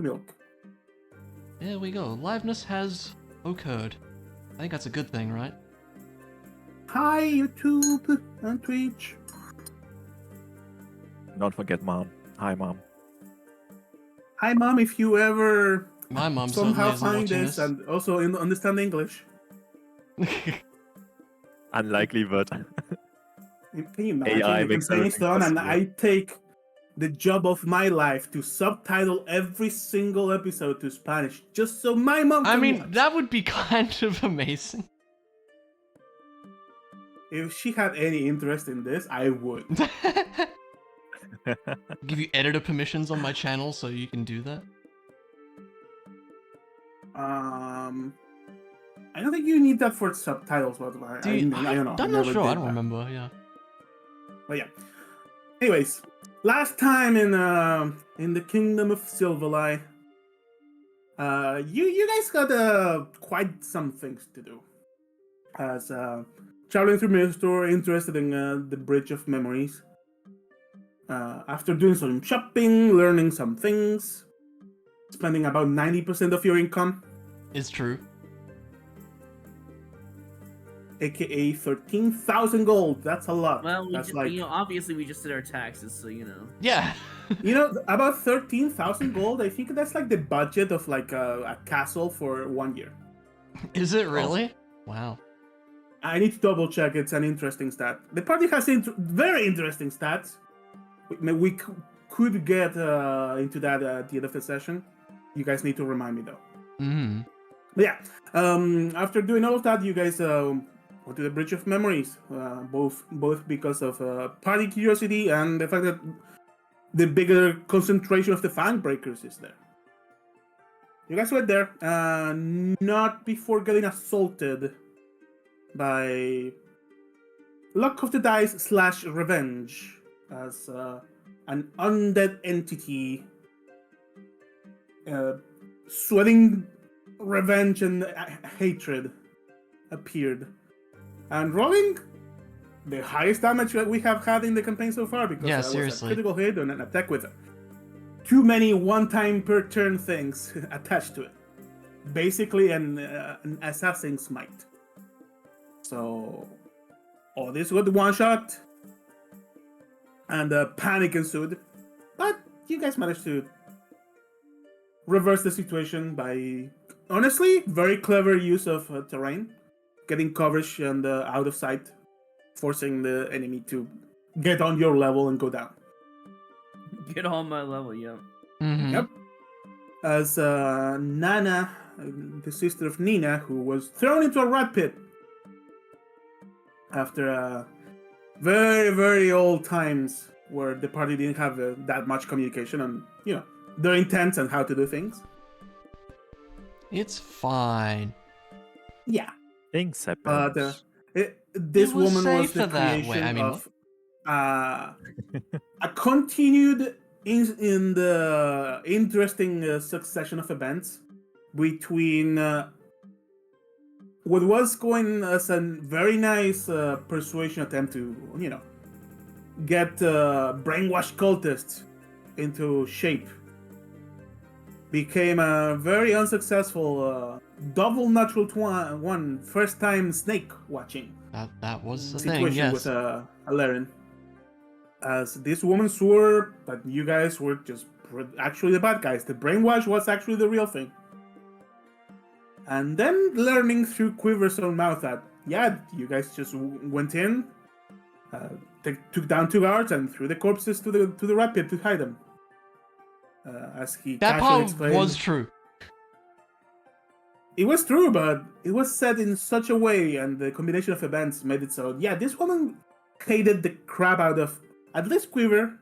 milk. There we go. Liveness has occurred. I think that's a good thing, right? Hi, YouTube and Twitch. Don't forget Mom. Hi, Mom. Hi, Mom, if you ever My mom somehow certainly isn't find watching this this. and also understand English. Unlikely, but Can you imagine AI the makes campaign's everything done and possible. I take the job of my life to subtitle every single episode to Spanish just so my mom can I mean, watch. that would be kind of amazing. If she had any interest in this, I would. Give you editor permissions on my channel so you can do that. I don't think you need that for subtitles, but I don't know. I'm I not never sure. did I don't that. remember. Yeah. But yeah. Anyways, last time in the Kingdom of Silverlight, you guys got quite some things to do. As traveling through Mistore, interested in the Bridge of Memories. After doing some shopping, learning some things, spending about 90% of your income, It's true. aka 13,000 gold. That's a lot. Well, That's like, obviously we just did our taxes, so Yeah. about 13,000 gold. I think that's like the budget of like a castle for 1 year. Is it really? Wow. I need to double check. It's an interesting stat. The party has very interesting stats. We could get into that at the end of the session. You guys need to remind me though. Mm-hmm. But yeah, after doing all of that, you guys went to the Bridge of Memories, both because of party curiosity and the fact that the bigger concentration of the Fang Breakers is there. You guys went there, not before getting assaulted by luck of the dice / revenge, as an undead entity sweating revenge and hatred appeared, and rolling the highest damage that we have had in the campaign so far, because Yeah, that was a seriously. critical hit and an attack with too many one-time per turn things attached to it. Basically an assassin smite. So all this with one shot, and panic ensued. But you guys managed to reverse the situation by, honestly, very clever use of terrain, getting coverage and out of sight, forcing the enemy to get on your level and go down. get on my level, yeah. Mm-hmm. Yep. As Nana, the sister of Nina, who was thrown into a rat pit after very, very old times where the party didn't have that much communication and, their intents and how to do things. It's fine. Yeah. Things happen. But this It was woman was the safer that way. creation I mean, of a continued in the interesting succession of events between what was going as a very nice persuasion attempt to, get brainwashed cultists into shape, became a very unsuccessful double natural one first time snake watching that was the situation thing. Yes. with Alarian. As this woman swore that you guys were just actually the bad guys. The brainwash was actually the real thing. And then learning through Quiver's own mouth that, yeah, you guys just went in, took down 2 guards and threw the corpses to the rat pit to hide them. As he That casually part explained, was true. it was true, but it was said in such a way, and the combination of events made it so, yeah, this woman hated the crap out of at least Quiver,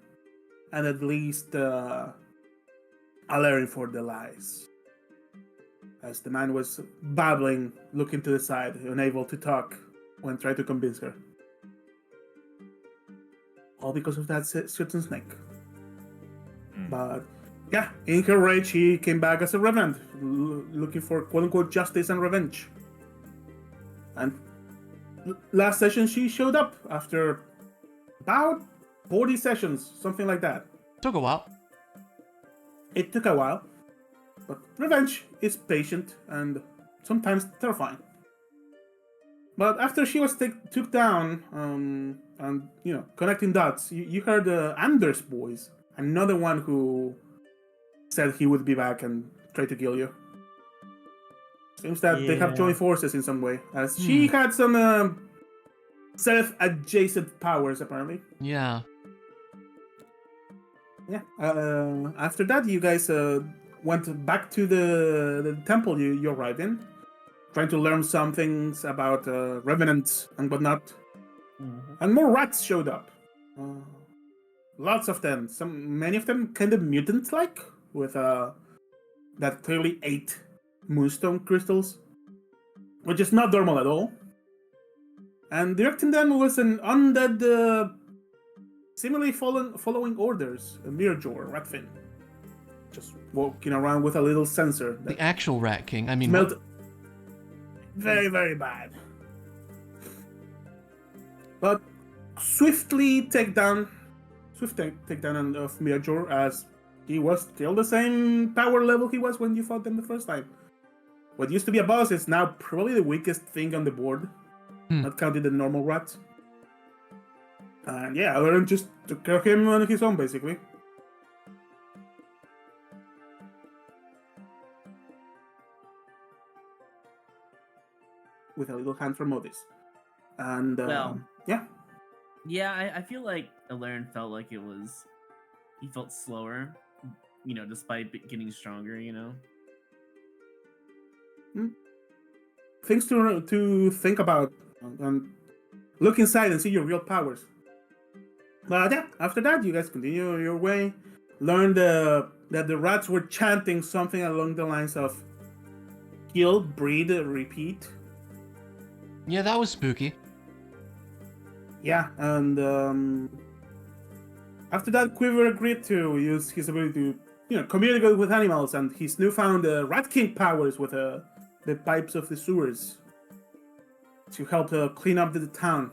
and at least Alarian for the lies. As the man was babbling, looking to the side, unable to talk when trying to convince her. All because of that certain snake. But yeah, in her rage, she came back as a revenant, looking for quote-unquote justice and revenge. And last session, she showed up after about 40 sessions, something like that. Took a while. It took a while. but revenge is patient and sometimes terrifying. But after she was took down, and connecting dots, you heard Anders' voice, another one who said he would be back and try to kill you. Seems that they have Yeah. joined forces in some way, as she had some self-adjacent powers apparently. Yeah. Yeah. After that, you guys went back to the temple you arrived in, trying to learn some things about revenants and whatnot. And more rats showed up. Lots of them. Many of them kind of mutant-like, with that clearly 8 moonstone crystals, which is not normal at all. And directing them was an undead, seemingly following orders, a Mirjor Ratfin, just walking around with a little sensor that The actual Rat King. I mean, smelled very, very bad. But swift takedown of Mirjor, as he was still the same power level he was when you fought them the first time. What used to be a boss is now probably the weakest thing on the board, not counting the normal rats. And yeah, Aaron just took care of him on his own, basically. With a little hand from Otis. And, Well. yeah. Yeah, I feel like Alaren felt like he felt slower, despite getting stronger, Things to think about, and look inside and see your real powers. But yeah, after that, you guys continue your way. Learned that the rats were chanting something along the lines of kill, breed, repeat. yeah, that was spooky. Yeah, and after that, Quiver agreed to use his ability to, communicate with animals and his newfound Rat King powers with the pipes of the sewers to help clean up the town.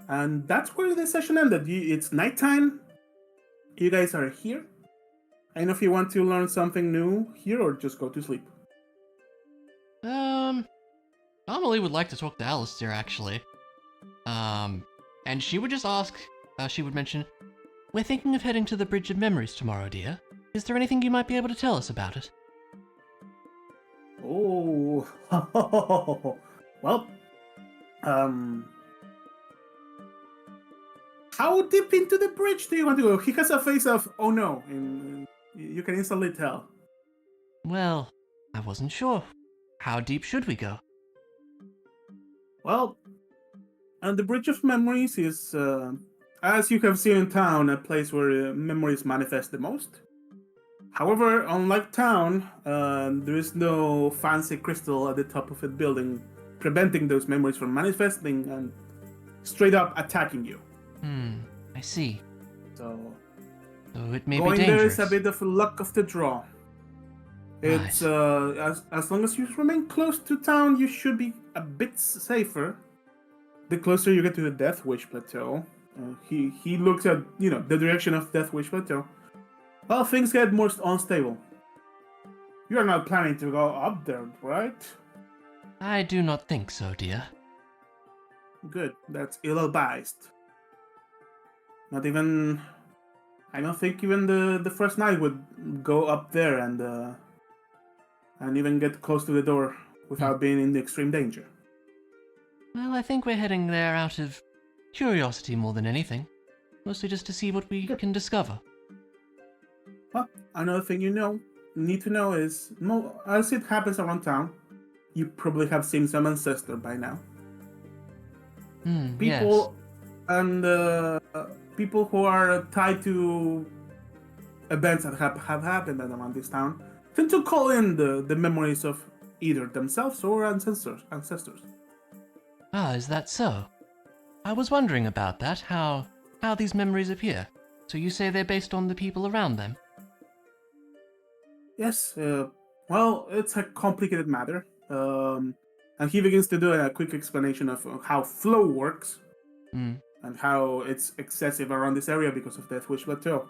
And that's where the session ended. It's nighttime. You guys are here. I don't know if you want to learn something new here or just go to sleep. Normally would like to talk to Alistair, actually. And she would just ask, she would mention, we're thinking of heading to the Bridge of Memories tomorrow, dear. Is there anything you might be able to tell us about it? Oh, well, how deep into the bridge do you want to go? He has a face of, oh no, and you can instantly tell. Well, I wasn't sure. How deep should we go? Well, and the Bridge of Memories is, as you have seen in town, a place where memories manifest the most. However, unlike town, there is no fancy crystal at the top of a building preventing those memories from manifesting and straight up attacking you. I see. So it may be going there dangerous. is a bit of luck of the draw. It's as long as you remain close to town, you should be a bit safer. The closer you get to the Death Wish Plateau, he looks at the direction of Death Wish Plateau. Well, things get more unstable. You are not planning to go up there, right? I do not think so, dear. Good. That's ill-advised. Not even. I don't think even the first knight would go up there and even get close to the door without being in extreme danger. Well, I think we're heading there out of curiosity more than anything. Mostly just to see what we can discover. Well, another thing you need to know is, as it happens around town, you probably have seen some ancestor by now. People and people who are tied to events that have happened around this town tend to call in the memories of either themselves or ancestors. Ah, is that so? I was wondering about that, how these memories appear. So you say they're based on the people around them? Yes, well, it's a complicated matter. And he begins to do a quick explanation of how flow works and how it's excessive around this area because of Death Wish Plateau.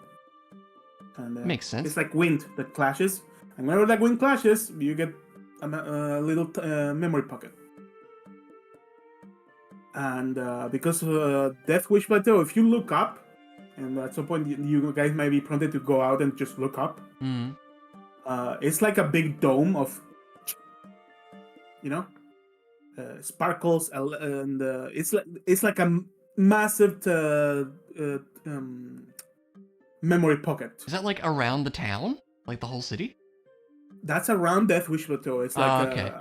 And, Makes sense. It's like wind that clashes. And whenever that wind clashes, you get a little memory pocket. And because Death Wish Plateau, if you look up, and at some point you guys might be prompted to go out and just look up. Mm. It's like a big dome of, sparkles, and it's like a massive memory pocket. Is that like around the town? Like the whole city? That's around Death Wish Plateau. It's like okay.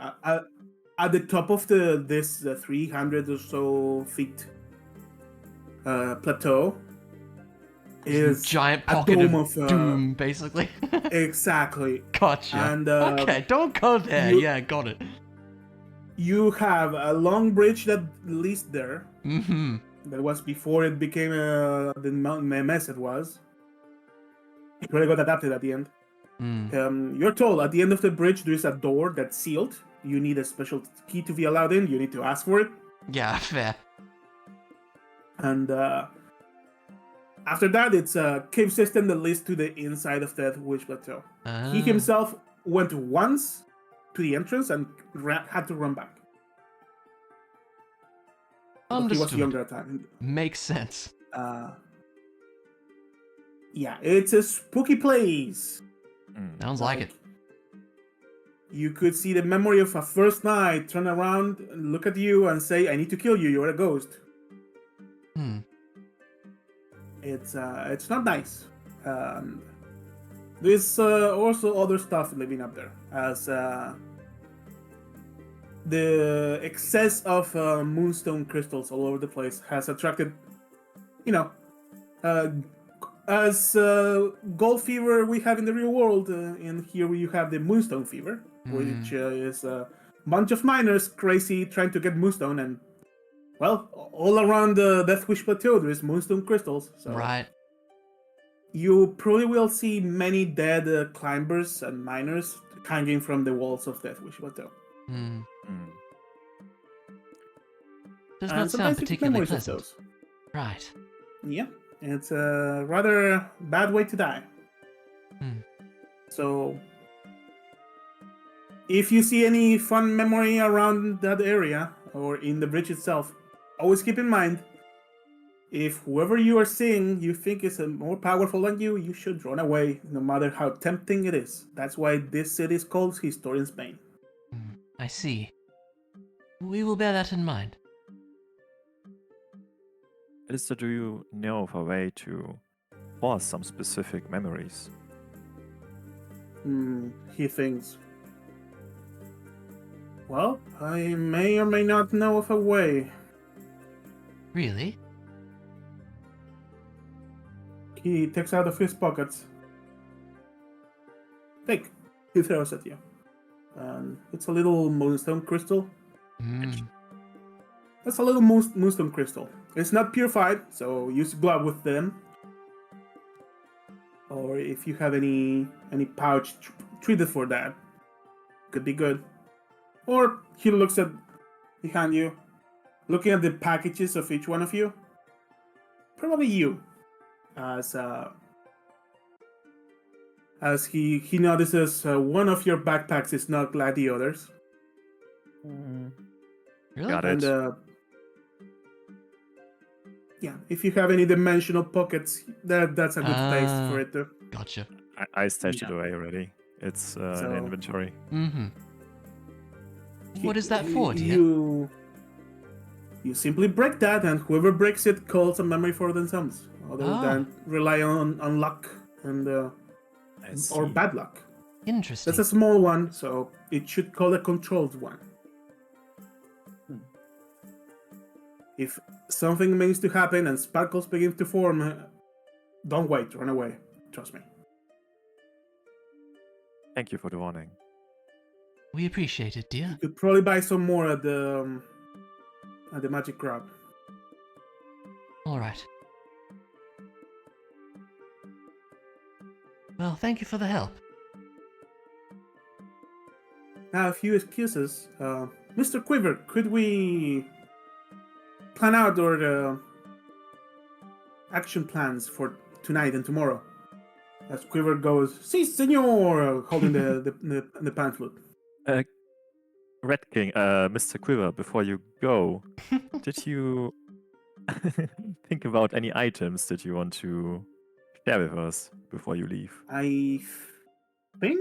at the top of this 300 or so feet plateau is giant a pocket dome of doom, basically. Exactly. Gotcha. And okay, don't go there. Yeah, got it. You have a long bridge that leads there. Mm-hmm. That was before it became the mess it was. It really got adapted at the end. You're told at the end of the bridge there is a door that's sealed. You need a special key to be allowed in. You need to ask for it. Yeah, fair. And after that, it's a cave system that leads to the inside of Death Wish Plateau. He himself went once to the entrance and had to run back. Understood. He was younger at the time. Makes sense. Yeah, it's a spooky place. Sounds like it. You could see the memory of a first night, turn around, look at you, and say, "I need to kill you. You're a ghost." It's not nice. There's also other stuff living up there, as the excess of moonstone crystals all over the place has attracted, as gold fever we have in the real world, and here you have the moonstone fever, which is a bunch of miners crazy trying to get moonstone, and well, all around the Death Wish Plateau there is moonstone crystals. So right. You probably will see many dead climbers and miners hanging from the walls of Death Wish Plateau. Does not sound particularly pleasant. Those. Right. Yeah, it's a rather bad way to die. So, if you see any fun memory around that area or in the bridge itself, always keep in mind, if whoever you are seeing you think is more powerful than you, you should run away, no matter how tempting it is. That's why this city is called Historian's Bane. I see. We will bear that in mind. Alistair, do you know of a way to pause some specific memories? He thinks. Well, I may or may not know of a way. Really? He takes out of his pockets. Take. He throws at you. It's a little moonstone crystal. That's a little moonstone crystal. It's not purified, so use glove with them. Or if you have any pouch treated for that, could be good. Or he looks at behind you, looking at the packages of each one of you. Probably you, as he notices one of your backpacks is not like the others. Really? Got it. And yeah, if you have any dimensional pockets, that's a good place for it to. Gotcha. I stashed it away already. It's in inventory. What is that for, dear? You simply break that, and whoever breaks it calls a memory for themselves, other than rely on luck and or bad luck. Interesting. That's a small one, so it should call a controlled one. If something begins to happen and sparkles begin to form, don't wait, run away. Trust me. Thank you for the warning. We appreciate it, dear. You could probably buy some more at the Magic Grab. All right. Well, thank you for the help. Now, a few excuses. Mr. Quiver, could we plan out our action plans for tonight and tomorrow? As Quiver goes, "Si, senor," holding the pan flute. Red King, Mr. Quiver, before you go, did you think about any items that you want to share with us before you leave? I think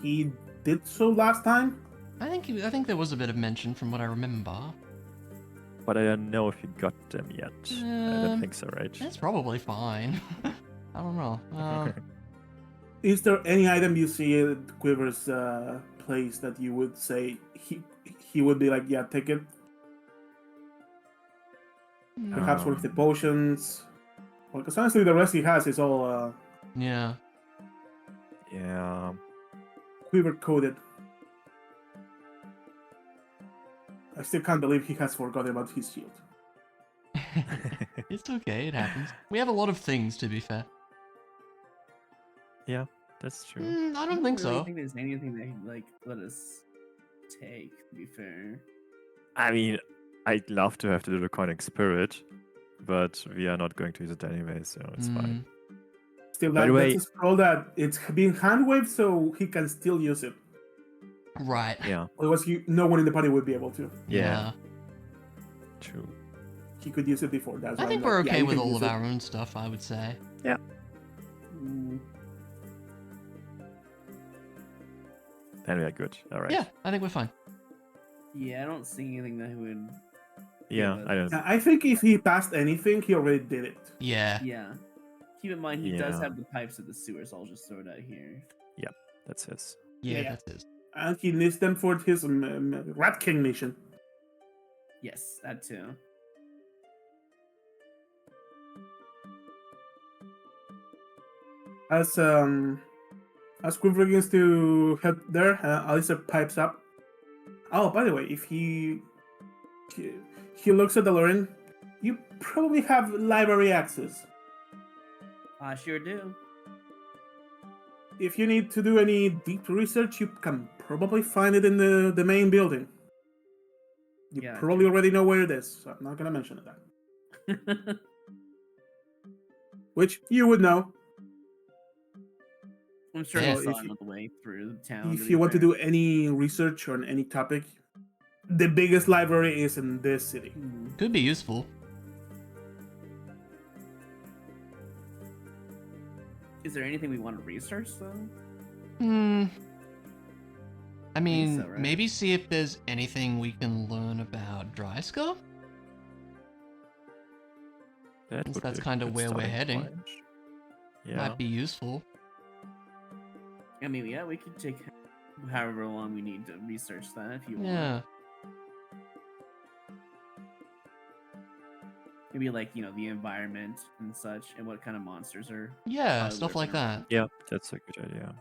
he did so last time. I think there was a bit of mention from what I remember. But I don't know if you got them yet. I don't think so, right? It's probably fine. I don't know. Is there any item you see at Quiver's place that you would say he would be like, yeah, take it? Perhaps one of the potions. Well, because honestly, the rest he has is all Yeah. Yeah. Quiver coded. I still can't believe he has forgotten about his shield. It's okay, it happens. We have a lot of things, to be fair. Yeah, that's true. I don't think really so. think there's anything that he'd like let us take. To be fair, I mean, I'd love to have the draconic spirit, but we are not going to use it anyway, so it's fine. Still, By the way- that's a scroll that it's being hand waved, so he can still use it. Right. Yeah, Otherwise, no one in the party would be able to. Yeah. true. He could use it before. That's I why think I'm we're like, yeah, okay you with can all use of it. our own stuff, I would say. Then we are good. All right. Yeah, I think we're fine. yeah, I don't see anything that would. Yeah, Yeah, I don't. I think if he passed anything, he already did it. Yeah. Yeah, keep in mind he does Yeah. have the pipes of the sewers. I'll just throw it out here. That's his. Yeah, Yeah. that's it. And he needs them for his Rat King mission. Yes, that too. As Quiver begins to head there, Alistair pipes up. Oh, by the way, if he looks at the Lauren, you probably have library access. I sure do. If you need to do any deep research, you can probably find it in the main building. You Yeah, probably already know where it is, so I'm not gonna mention that. Which you would know. I'm sure Yeah. he saw If it you- on the way through the town. If be you want to fair. do any research on any topic, the biggest library is in this city. Could be useful. Is there anything we want to research though? I mean, so, right? maybe see if there's anything we can learn about Dryska? That Since would that's be a kinda good where we're starting heading. point. Yeah. Might be useful. I mean, yeah, we could take however long we need to research that if you want. Yeah. Maybe like the environment and such, and what kind of monsters are. Yeah, Probably stuff like that. lurking Yeah, that's a good idea.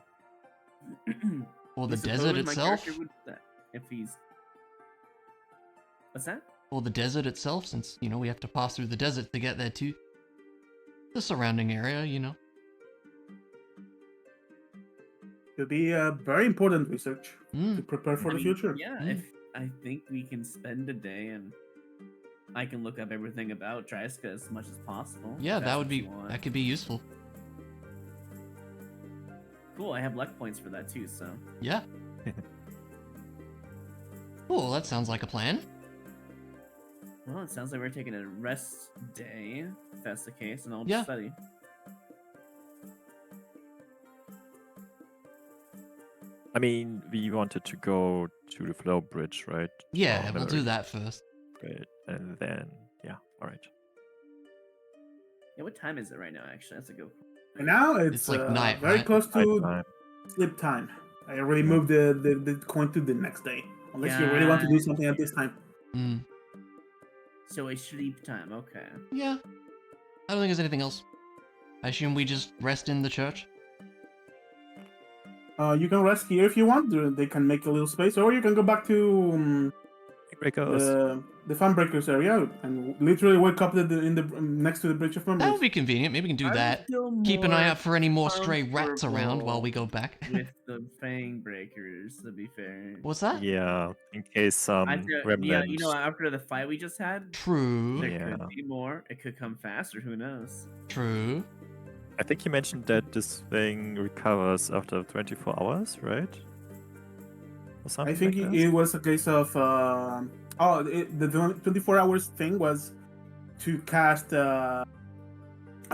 Or the I desert suppose my itself. character would- if he's. What's that? Or the desert itself, since, we have to pass through the desert to get there too. The surrounding area. Could be a very important research to Mm. prepare for I the mean, future. Yeah, Mm. if I think we can spend a day and I can look up everything about Dryska as much as possible. if Yeah, that's that would what be you want. that could be useful. Cool. I have luck points for that too. So Yeah. Cool, that sounds like a plan. well, it sounds like we're taking a rest day. If that's the case, and I'll Yeah. just study. I mean, we wanted to go to the flow bridge, right? Yeah, Oh, we'll memory do that first. Great. And then, yeah, all right. Yeah, what time is it right now? Actually, that's a good. And now It's like night, very right? close to Nighttime. sleep time. I already Yeah. moved the coin to the next day. Unless you really want to do something at this time. Mm. So a sleep time. Okay. Yeah. I don't think there's anything else. I assume we just rest in the church. You can rest here if you want. They can make a little space, or you can go back to Breakers. the fan breakers area and literally wake up in the next to the bridge of That memories. would be convenient. Maybe we can do I would that. feel Keep an eye more out for any more stray rats around while comfortable we go back. with the fang breakers. To be fair. What's that? Yeah, in case some After, remnant. after the fight we just had, True. there Yeah. could be more. It could come faster. Who knows? True. I think you mentioned that this thing recovers after 24 hours, right? Or something I think like it this? was a case of the 24 hours thing was to cast a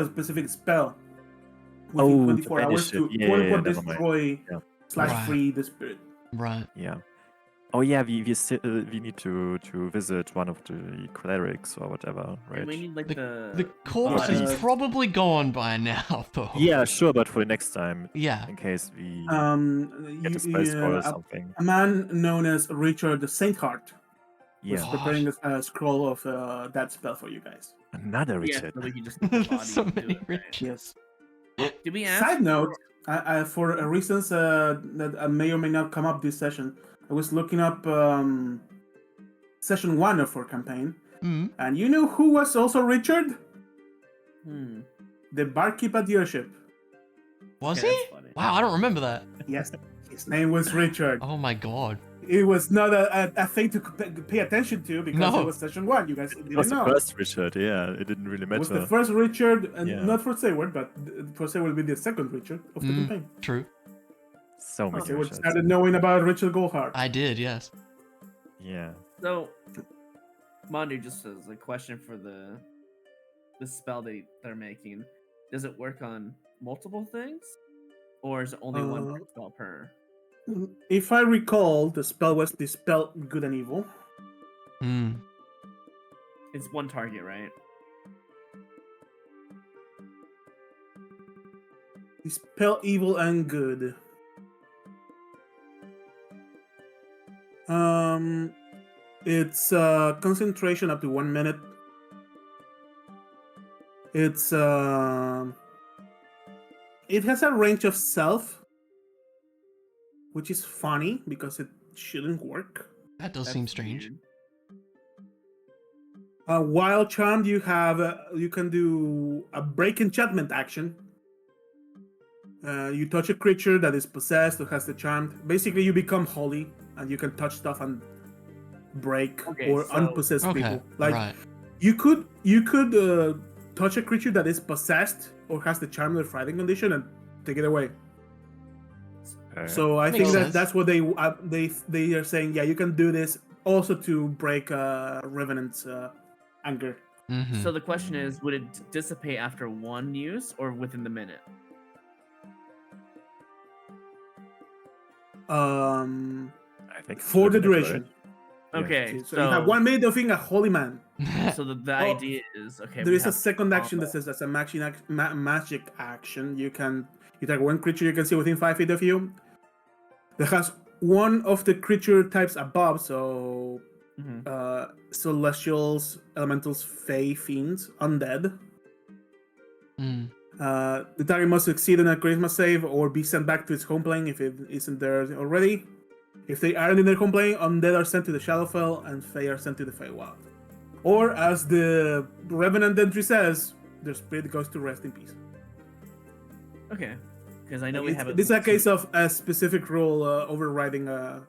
specific spell within Oh, to 24 hours banish it. to Yeah, quote yeah, yeah, unquote never mind. destroy Yeah. / Right. free the spirit. Right. Yeah. Oh yeah, we need to visit one of the clerics or whatever, right? And we need like The corpse body. is probably gone by now, though. Yeah, sure, but for next time, Yeah. in case we get a You, spell scroll or something. a man known as Richard the Saintheart was Yeah, preparing a scroll of that spell for you guys. another yeah, Richard. so we can just get the body. So and do many it, right? Richards. Yes. Did we ask? Side note, for reasons that may or may not come up this session, I was looking up session 1 of our campaign, Mm. and you know who was also Richard? Hmm. The barkeep at the airship. Was Okay, he? that's funny. Wow, I don't remember that. Yes, his name was Richard. Oh my god. It was not a thing to pay attention to because No. it was session 1. You guys It didn't was the know. first Richard, yeah. It didn't really It was the matter. first Richard, and Yeah. not for Sayward, but for Sayward will be the second Richard of the campaign. True. So many Sayward Richards. started knowing about Richard Goldheart. I did, yes. Yeah. So, Mondu, just as a question for the spell they're making, does it work on multiple things, or is it only one Uh, spell per? If I recall, the spell was Dispel Good and Evil. Hmm. It's one target, right? Dispel Evil and Good. It's concentration up to 1 minute. It's it has a range of self, which is funny because it shouldn't work. That does That's seem strange. weird. While charmed, you have you can do a break enchantment action. You touch a creature that is possessed or has the charmed. Basically, you become holy and you can touch stuff and break Okay, or so- unpossessed Okay. people. Like right. you could touch a creature that is possessed or has the charmed or frightened condition and take it away. So I Makes think sense. that's what they are saying. Yeah, you can do this also to break Revenant's anger. Mm-hmm. So the question is, would it dissipate after one use or within the minute? I think it's For the limited, duration. Yeah. Okay, So you have 1 minute of being a holy man. so the Oh, idea is okay. There we is a have second action that combo. says that's a magic action. You take one creature you can see within 5 feet of you that has one of the creature types above, so Mhm. celestials, elementals, fae, fiends, undead. Mm. The target must succeed in a charisma save or be sent back to its home plane if it isn't there already. If they aren't in their home plane, undead are sent to the Shadowfell and fae are sent to the Feywild. Or, as the Revenant entry says, their spirit goes to rest in peace. Okay, because I know we have. This is a case of a specific rule overriding a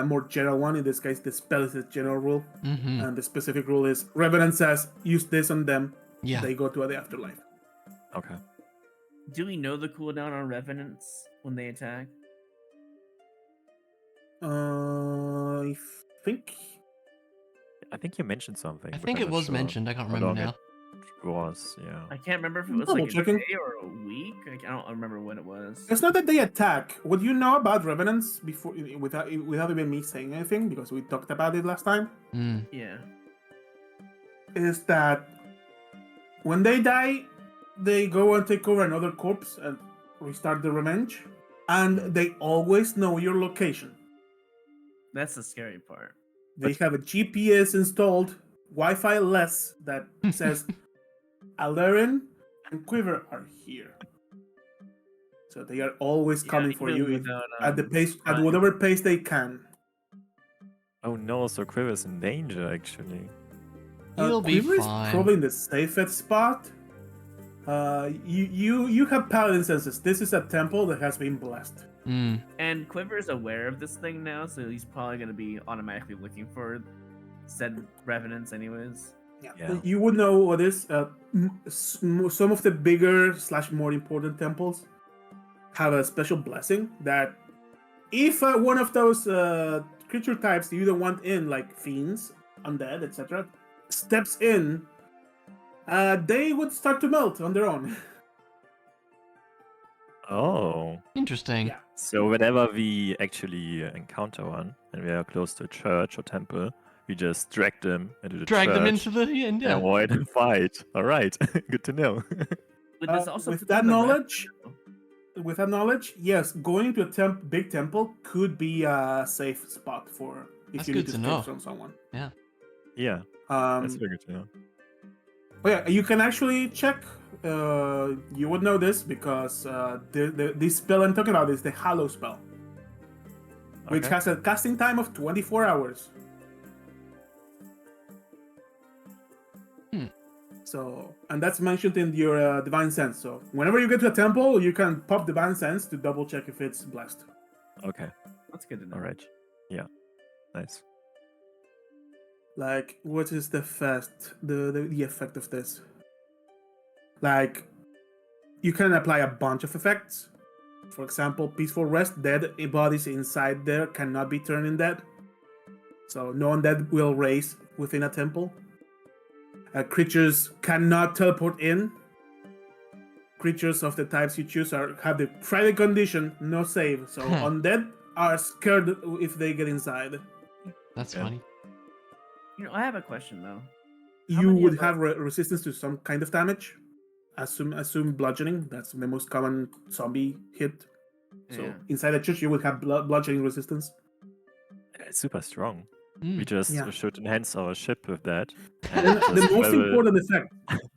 more general one. In this case, the spell is a general rule, Mm-hmm. and the specific rule is Revenant says use this on them. Yeah. They go to the afterlife. Okay. Do we know the cooldown on revenants when they attack? I think I think you mentioned something. I but think I'm it not was sure mentioned. I can't how remember long now. It was, yeah. I can't remember if it was Double like a checking. day or a week. I don't remember when it was. it's not that they attack. What you know about Revenants before, without even me saying anything, because we talked about it last time, Mm. Yeah. is that when they die, they go and take over another corpse and restart the revenge, and they always know your location. That's the scary part. They have a GPS installed, Wi-Fi less, that says Aleren and Quiver are here. So they are always coming for even you without, at the pace, at trying. whatever pace they can. Oh no, so Quiver's in danger actually. He'll be Quiver fine. is probably in the safest spot. You have paladin senses. This is a temple that has been blessed. Mm. And Quiver's aware of this thing now, so he's probably going to be automatically looking for said revenants anyways. Yeah. You would know what is some of the bigger / more important temples have a special blessing that if one of those creature types you don't want in, like fiends, undead, etc., steps in, they would start to melt on their own. Oh. Interesting. Yeah. So whenever we actually encounter one and we are close to a church or temple, we just drag them into the Drag church them into the end. and Yeah. avoid a fight. All right, good to know. But this also With puts that on the rest- knowledge, yes, going to a big temple could be a safe spot for if That's you need good to to escape know. from someone. Yeah, that's Um, very good to know. but yeah, you can actually check. You would know this because this spell I'm talking about is the Hallow spell, which Okay. has a casting time of 24 hours. So, and that's mentioned in your Divine Sense. So, whenever you get to a temple, you can pop Divine Sense to double check if it's blessed. Okay. That's good to know. All right. Yeah. Nice. Like, what is the effect of this? Like, you can apply a bunch of effects. For example, peaceful rest. Dead bodies inside there cannot be turned in dead. So no undead will raise within a temple. Creatures cannot teleport in. Creatures of the types you choose have the Friday condition, no save. So undead are scared if they get inside. That's Yeah. funny. You know, I have a question though. You many would of have resistance to some kind of damage. Assume bludgeoning. That's the most common zombie hit. So Yeah. inside a church, you would have bludgeoning resistance. It's super strong. Mm. We just Yeah. should enhance our ship with that. And And the just most travel- important effect: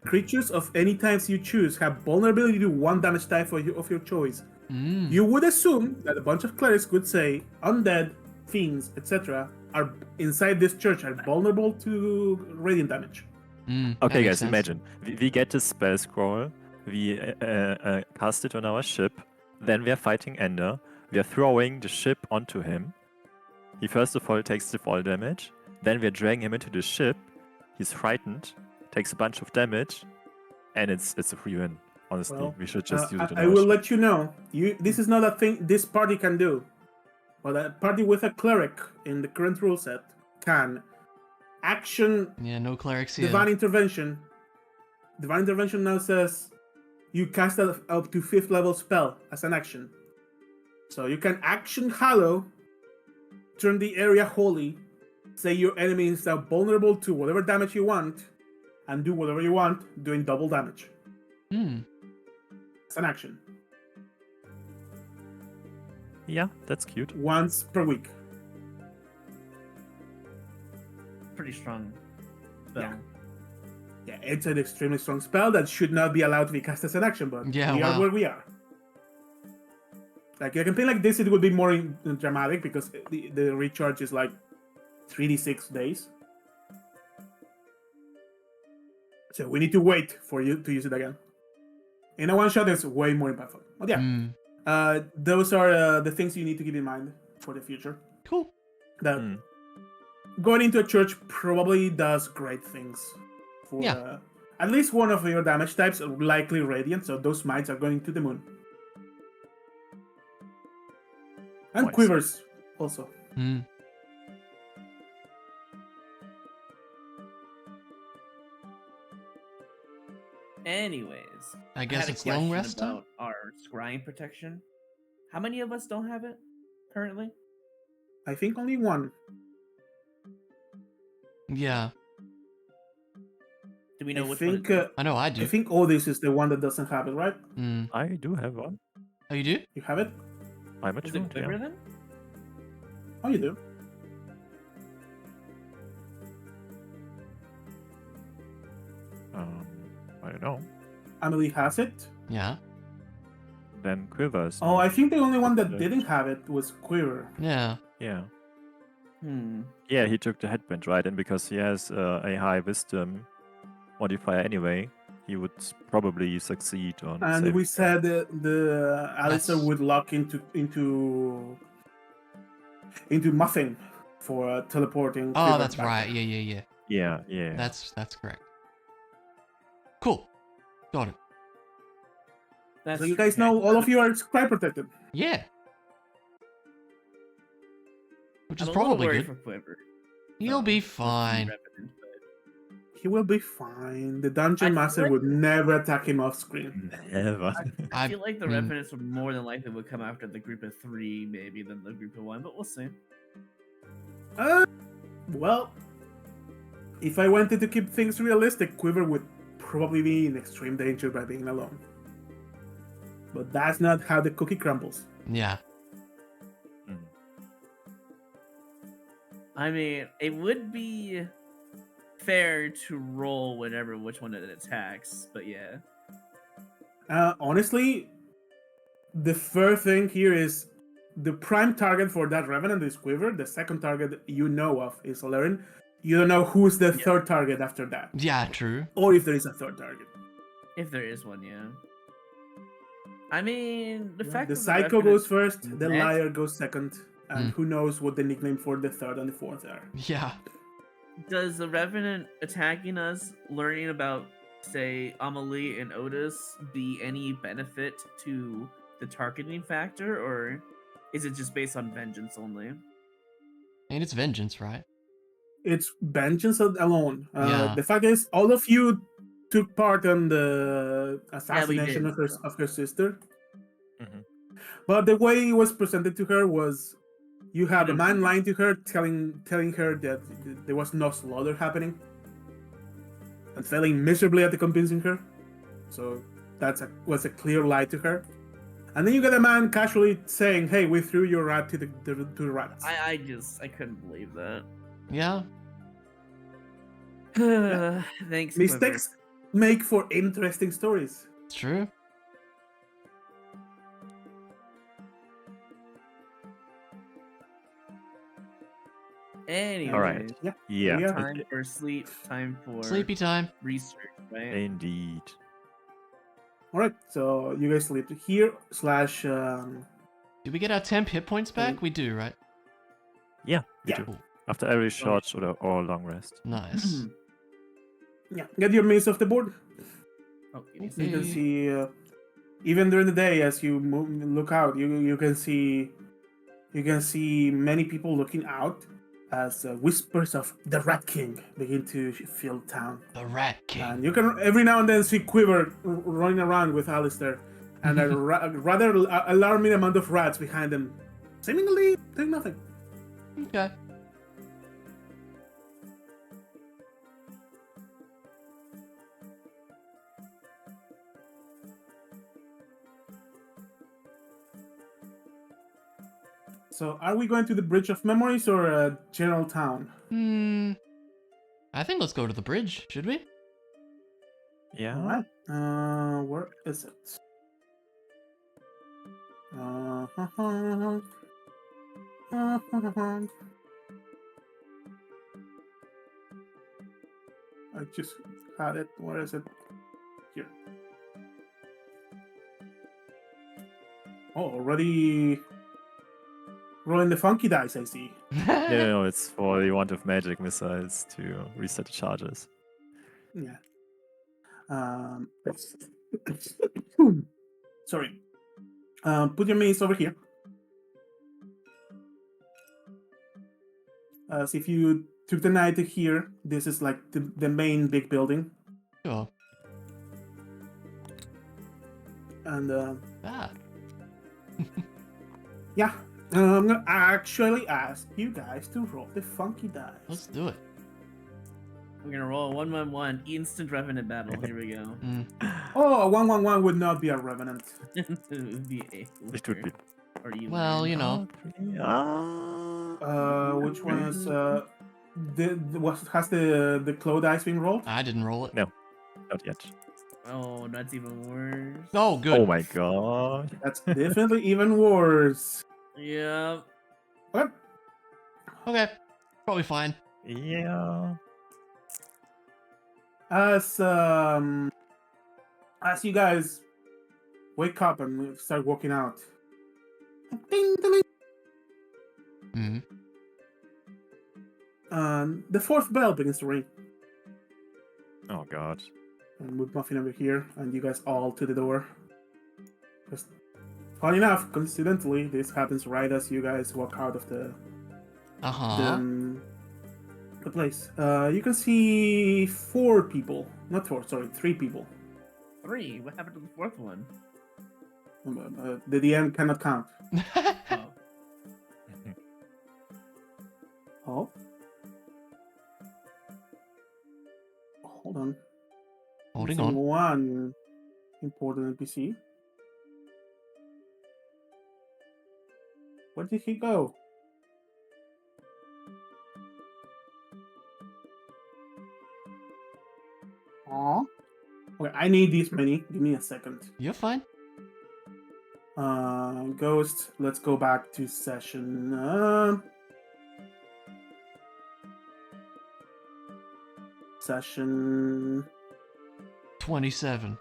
creatures of any types you choose have vulnerability to 1 damage type of your choice. Mm. You would assume that a bunch of clerics would say undead, fiends, etc., are inside this church are vulnerable to radiant damage. That Okay, makes guys, sense. imagine we get this spell scroll, we cast it on our ship, then we are fighting Ender, we are throwing the ship onto him. He first of all takes the fall damage, then we are dragging him into the ship. He's frightened, takes a bunch of damage, and it's a free win. Honestly, Well, we should just use it on I our will ship. let you know. This is not a thing this party can do. But a party with a cleric in the current rule set can action Yeah, no clerics here. Divine Intervention. Divine Intervention now says you cast a up to 5th level spell as an action. So you can action Hallow, turn the area holy, say your enemy is now vulnerable to whatever damage you want, and do whatever you want, doing double damage. Hmm. It's an action. Yeah, that's cute. Once per week. Pretty strong spell. Yeah. Yeah, it's an extremely strong spell that should not be allowed to be cast as an action, but Yeah, we wow. are where we are. Like a campaign like this, it would be more dramatic because the recharge is like 3d6 days. So we need to wait for you to use it again. In a one shot, it's way more impactful. But yeah, Hmm. those are the things you need to keep in mind for the future. Cool. That Mm. going into a church probably does great things for Yeah. at least one of your damage types, likely radiant. So those mites are going to the moon. And Nice. quivers also. Hmm. Anyways, I guess had a it's long question rest time. about our scrying protection. How many of us don't have it currently? I think only one. Yeah, Do we know I which think one? I know I do. I think Odys is the one that doesn't have it, right? Hmm. I do have one. Oh, you do? You have it? I'm Is it attuned, Quiver yeah. then? Oh, you do. I don't know. Emily has it. Yeah. Then Quivers. Oh, I think the only one that Yeah. didn't have it was Quiver. Yeah. Yeah. Hmm. Yeah, he took the headband, right? And because he has a high wisdom modifier anyway, he would probably succeed on And saving we throw. said the Alistair That's- would lock into muffin for teleporting. Oh, Quiver that's back right. there. Yeah, yeah, yeah. Yeah. That's correct. Cool. Got it. That's So you true. guys know all of you are sky protected. Yeah. Which is I'm a little probably worried good. for Quiver. You'll though, be with the fine. Revenant, but He will be fine. The dungeon I feel master like- would never attack him off screen. Never. I feel like the mean, Revenants would more than likely would come after the group of 3 maybe than the group of 1, but we'll see. Well, if I wanted to keep things realistic, Quiver would probably be in extreme danger by being alone. But that's not how the cookie crumbles. Yeah. Mm. I mean, it would be fair to roll which one it attacks, but yeah. Honestly, the first thing here is the prime target for that Revenant is Quiver. The second target you know of is Alaric. You don't know who's the third target after that. Yeah, true. Or if there is a third target. If there is one, yeah. I mean, the fact The that Psycho Revenant goes first, the met- Liar goes second, and who knows what the nickname for the third and the fourth are. Yeah. Does the Revenant attacking us, learning about, say, Amelie and Otis, be any benefit to the targeting factor, or is it just based on vengeance only? And it's vengeance, right? It's vengeance alone. Yeah. The fact is, all of you took part in the assassination did. of her sister. Mhm. But the way it was presented to her was, you have a man Mhm. lying to her, telling her that there was no slaughter happening, and failing miserably at convincing her. So was a clear lie to her. And then you get a man casually saying, "Hey, we threw your rat to the rats." I couldn't believe that. Yeah. Thanks, Mistakes make for interesting stories. It's true. Anyway, Alright. Yeah. Yeah. Yeah. time for sleep, time for Sleepy time. research, right? Indeed. All right. So you guys sleep here / Do we get our temp hit points back? We do, right? Yeah. Yeah. You do. After every short or long rest. Nice. yeah. Get your maze off the board. Oh, give me a You can Hey. see, even during the day, as you look out, you can see many people looking out as whispers of the Rat King begin to fill town. The Rat And King. you can every now and then see Quiver running around with Alistair, and a rather alarming amount of rats behind them, seemingly doing nothing. Okay. So, are we going to the Bridge of Memories or General Town? I think let's go to the bridge, should we? Yeah. Alright. Where is it? I just had it. Where is it? Here. Oh, already rolling the funky dice, I see. No, it's for the want of magic missiles to reset the charges. Yeah. Sorry. Put your mace over here. So if you took the night to here, this is like the main big building. Sure. And Ah. yeah, I'm gonna actually ask you guys to roll the funky dice. Let's do it. We're gonna roll a 1-1-1 instant revenant battle. Here we go. Oh, a 1/1/1 would not be a revenant. It would be a It would be. or you. Well, you know. Which one is has the claw dice been rolled? I didn't roll it. No. Not yet. Oh, that's even worse. Oh, good. Oh my god. That's definitely even worse. Yeah. What? Okay. Probably fine. Yeah. As you guys wake up and start walking out, ding, ding, Hmm. the fourth bell begins to ring. god. And move Muffin over here, and you guys all to the door. Just funny enough, coincidentally, this happens right as you guys walk out of the place. You can see 4 people. Not 4, sorry, 3 people. 3. What happened to the 4th one? The DM cannot count. Oh. Oh. Hold on. Holding Missing on. one important NPC. Where did he go? Aw. Okay, I need these many. Give me a second. You're fine. Ghost, let's go back to session. Session. 27.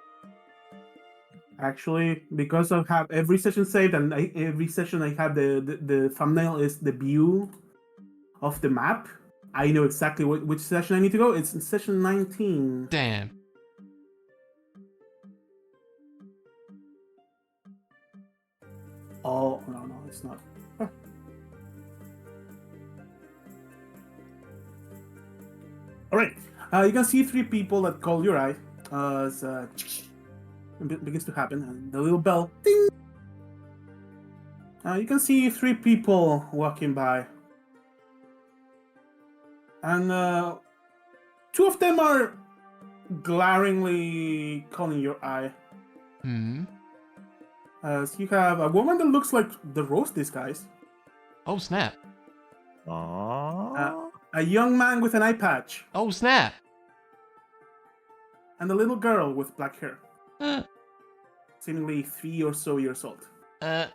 Actually, because I have every session saved and every session I have the thumbnail is the view of the map. I know exactly which session I need to go. It's in session 19. Damn. Oh, no, it's not. Huh. All right. You can see 3 people that call your eye as it begins to happen, and the little bell, ding. You can see 3 people walking by, and 2 of them are glaringly calling your eye. As you have a woman that looks like the Rose disguise, Oh, snap. Aww. a young man with an eye patch, Oh, snap. and a little girl with black hair, Uh, seemingly 3 or so years old. Huh.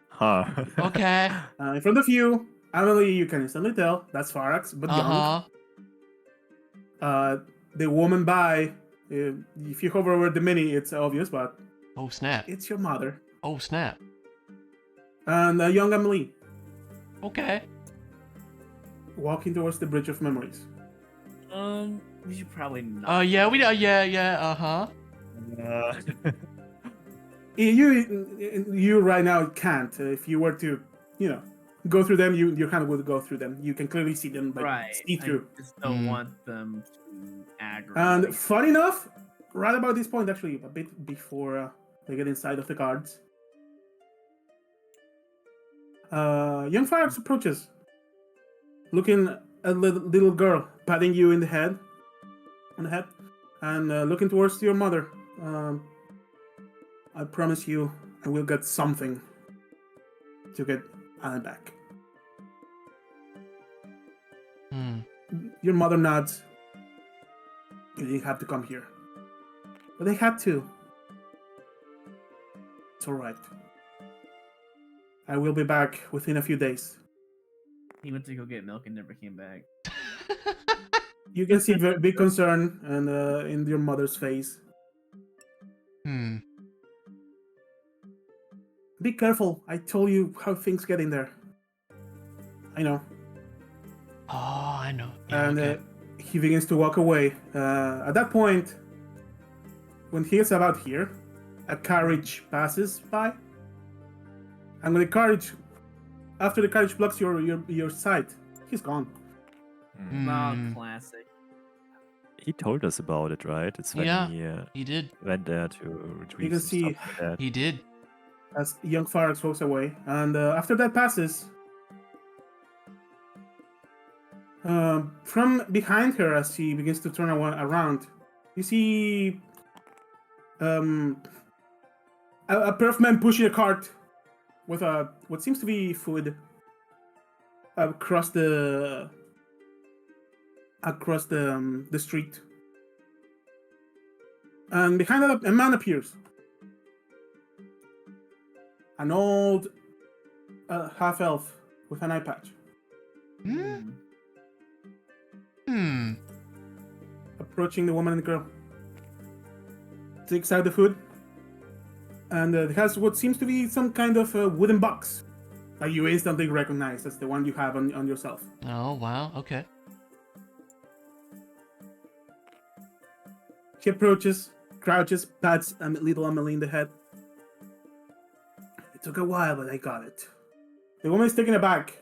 Huh. okay. In front of you, Emily, you can instantly tell that's Farax, but young. The woman by, if you hover over the mini, it's obvious, but Oh, snap. it's your mother. Oh, snap. And a young Emily Okay. walking towards the Bridge of Memories. We should probably not. Yeah, uh-huh. You right now can't. If you were to, go through them, you kind of would go through them. You can clearly see them, like, Right. see through. I just don't want them to aggravate. And funny enough, right about this point, actually, a bit before they get inside of the guards, young Farax approaches, looking at a little girl, patting you on the head, and looking towards your mother. I promise you, I will get something to get Anna back. Your mother nods. You didn't have to come here, but they had to. It's all right. I will be back within a few days. He went to go get milk and never came back. You can see very big concern and in your mother's face. Be careful. I told you how things get in there. I know. Oh, I know. Yeah, And okay. he begins to walk away. At that point, when he is about here, a carriage passes by. And when after the carriage blocks your sight, he's gone. Oh, classic. He told us about it, right? It's when Yeah. he He did. went there to retrieve You can some see- stuff like that. He did. As young Farax walks away. And after that passes, from behind her, as she begins to turn around, you see a pair of men pushing a cart with what seems to be food across the street. And behind that, a man appears. An old half-elf with an eye patch. Approaching the woman and the girl. Takes out the food. And it has what seems to be some kind of wooden box that you instantly recognize as the one you have on yourself. Oh, wow. Okay. He approaches, crouches, pats little Amelie in the head. It took a while, but I got it. The woman is taken aback.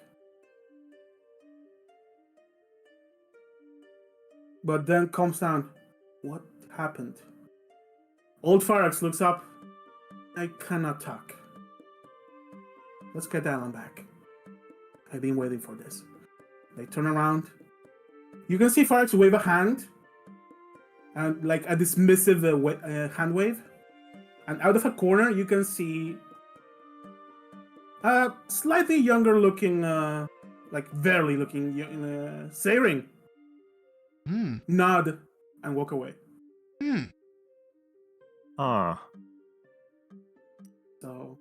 But then calms down. What happened? Old Farax looks up. I cannot talk. Let's get Alan back. I've been waiting for this. They turn around. You can see Farax wave a hand. And like a dismissive hand wave. And out of a corner, you can see a slightly younger looking, like barely looking, Seiring. Nod and walk away. Ah. So,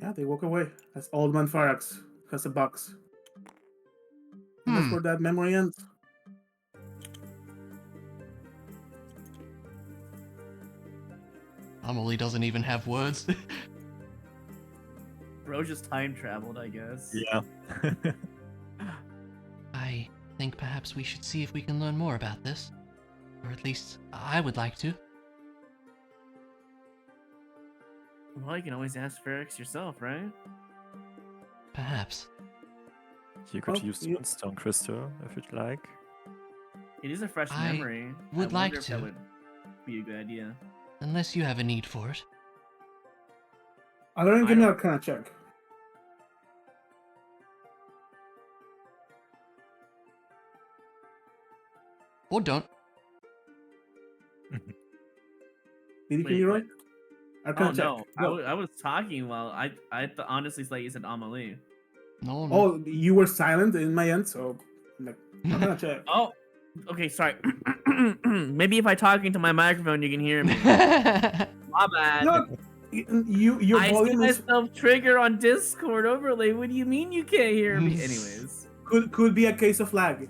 yeah, they walk away as Old Man Farax has a box. And that's where that memory ends. Amelie doesn't even have words. Bro just time traveled, I guess. Yeah. I think perhaps we should see if we can learn more about this. Or at least, I would like to. Well, you can always ask Ferrex yourself, right? Perhaps. You could Oh, use the Moonstone Crystal if you'd like. It is a fresh I memory. would I like wonder if to. that would be a good idea. Unless you have a need for it. I'll let him give me a kind of check. Or don't. Did you Wait, give me right? Oh Arcana check. no, Go. I was talking while honestly thought you said Amelie. No, no. Oh, you were silent in my end, so like, Arcana check. Oh, okay, sorry. Maybe if I talk into my microphone, you can hear me. My bad. No, your I see volume is, myself trigger on Discord overlay. What do you mean you can't hear me? Anyways, could be a case of lag.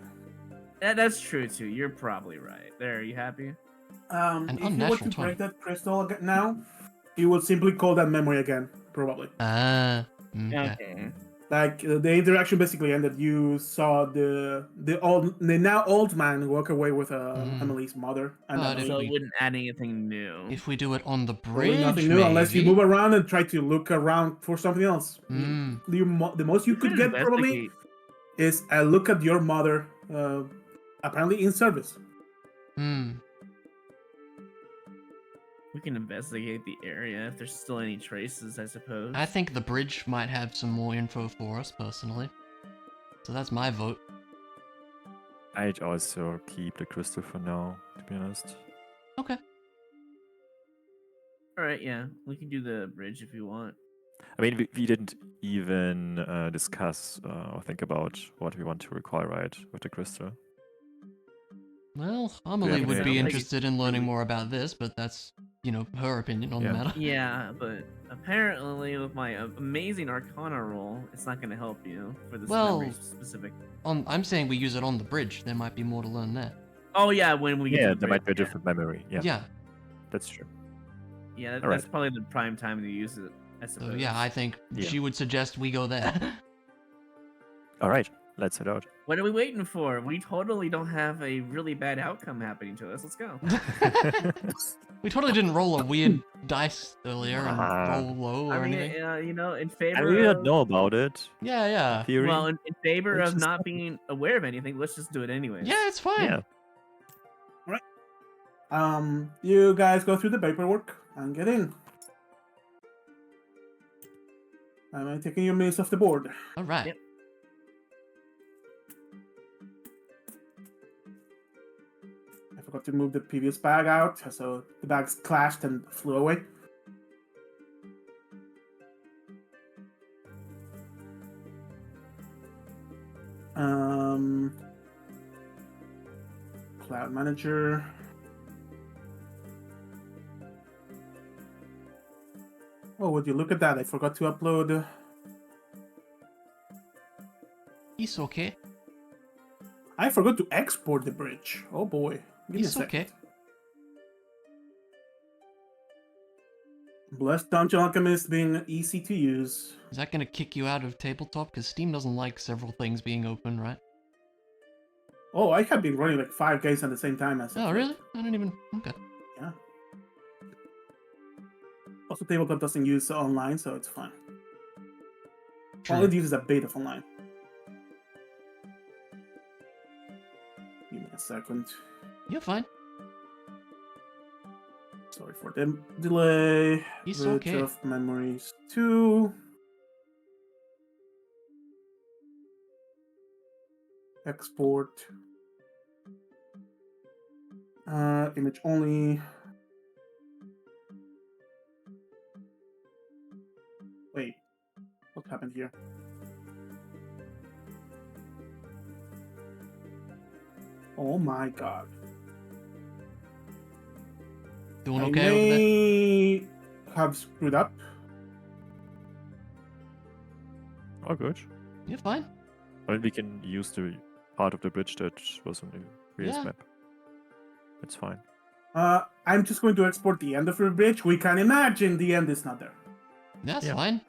that's true too. You're probably right. There, are you happy? An If you were unnatural to 20. break that crystal now, you would simply call that memory again, probably. Okay. Okay. Like the interaction basically ended. You saw the now old man walk away with Emily's mother, and But Emily. So we- it wouldn't add anything new. If we do it on the Probably bridge, nothing new unless you maybe? move around and try to look around for something else. The most you could get probably investigate. is a look at your mother, apparently in service. We can investigate the area if there's still any traces, I suppose. I think the bridge might have some more info for us, personally. So that's my vote. I'd also keep the crystal for now, to be honest. Okay. All right, yeah, we can do the bridge if you want. I mean, we didn't even discuss or think about what we want to recall, right, with the crystal. Well, Amelie have would any be ideas? interested in learning more about this, but that's, her opinion on the Yeah. matter. Yeah, but apparently with my amazing Arcana roll, it's not going to help you for this Well- memory specific. I'm saying we use it on the bridge. There might be more to learn there. Oh yeah, when we get Yeah, to the there might be a bridge, different memory. Yeah, Yeah. that's true. Yeah, All that's right. probably the prime time to use it, I suppose. So yeah, I think Yeah. she would suggest we go there. All right, let's head out. What are we waiting for? We totally don't have a really bad outcome happening to us. Let's go. We totally didn't roll a weird dice earlier and Ah. roll low or I mean, anything. in favor I really of... don't know about it. Yeah, yeah. Theory. Well, in favor Let's of just not go. being aware of anything, let's just do it anyways. Yeah, it's fine. Yeah. You guys go through the paperwork and get in. I'm taking your minutes off the board. All right. Yep. I forgot to move the previous bag out, so the bags clashed and flew away. Cloud Manager. Oh, would you look at that? I forgot to upload. It's okay. I forgot to export the bridge. Oh boy. Give me a It's second. okay. Blessed Dungeon Alchemist being easy to use. Is that gonna kick you out of tabletop? Because Steam doesn't like several things being open, right? Oh, I have been running like 5 games at the same time as. Oh, a really? I didn't even. Okay. Yeah. Also, tabletop doesn't use online, so it's fine. All True. it uses a beta of online. Give me a second. You're fine. Sorry for the delay. It's Bridge okay. of Memories 2. Export. Image only. Wait, what happened here? Oh my god. Doing I okay over there? may have screwed up. Oh, good. You're fine. Well, we can use the part of the bridge that was on the previous Yeah. map. It's fine. I'm just going to export the end of the bridge. We can imagine the end is not there. That's Yeah. fine.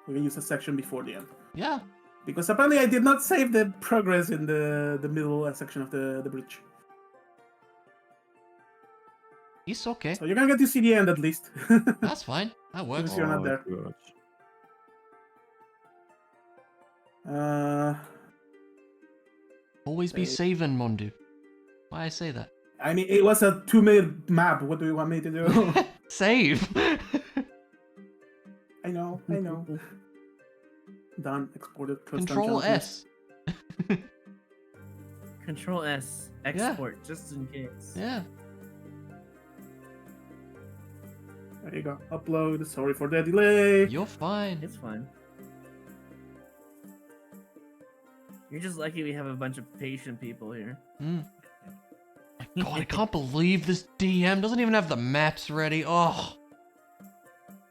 We can use a section before the end. Yeah. Because apparently I did not save the progress in the middle section of the bridge. It's okay. So you're gonna get to see the end at least. That's fine. That works. Because you're not there. Good. Always be Save. saving, Mondu. Why I say that? I mean, it was a 2-minute map. What do you want me to do? Save. I know. Done. Exported. Close down Control challenges. S. Control S. Export, just in case. Yeah. There you go. Upload. Sorry for the delay. You're fine. It's fine. You're just lucky we have a bunch of patient people here. Mm. My God, I can't believe this DM doesn't even have the maps ready. Oh.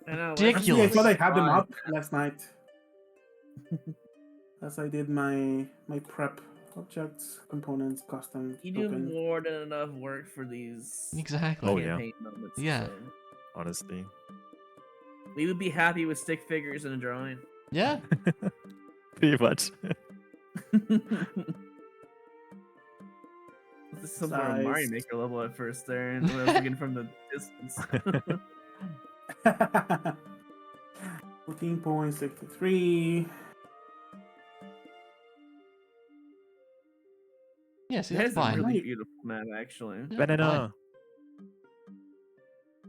I know. Ridiculous. Actually, I thought I had them Fine. up last night. As I did my prep objects, components, custom. You do open. more than enough work for these Exactly. Oh, yeah. campaign moments. Yeah. so Honestly. we would be happy with stick figures and a drawing. Yeah. Pretty much. This is some sort of Mario Size. Maker level at first there, and I was looking from the distance. 14.63. Yeah, see, That that's is a fine. really Right. beautiful map, actually. Yeah, Banana.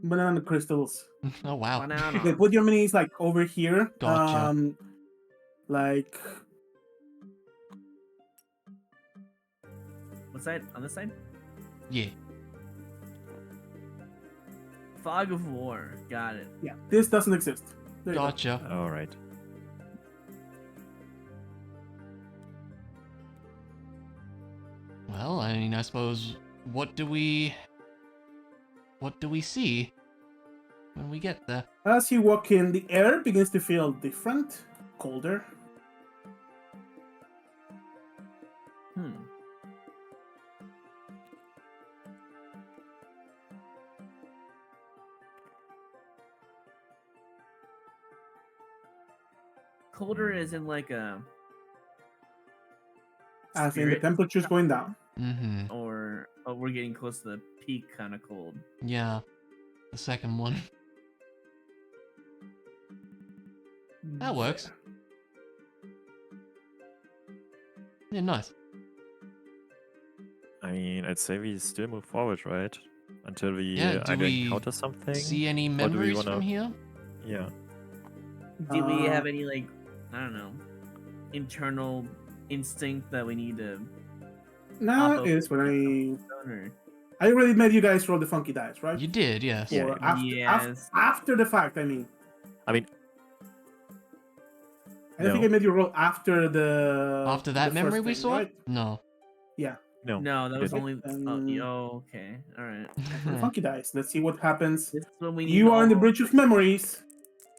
Banana crystals. fine. Oh, wow. Banana. Okay, put your minis like over here. Gotcha. Like What side? On this side? Yeah. Fog of War. Got it. yeah, this doesn't exist. There you go. Gotcha. Alright. Well, I mean, I suppose, what do we see when we get there? As you walk in, the air begins to feel different, colder. Hmm. Colder is in like a As in the spirit, temperature's going down. Mm-hmm. or we're getting close to the peak kind of cold. Yeah. The second one. That works. Yeah, nice. I mean, I'd say we still move forward, right? Until we Yeah, do either we encounter something. See any or do we memories wanna- from here? Yeah. Do we Uh, have any like, I don't know, internal instinct that we need to Now Pop is when done, or I already made you guys roll the funky dice, right? You did, yes. Yeah. Or after, Yes. after the fact, I mean. I mean, I don't think I made you roll after the After that the memory first we thing, saw? right? No. Yeah. no. No, that was didn't. only. Oh, okay, all right. The funky dice. Let's see what happens. This is when we need. You are in the all- bridge of memories.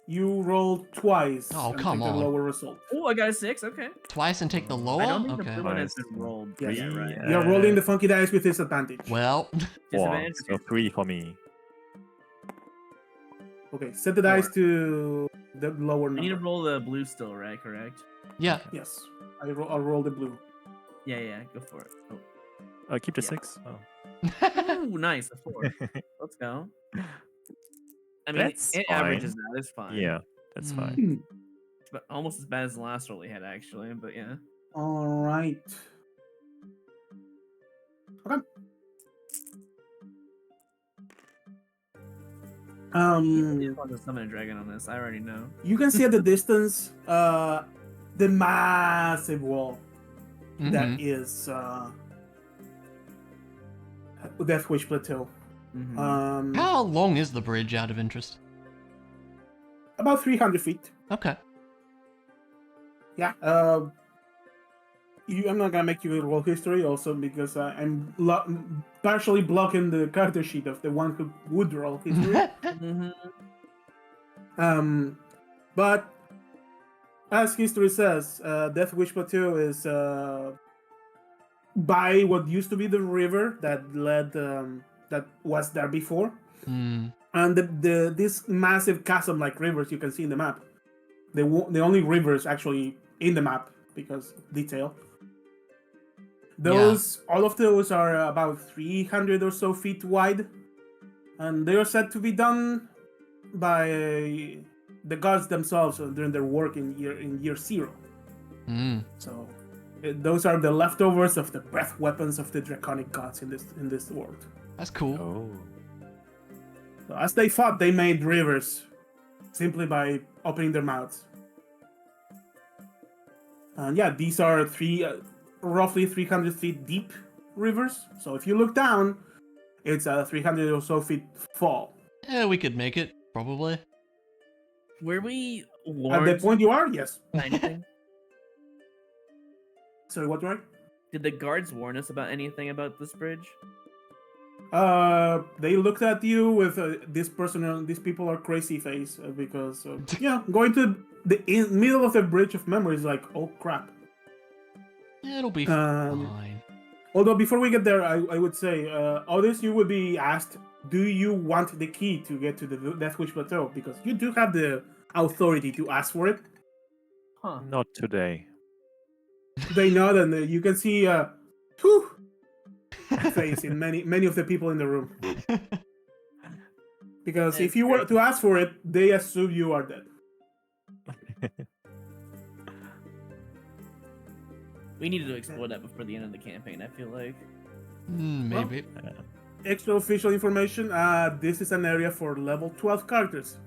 You rolled twice. Oh, and come take on. the lower result. Oh, I got a 6. Okay. Twice and take the lower? I don't think the Okay. blue one has Nice. been rolled. Yes. yet, right? You're rolling the funky dice with disadvantage. Well, 4, Disadvantage. so 3 for me. Okay, set the dice to the lower I need to number. roll the blue still, right? Correct. yeah. Yes, I'll roll the blue. Yeah, go for it. Keep the Yeah. 6. Oh. Ooh, nice, a 4. Let's go. I mean, That's it fine. averages that. It's fine. Yeah, that's Hmm. fine. But almost as bad as the last roll we had, actually. But yeah. All right. Okay. You just want to summon a dragon on this. I already know. You can see at the distance the massive wall that Mhm. is Death Wish Plateau. Mhm. How long is the bridge, out of interest? About 300 feet. Okay. Yeah. I'm not gonna make you roll history also because I'm partially blocking the character sheet of the one who would roll history. Mhm. But as history says, Death Wish Plateau is by what used to be the river that led that was there before, Hmm. and this massive chasm-like rivers you can see in the map. The only rivers actually in the map because detail. All of those are about 300 or so feet wide, and they are said to be done by the gods themselves during their work in year 0. Hmm. So those are the leftovers of the breath weapons of the draconic gods in this world. That's cool. Oh. So as they fought, they made rivers simply by opening their mouths. And yeah, these are roughly 300 feet deep rivers. So if you look down, it's a 300 or so feet fall. Yeah, we could make it, probably. Were we At warned the point you are, yes. about anything? Sorry, what, right? Did the guards warn us about anything about this bridge? They looked at you with these people are crazy face because going to the middle of the bridge of memory is like, oh crap. It'll be Um, fine. Although before we get there, I would say, Otis, you would be asked, do you want the key to get to the Death Wish Plateau? Because you do have the authority to ask for it. Huh. Not today. They nod, and you can see whew, face in many of the people in the room. Because if you were to ask for it, they assume you are dead. We needed to explore that before the end of the campaign, I feel like. Maybe. Extra official information, this is an area for level 12 characters.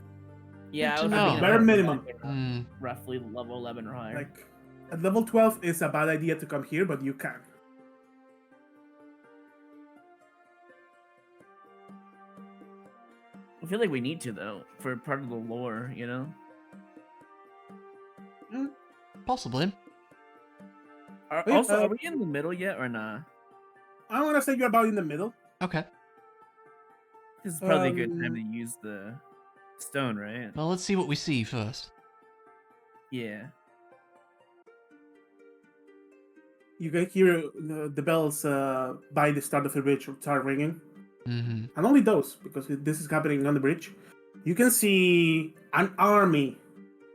Yeah, Good I was to know. thinking Bare about minimum. roughly level 11 or higher. Like, at level 12 is a bad idea to come here, but you can. I feel like we need to, though, for part of the lore, you know? Possibly. Also, are we in the middle yet or not? I want to say you're about in the middle. Okay. This is probably a good time to use the stone, right? Well, let's see what we see first. Yeah. You can hear the bells by the start of the bridge start ringing. Mm-hmm. And only those, because this is happening on the bridge. You can see an army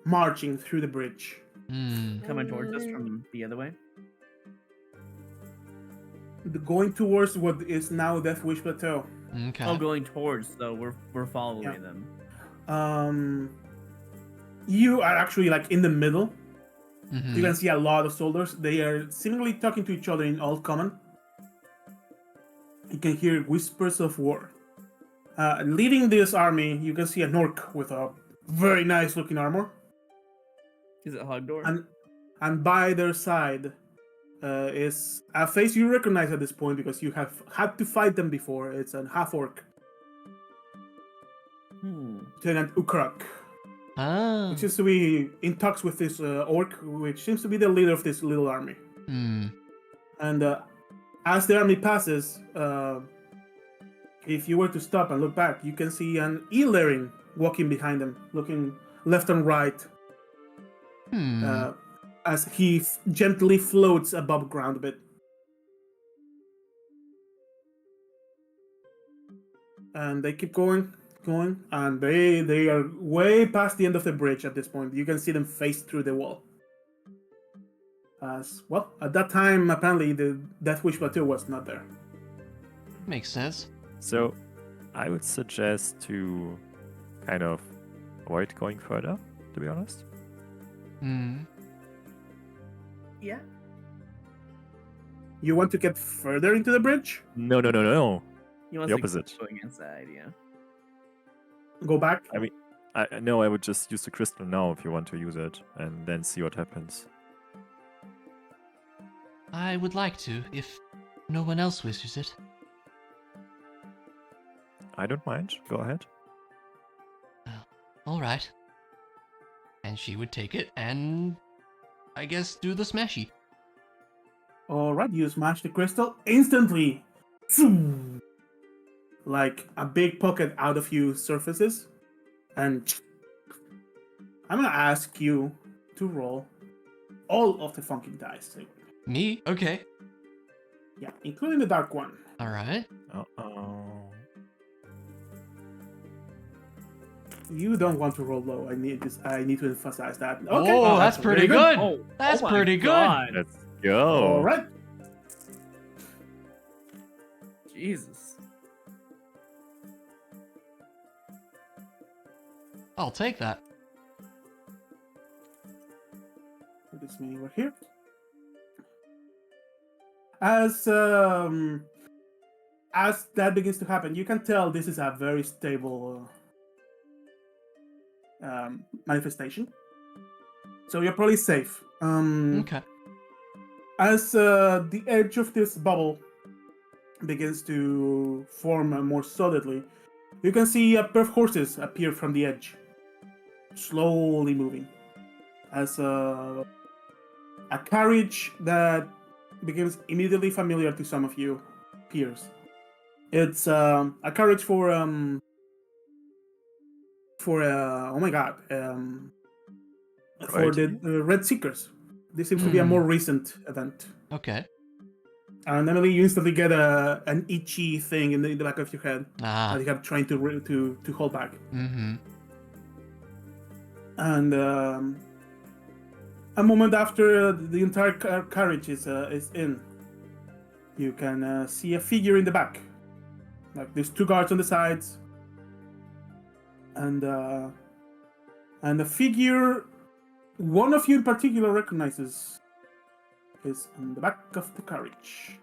marching through the bridge. Coming towards us from the other way? Going towards what is now Death Wish Plateau. Okay. Oh, going towards, so we're following them. You are actually like in the middle. Mm-hmm. You can see a lot of soldiers. They are seemingly talking to each other in Old Common. You can hear whispers of war. Leading this army, you can see an orc with a very nice looking armor. Is it Hogdor? And by their side is a face you recognize at this point because you have had to fight them before. It's a half orc. Lieutenant Ukrak. Which seems to be in talks with this orc, which seems to be the leader of this little army. And as the army passes, if you were to stop and look back, you can see an Illyrian walking behind them, looking left and right, as he gently floats above ground a bit. And they keep going, and they are way past the end of the bridge at this point. You can see them face through the wall. As well, at that time, apparently the Death Wish Plateau was not there. Makes sense. So, I would suggest to kind of avoid going further, to be honest. Hmm. Yeah. You want to get further into the bridge? No. He wants The to keep opposite. going inside, yeah. Go back? I mean, I would just use the crystal now if you want to use it, and then see what happens. I would like to, if no one else wishes it. I don't mind. Go ahead. All right. And she would take it and, I guess, do the smashy. Alright, you smash the crystal instantly. Zoom! Like a big pocket out of you surfaces. And I'm gonna ask you to roll all of the funky dice. Me? Okay. Yeah, including the dark one. All right. Uh-oh. You don't want to roll low. I need to emphasize that. Okay. Oh, that's pretty good. Oh, That's oh my pretty good. God. Let's go. Alright. Jesus. I'll take that. Put this mini over here. As that begins to happen, you can tell this is a very stable manifestation. So you're probably safe. Okay. As the edge of this bubble begins to form more solidly, you can see a pair of horses appear from the edge, slowly moving. As a carriage that becomes immediately familiar to some of you appears. It's a carriage for oh my god, for the Red Seekers. This seems to be a more recent event. Okay. And Emily, you instantly get an itchy thing in the back of your head Ah. that you have trying to hold back. Mm-hmm. And a moment after the entire carriage is in, you can see a figure in the back. Like there's two guards on the sides, and the figure one of you in particular recognizes is in the back of the carriage.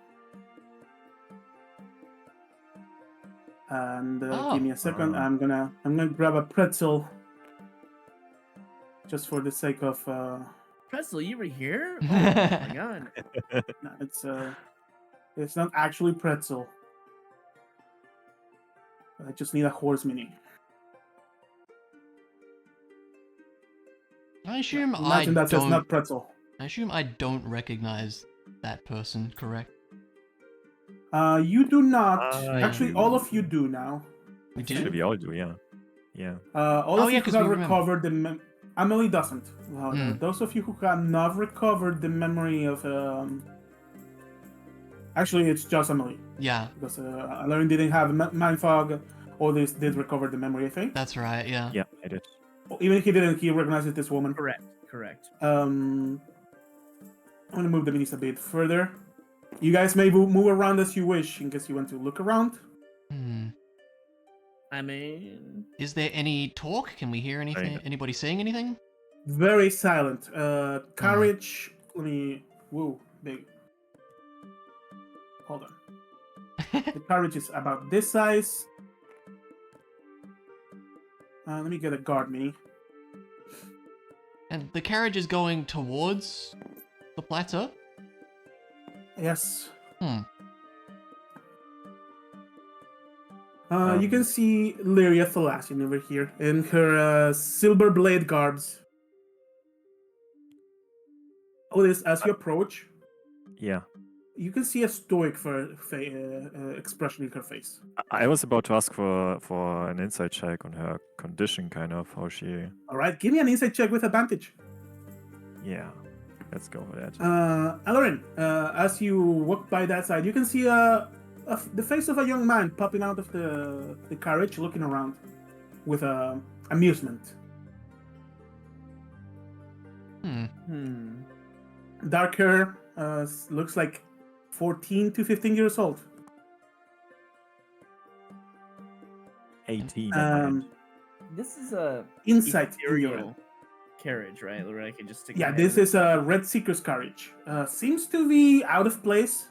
And give me a second. I'm gonna grab a pretzel just for the sake of. Pretzel, you were here? Oh my God. No, it's not actually pretzel. I just need a horse mini. I assume Imagine that's not pretzel. I assume I don't recognize that person, correct? You do not. I Actually, do. all of you do now. We Actually, do? we all do, yeah. Yeah. All of you 'cause who have we remember. recovered the Emily doesn't. However, Hmm. those of you who have not recovered the memory of actually, it's just Emily Yeah, because Lauren didn't have mind fog. Others did recover the memory, I think. that's right, yeah. Yeah, I did. Even if he didn't, he recognizes this woman. Correct. I'm gonna move the minis a bit further. You guys may move around as you wish in case you want to look around. Hmm. I mean, Is there any talk? Can we hear anything? Kinda. Anybody saying anything? Very silent. Carriage. Let me. Whoa, big. Hold on. The carriage is about this size. Let me get a guard mini. And the carriage is going towards the plateau? Yes. Hmm. You can see Lyria Thalassian over here in her silver blade garbs. Oh, this as you approach, Yeah. you can see a stoic expression in her face. I was about to ask for an insight check on her condition, kind of, how she... All right, give me an insight check with advantage. Yeah, let's go for that. Alorin, as you walk by that side, you can see the face of a young man popping out of the carriage, looking around with amusement. Hmm. dark hair, looks like 14 to 15 years old. 18 on my end. This is a Insight in your ethereal carriage, right? Where I can just stick. Yeah, my this head in. is a Red Seeker's carriage. Seems to be out of place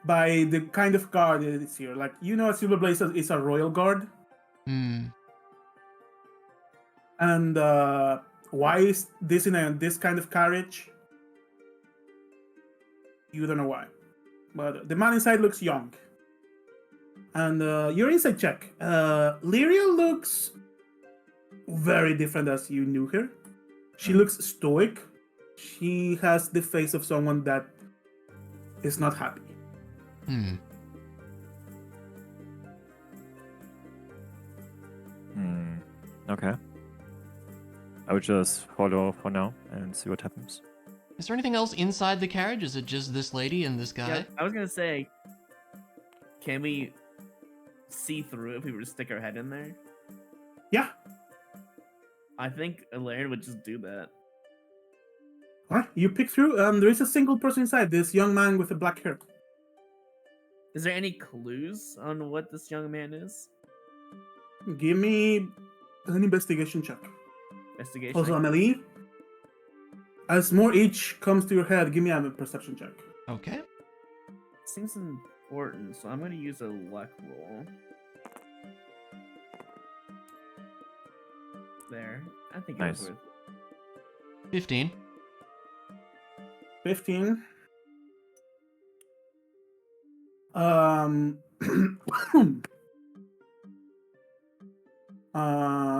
by the kind of guard that is here. Like, you know, a Silver Blaze is a royal guard. Hmm. And why is this in this kind of carriage? You don't know why. But the man inside looks young. And your insight check. Lyria looks very different as you knew her. She looks stoic. She has the face of someone that is not happy. Hmm. Okay. I would just follow for now and see what happens. Is there anything else inside the carriage? Is it just this lady and this guy? Yeah, I was gonna say, can we see through if we were to stick our head in there? Yeah. I think Elaine would just do that. Alright, you pick through. There is a single person inside. This young man with the black hair. Is there any clues on what this young man is? Give me an investigation check. Investigation. Also, Amelie, as more each comes to your head, give me a perception check. Okay. Seems important, so I'm gonna use a luck roll. There. I think it Nice. was worth 15. 15.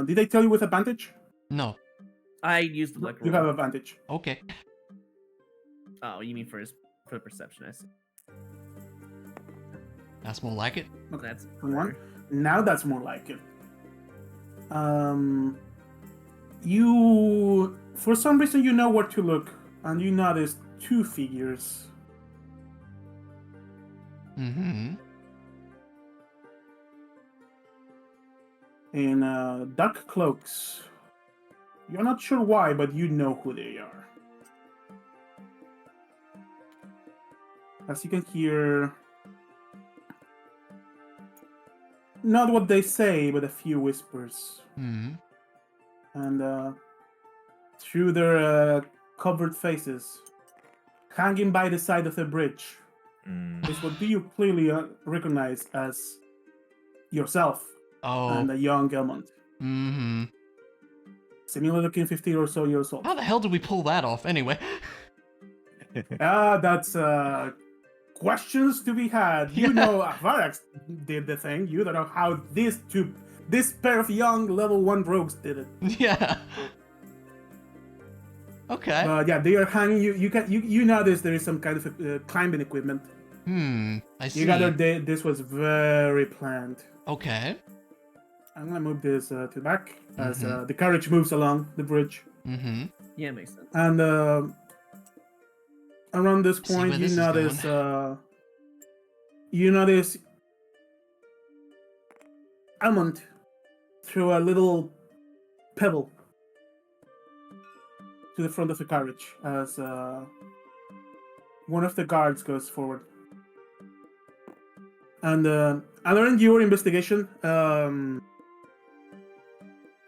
Did I tell you with advantage? No. I used the luck roll. You have advantage. Okay. Oh, you mean for the perception? I see. That's more like it. Okay. That's One. Now that's more like it. You, for some reason, you know where to look, and you notice two figures. Mm-hmm. In dark cloaks. You're not sure why, but you know who they are. As you can hear, not what they say, but a few whispers. Hmm. And through their covered faces, hanging by the side of the bridge, is what you clearly recognize as yourself Oh. and a young Elmont. Mm-hmm. Similar looking 50 or so years old. How the hell did we pull that off anyway? That's questions to be had. You Yeah. know, Varax did the thing. You don't know how this pair of young level 1 rogues did it. Yeah. Okay. But yeah, they are hanging. You notice there is some kind of climbing equipment. I see. You gather this was very planned. Okay. I'm gonna move this to the back as the carriage moves along the bridge. Mm-hmm. Yeah, makes sense. And around this See point, where you this is notice going. Almond throw a little pebble to the front of the carriage as one of the guards goes forward. And during your investigation,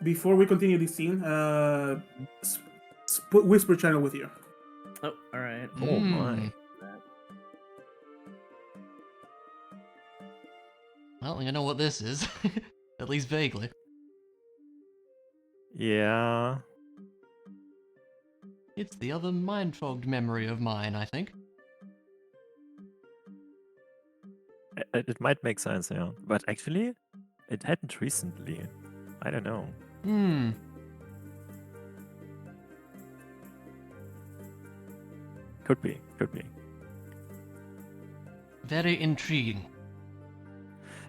before we continue this scene, whisper channel with you. Oh, all right. Oh my. Well, you know what this is. At least vaguely. Yeah. It's the other mind-fogged memory of mine, I think. It might make sense, yeah. But actually, it hadn't recently. I don't know. Could be. Very intriguing.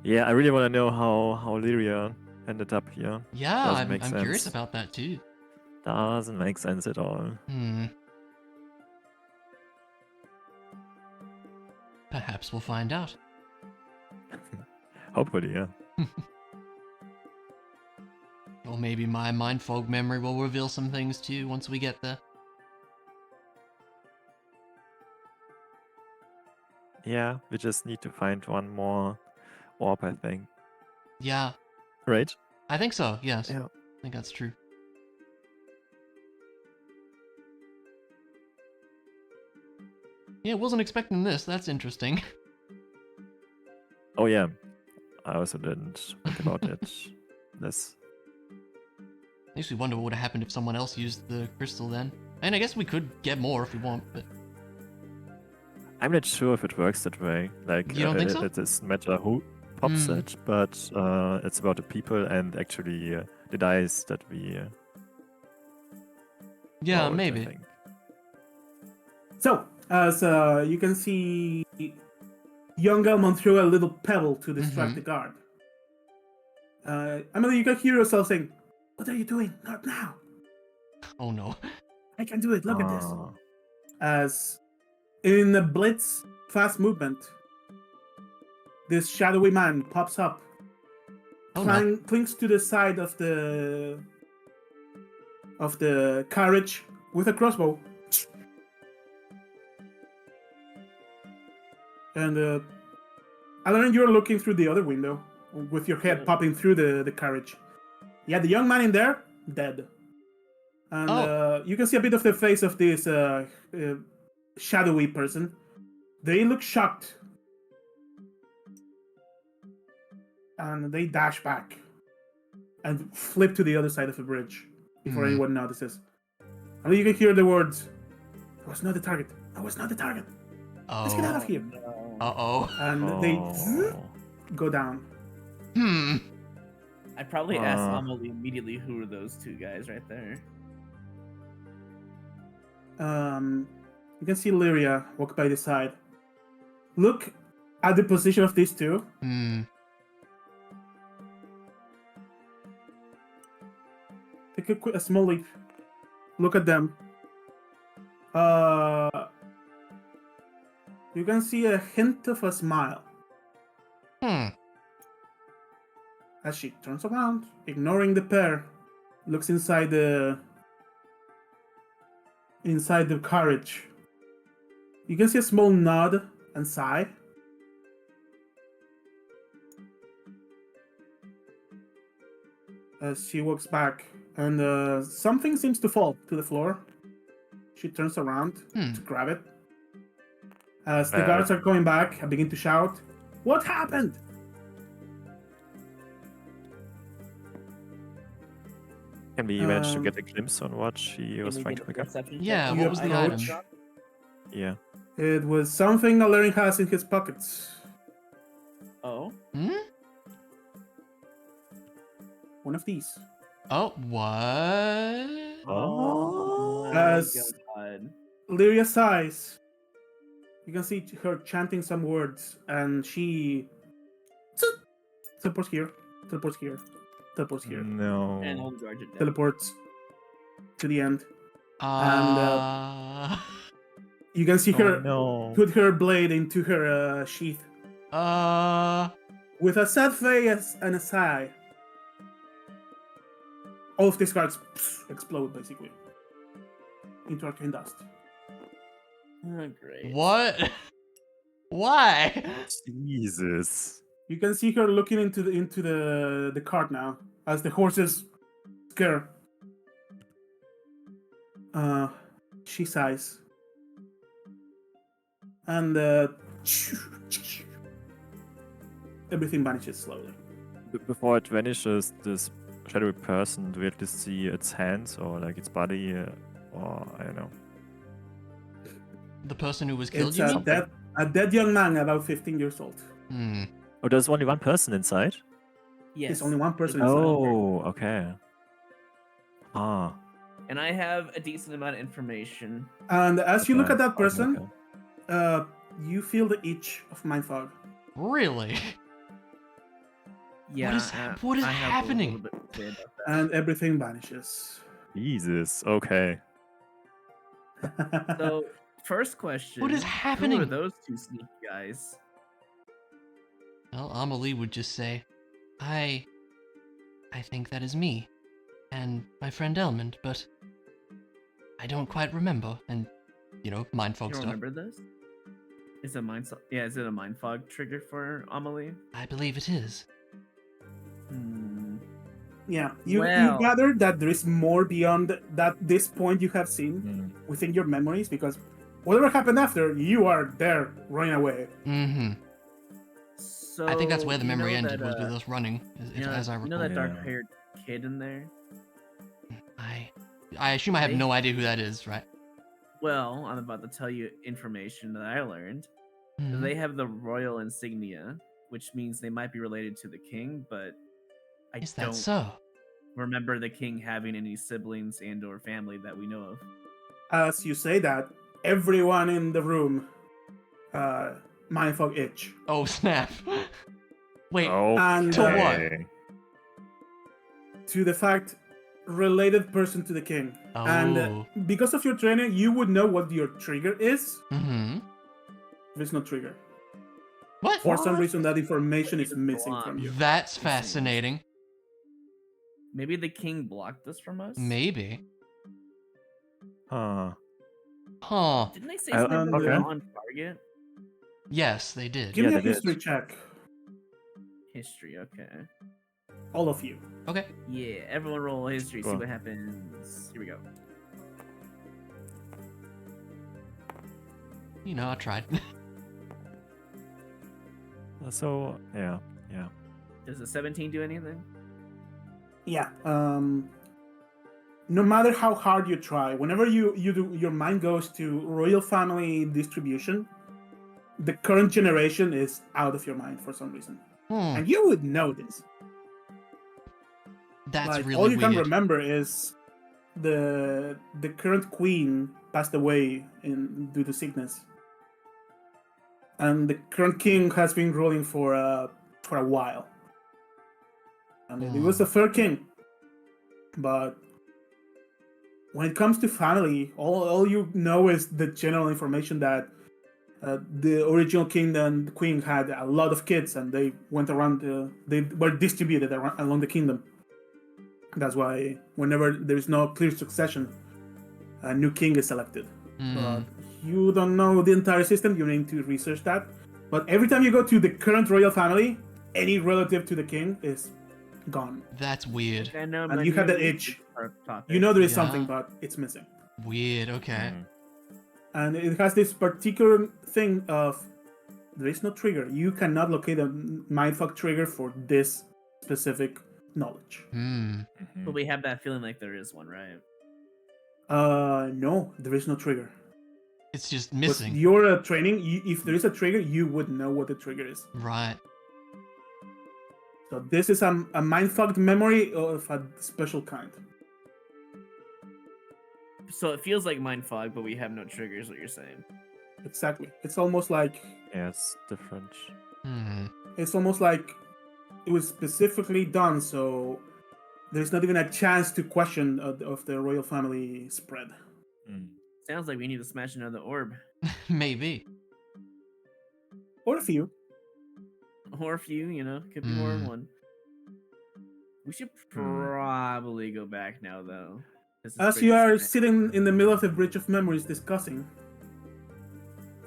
Yeah, I really want to know how Lyria ended up here. Yeah, Doesn't I'm make curious sense. about that too. Doesn't make sense at all. Perhaps we'll find out. Hopefully, yeah. Or maybe my mind fog memory will reveal some things too once we get there. Yeah, we just need to find one more orb, I think. Yeah, Right? I think so. Yes, Yeah. I think that's true. Yeah, wasn't expecting this. That's interesting. Oh yeah. I also didn't think about it. This. Makes me wonder what would have happened if someone else used the crystal then. And I guess we could get more if we want, but I'm not sure if it works that way. Like, You don't think so? it doesn't matter who pops Hmm. it, but it's about the people and actually the dice that we yeah, rolled, I maybe. think. So, as you can see, young Elmon threw a little pebble to distract Mhm. the guard. Emily, you can hear yourself saying, "What are you doing? Not now! Oh no. I can do it. Look at this." Ah. As in a blitz, fast movement, this shadowy man pops up, Oh no. clings to the side of the carriage with a crossbow. And Alan, you're looking through the other window with your head Yeah. popping through the carriage. Yeah, the young man in there, dead. And Oh. you can see a bit of the face of this shadowy person. They look shocked. And they dash back and flip to the other side of the bridge before Hmm. anyone notices. And you can hear the words, "I was not the target. I was not the target. Let's get out of Oh. here." No. Uh-oh. And they Oh. go down. Hmm. I probably asked Uh. Amelie immediately who are those two guys right there. You can see Lyria walk by the side. Look at the position of these two. Hmm. Take a small leap. Look at them. You can see a hint of a smile Hmm. as she turns around, ignoring the pair. Looks inside the carriage. You can see a small nod and sigh. As she walks back, and something seems to fall to the floor. She turns around Hmm. to grab it. As the guards are coming back and begin to shout, "What happened?" Can we manage to Um, get a glimpse on what she Can was we trying get to a pick up? perception check? Yeah, You what was the item? approach. Yeah. It was something Alaric has in his pockets. Oh, Hmm? One of these. Oh, what? Oh. my As god. Lyria sighs, you can see her chanting some words, and she teleports here, teleports here, teleports here, No. And all the guards are dead. teleports to the end. Uh... You can see Oh her no. put her blade into her sheath with a sad face and a sigh. All of these cards explode basically into arcane dust. Oh, great. What? Why? Jesus. You can see her looking into the cart now as the horses scare. She sighs. And everything vanishes slowly. Before it vanishes, this shadowy person, do we have to see its hands or like its body or I don't know. The person who was killed, It's you a mean? dead young man about 15 years old. Hmm. Oh, there's only one person inside? Yes. There's only one person inside. Oh, okay. Ah. And I have a decent amount of information. And as you look okay, at that okay, person, okay. you feel the itch of mind fog. Really? Yeah. what is I have happening? A little bit to say about that. And everything vanishes. Jesus. Okay. So, first question. What is Who happening? are those two sneaky guys? Well, Amelie would just say, I think that is me, and my friend Elmond, but I don't quite remember, and, mindfog You stuff. remember this? Is it is it a mind fog trigger for Amelie? I believe it is. Hmm. Yeah, you Well- gather that there is more beyond that this point you have seen Hmm. within your memories, because whatever happened after, you are there running away. Mm-hmm. So I think that's where the you know memory ended, that, was with us running, as I you know recall. that Yeah. dark-haired kid in there? I assume I have They- no idea who that is, right? Well, I'm about to tell you information that I learned. Mhm. They have the royal insignia, which means they might be related to the king, but I Is that don't so? remember the king having any siblings and or family that we know of. As you say that, everyone in the room, mindfog itch. Oh snap! Wait, And, to what? Okay. To the fact, related person to the king. Oh. And because of your training, you would know what your trigger is. Mm-hmm. There's no trigger. What? For some What? reason, that information is It's missing blocked. from you. That's seems. fascinating. Maybe the king blocked this from us? Maybe. Huh. Huh. Didn't they say I- something about okay. on target? Yes, they did. Give me Yeah, a they did. history check, History, okay. all of you. Okay. Yeah, everyone roll history, see Sure. what happens. Here we go. You know, I tried. So yeah. Does a 17 do anything? Yeah. No matter how hard you try, whenever you do, your mind goes to royal family distribution, the current generation is out of your mind for some reason, Hmm. and you would know this. That's Like, really all you weird. can remember is the current queen passed away due to sickness, and the current king has been ruling for a while. And it was a fair king, but when it comes to family, all you know is the general information that the original king and the queen had a lot of kids, and they went around. They were distributed along the kingdom. That's why whenever there is no clear succession, a new king is elected. Hmm. But you don't know the entire system. You need to research that. But every time you go to the current royal family, any relative to the king is gone. That's weird. I know And you have the itch. You know there is something, Yeah. but it's missing. Weird. Okay. Hmm. And it has this particular thing of there is no trigger. You cannot locate a mindfuck trigger for this specific knowledge. Hmm. Mhm. But we have that feeling like there is one, right? No, there is no trigger. It's just With missing. your training, if there is a trigger, you would know what the trigger is. Right. So this is a mindfucked memory of a special kind. So it feels like mind fog, but we have no triggers, what you're saying. Exactly. It's almost like Yeah, it's different. Hmm. it was specifically done so there's not even a chance to question of the royal family spread. Hmm. Sounds like we need to smash another orb. Maybe. Or a few. Or a few, could be more than Hmm. one. We should probably go back now, though. 'cause this As bridge you is are kinda- sitting in the middle of the bridge of memories discussing,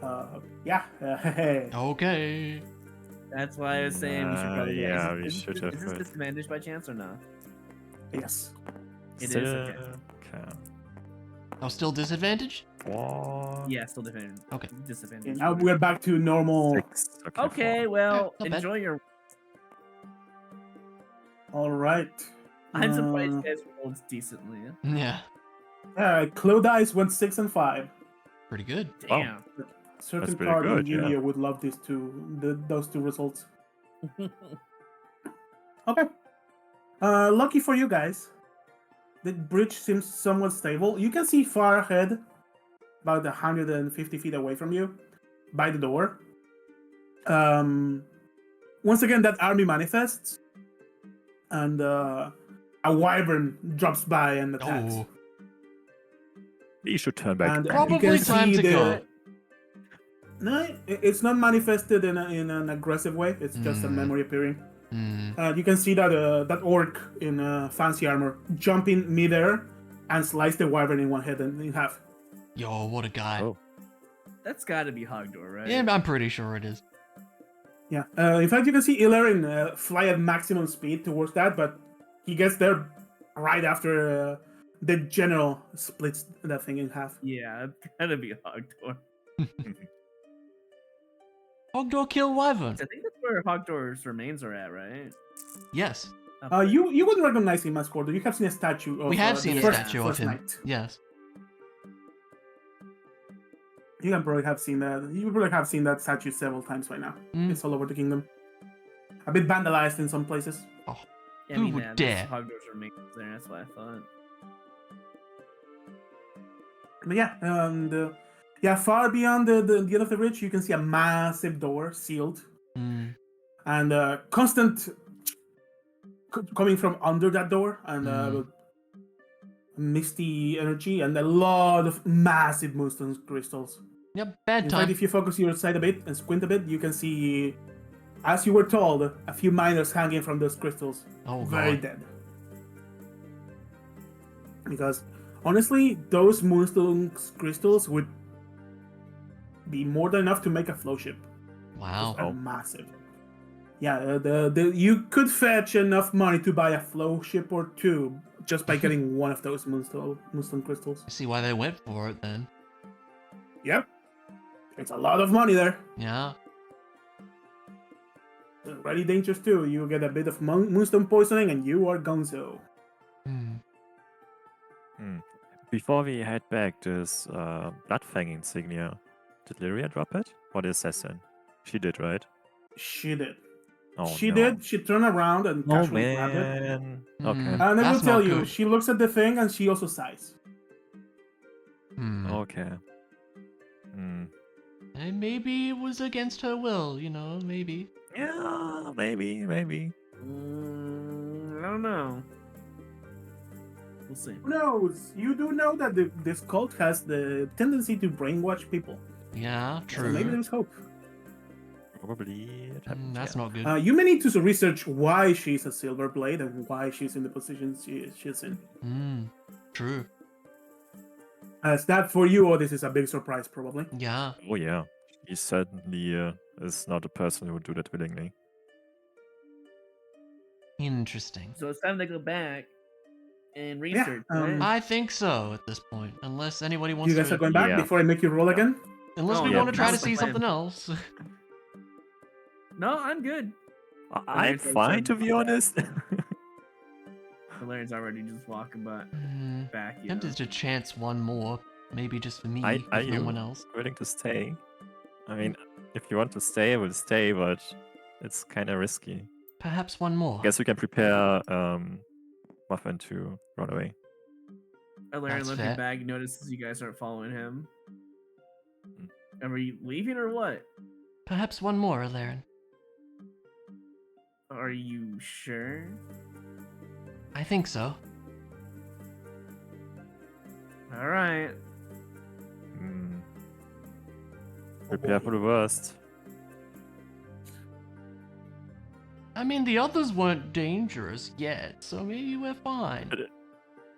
hey. Okay. That's why I was saying we should probably. Yeah, is we this- should is have. this disadvantage by chance or not? Yes. It is, okay. Okay. Oh, still disadvantage? What? Yeah, still disadvantage. Okay. Disadvantage. Now we're back to normal. 6. Okay, four. well, not bad. enjoy your. All right. I'm surprised you guys rolled decently. Yeah. Clow dice went 6 and 5. Pretty good. Wow. Damn. Certain pretty card in good, yeah. Yu-Gi-Oh would love those two results. Okay. Lucky for you guys, the bridge seems somewhat stable. You can see far ahead, about 150 feet away from you, by the door. Once again, that army manifests, and a wyvern drops by and attacks. Oh. We should turn back. And Probably you can time see to go. No, it's not manifested in an aggressive way. It's just a Mm. memory appearing. Hmm. You can see that that orc in fancy armor jump in midair and slice the wyvern in one head and in half. Yo, what a guy. Oh. That's got to be Hogdoor, right? Yeah, I'm pretty sure it is. Yeah. In fact, you can see Ilarion fly at maximum speed towards that, but he gets there right after the general splits that thing in half. Yeah, it's got to be Hogdoor. Hogdoor kill Wyvern. I think that's where Hogdoor's remains are at, right? Yes. Up there. You wouldn't recognize him as Gordo. You have seen a statue of We have the seen a first- statue of first him. knight. Yes. You can probably have seen that. You probably have seen that statue several times by now. Mm. It's all over the kingdom. A bit vandalized in some places. Yeah, Who would there's dare? Hogdoor's remains there. That's what I thought. But yeah, and far beyond the end of the ridge, you can see a massive door sealed, Mm. and constant coming from under that door, and misty energy, and a lot of massive moonstone crystals. Yep, bad In time. fact, if you focus your side a bit and squint a bit, you can see, as you were told, a few miners hanging from those crystals. Oh, Very God. dead. Because, honestly, those moonstone crystals would be more than enough to make a flow ship. Wow. They're massive. Yeah, you could fetch enough money to buy a flow ship or two just by getting one of those moonstone crystals. I see why they went for it then. Yep. It's a lot of money there. Yeah. Already dangerous too. You get a bit of moonstone poisoning and you are gonzo. Hmm. Before we head back, this Bloodfang insignia, did Lyria drop it? Or the assassin? She did, right? She did. Oh, She no. did. She turned around and Oh, casually grabbed it. man. Mm. Okay. And I will That's tell not you, good. she looks at the thing and she also sighs. Hmm. Okay. Hmm. And maybe it was against her will, maybe. Yeah, maybe. I don't know. We'll see. Who knows? You do know that this cult has the tendency to brainwash people. Yeah, So maybe true. there's hope. Probably it happened. That's yeah. not good. You may need to research why she's a silver blade and why she's in the position she's in. True. As that for you, or this is a big surprise, probably. Yeah. Oh, yeah. He certainly is not a person who would do that willingly. Interesting. So it's time to go back and research, um, right? I think so at this point. Unless anybody wants You guys to. are going back Yeah. before I make you roll again? Unless Oh, we yeah, want to try to that's the see plan. something else. No, I'm good. I'm fine, to be honest. Valerian's already just walking back. You know. Tempted to chance one more. Maybe just for me, Are with no you? one else. Willing to stay? I mean, if you want to stay, I will stay, but it's kind of risky. Perhaps one more. Guess we can prepare Muffin to run away. Valerian That's looking fair. back, notices you guys aren't following him. Mm. Are you leaving or what? Perhaps one more, Alaren. Are you sure? I think so. All right. Hmm. Prepare for the worst. I mean, the others weren't dangerous yet, so maybe we're fine.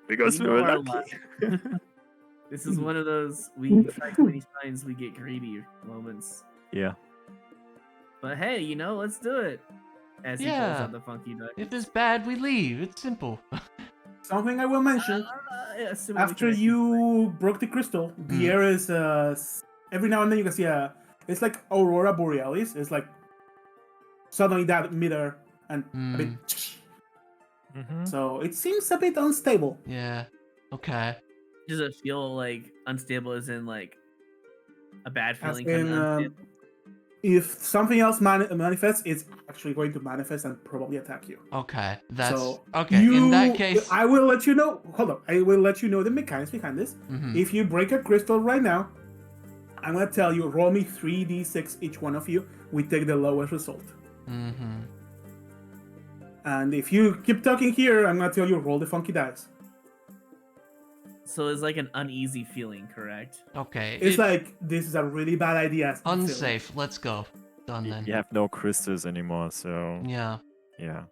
Because we know were our lucky. This is one of those we try too many times we get greedy moments. Yeah. But hey, let's do it. As he pulls Yeah. out the funky dice. If it's bad, we leave. It's simple. Something I will mention. Yeah, assuming we After can actually you broke the crystal, the air is every now and then you can see it's like Aurora Borealis. It's like suddenly that midair and a bit. Mm-hmm. So it seems a bit unstable. Yeah. Okay. Does it feel like unstable as in like a bad As feeling in, kind of unstable? if something else manifests, it's actually going to manifest and probably attack you. Okay. That's So okay. In that case, I will let you know. Hold on, I will let you know the mechanics behind this. Mhm. If you break a crystal right now, I'm gonna tell you, roll me 3d6 each one of you. We take the lowest result. Mm-hmm. And if you keep talking here, I'm gonna tell you, roll the funky dice. So it's like an uneasy feeling, correct? Okay. It's like this is a really bad idea. Phil. unsafe. Let's go. Done then. You have no crystals anymore, so Yeah. yeah.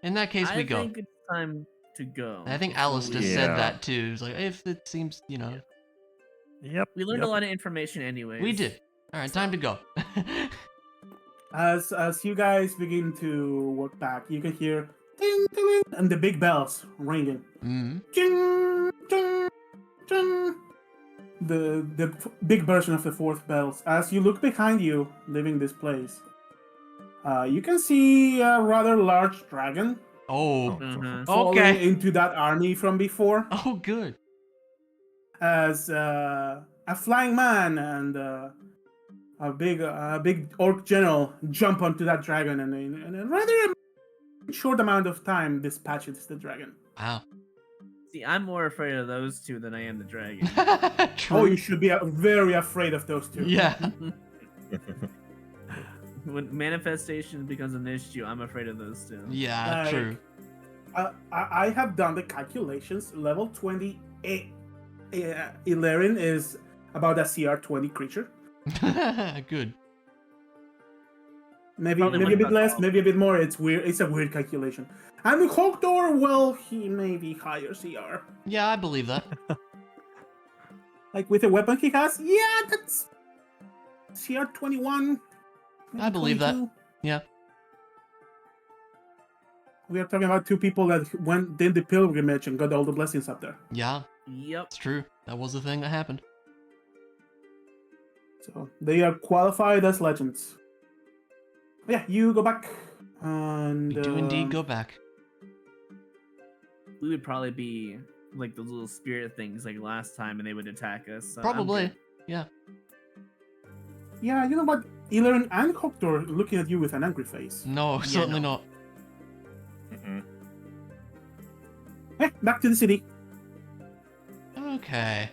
In that case, we I go. think it's time to go. I think before Alistair we- said Yeah. that too. He's like, if it seems, Yep. We learned a yep. lot of information anyways. We did. All right, time to go. As you guys begin to walk back, you can hear ding, ding, ding, and the big bells ringing. Mm. Ching, ching, ching. The big version of the fourth bells. As you look behind you, leaving this place, you can see a rather large dragon Oh. Mhm. falling Okay. into that army from before. Oh, good. As a flying man and a big orc general jump onto that dragon and in a rather short amount of time dispatches the dragon. Wow. See, I'm more afraid of those two than I am the dragon. True. Oh, you should be very afraid of those two. Yeah. When manifestation becomes an issue, I'm afraid of those two. Yeah, Like, true. I have done the calculations. Level 28 Illyrian is about a CR 20 creature. Good. Maybe Probably a wouldn't bit touch less, all. maybe a bit more. It's weird. It's a weird calculation. And Hogdor, well, he may be higher CR. Yeah, I believe that. Like with the weapon he has, yeah, that's CR 21. I believe that. 22. Yeah. We are talking about two people that did the pilgrimage and got all the blessings up there. Yeah, Yep. it's true. That was the thing that happened. So they are qualified as legends. Yeah, you go back. And We do indeed go back. We would probably be like those little spirit things like last time, and they would attack us. So I'm Probably. good. Yeah. Yeah, you know what? Illyrian and Hogdor looking at you with an angry face. No, certainly not. Mm-mm. Back to the city. Okay.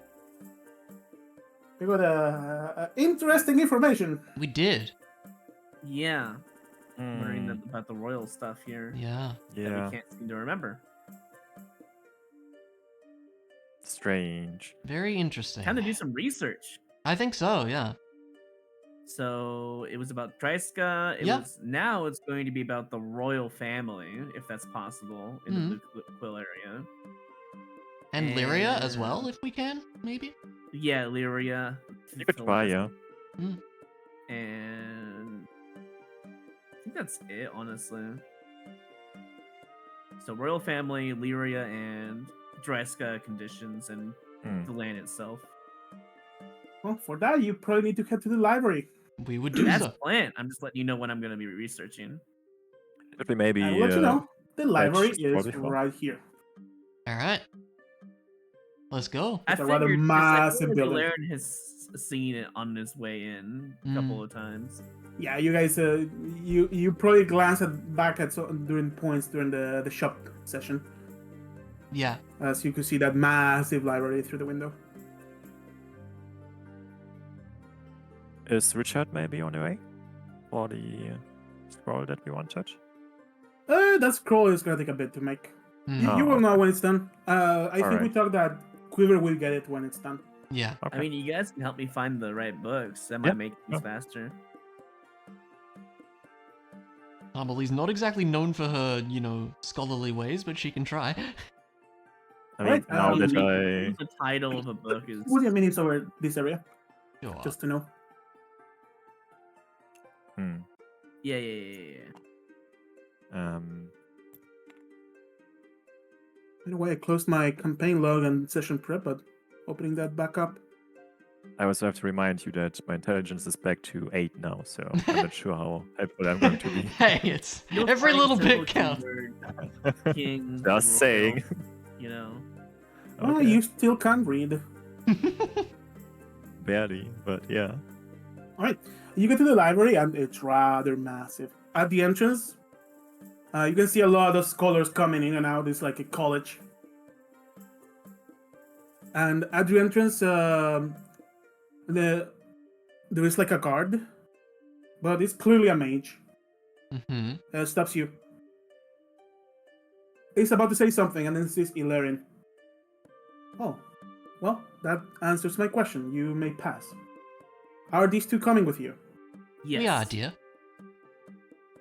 We got interesting information. We did. Yeah. Learning Mm, about the royal stuff here Yeah. that yeah. we can't seem to remember. Strange. Very interesting. Time to do some research. I think so, yeah. So it was about Dreiska. Now it's going to be about the royal family, if that's possible, in the Blue Quill area. And Lyria as well, And- if we can, maybe? Yeah, Lyria. You could try, yeah. And I think that's it, honestly. So royal family, Lyria, and Dreiska conditions, and Hmm. the land itself. Well, for that, you probably need to head to the library. We would do That's so. the plan. I'm just letting you know what I'm going to be researching. Should we maybe I will let you know. The library just is 44? right here. Alright. Let's go. It's I a rather figured massive building. Valerian has seen it on his way in a couple of times. Yeah, you guys, you probably glanced back at during points during the shop session, Yeah. as you could see that massive library through the window. Is Richard maybe on the way for the scroll that we wanted? That scroll is gonna take a bit to make. Hmm. You will Oh, know when it's done. I think we Alright. talked that Quiver will get it when it's done. Yeah. Okay. I mean, you guys can help me find the right books. That Yeah, might make things yeah. faster. Amelie's not exactly known for her, scholarly ways, but she can try. I mean, Right, now that Reading the title of a book is. What do you mean it's over this area? Sure. Just to know. Hmm. Yeah. By the way, I closed my campaign log and session prep, but opening that back up. I also have to remind you that my intelligence is back to 8 now, so I'm not sure how helpful I'm going to be. Hey, it's You'll every find little several bit counts. keyword King, Just royal, saying. You know. Oh, Okay. you still can't read. Barely, but yeah. Alright, you get to the library and it's rather massive. At the entrance, you can see a lot of scholars coming in and out. It's like a college. And at the entrance, there is like a guard, but it's clearly a mage. Mm-hmm. Stops you. He's about to say something and then says Illyrian. Oh, well, that answers my question. You may pass. Are these two coming with you? Yes. Yeah, dear.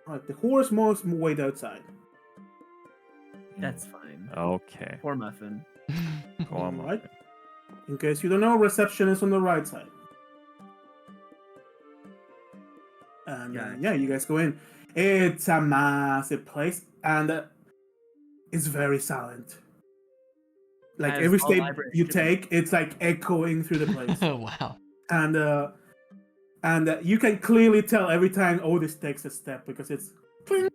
Alright, the horse must wait outside. That's fine. Okay. Poor Muffin. Go on. Alright. In case you don't know, reception is on the right side. And Gotcha. yeah, you guys go in. It's a massive place, and it's very silent. Like As every all step libraries you should be. take, it's like echoing through the place. Wow. And you can clearly tell every time Otis takes a step because it's cling,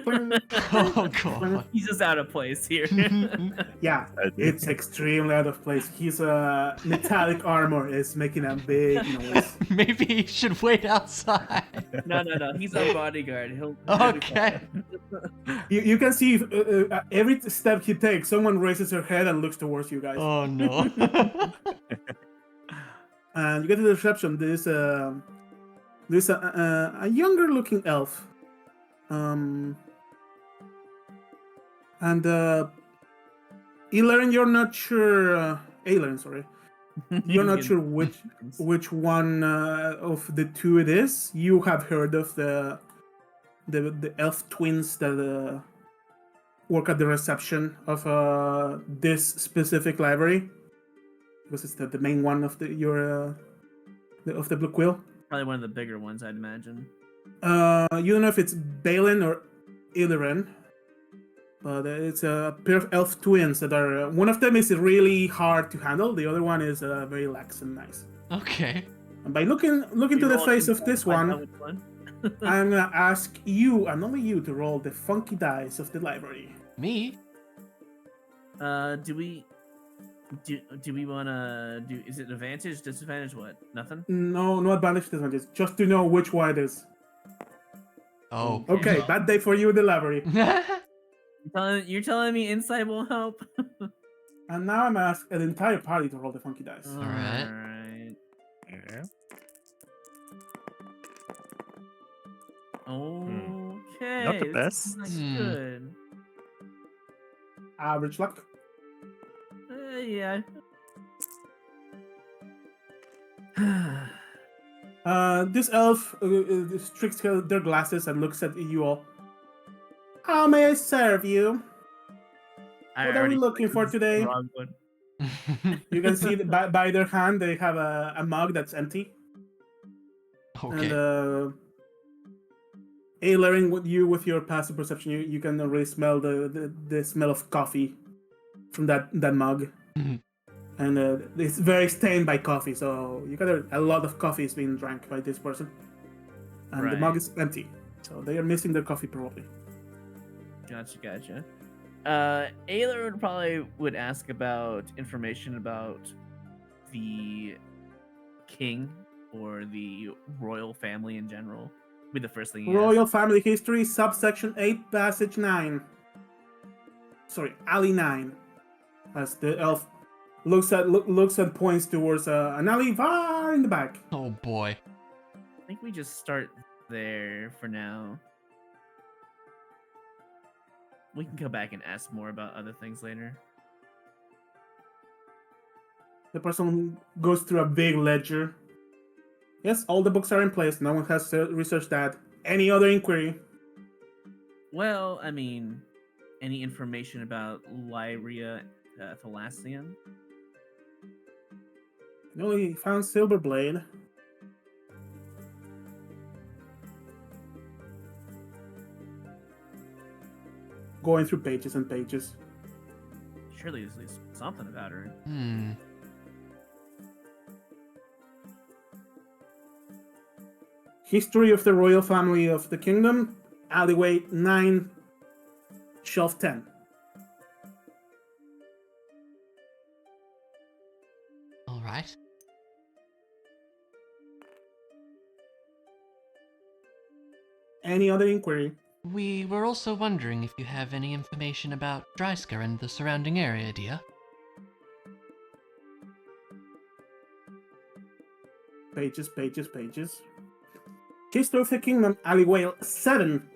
cling, Oh god. He's just out of place here. yeah, it's extremely out of place. His metallic armor is making a big noise. Maybe he should wait outside. No. He's our bodyguard. He'll be Okay. fine. You can see every step he takes, someone raises her head and looks towards you guys. Oh no. And you get to the reception. There's a younger looking elf. And Elaren, you're not sure. Aelaren, sorry. You're not sure which one of the two it is. You have heard of the elf twins that work at the reception of this specific library, because it's the main one of the Blue Quill. Probably one of the bigger ones, I'd imagine. You don't know if it's Balin or Illiren, but it's a pair of elf twins that are. One of them is really hard to handle. The other one is very lax and nice. Okay. And by looking to the face of this one, I'm gonna ask you and only you to roll the funky dice of the library. Me? Do we wanna do? Is it advantage, disadvantage? What? Nothing. No advantage, disadvantage. Just to know which one it is. Oh. Okay, bad day for you in the library. You're telling me insight won't help? And now I'm asked an entire party to roll the funky dice. Alright. Alright. Yeah. Okay. Not the this best. is not Hmm. good. Average luck. Yeah. This elf restricts their glasses and looks at you all. How may I serve you? What are we looking for today? Wrong one. You can see that by their hand they have a mug that's empty. Okay. And Aelaren, with your passive perception, you can already smell the smell of coffee from that mug. Mhm. And it's very stained by coffee, so you got a lot of coffee is being drank by this person. And the mug Right. is empty, so they are missing their coffee probably. Gotcha. Ayla would ask about information about the king or the royal family in general. Be the first thing he Royal asks. Family History, subsection 8, passage 9. Sorry, alley 9. As the elf looks and points towards an alley far in the back. Oh boy. I think we just start there for now. We can come back and ask more about other things later. The person goes through a big ledger. Yes, all the books are in place. No one has researched that. Any other inquiry? Well, I mean, any information about Lyria Thalassian? You only found Silverblade. Going through pages and pages. Surely there's at least something about her. Hmm. History of the Royal Family of the Kingdom. Alleyway 9, shelf 10. Alright. Any other inquiry? We were also wondering if you have any information about Drysker and the surrounding area, dear. Pages. History of the Kingdom, Alleyway 7.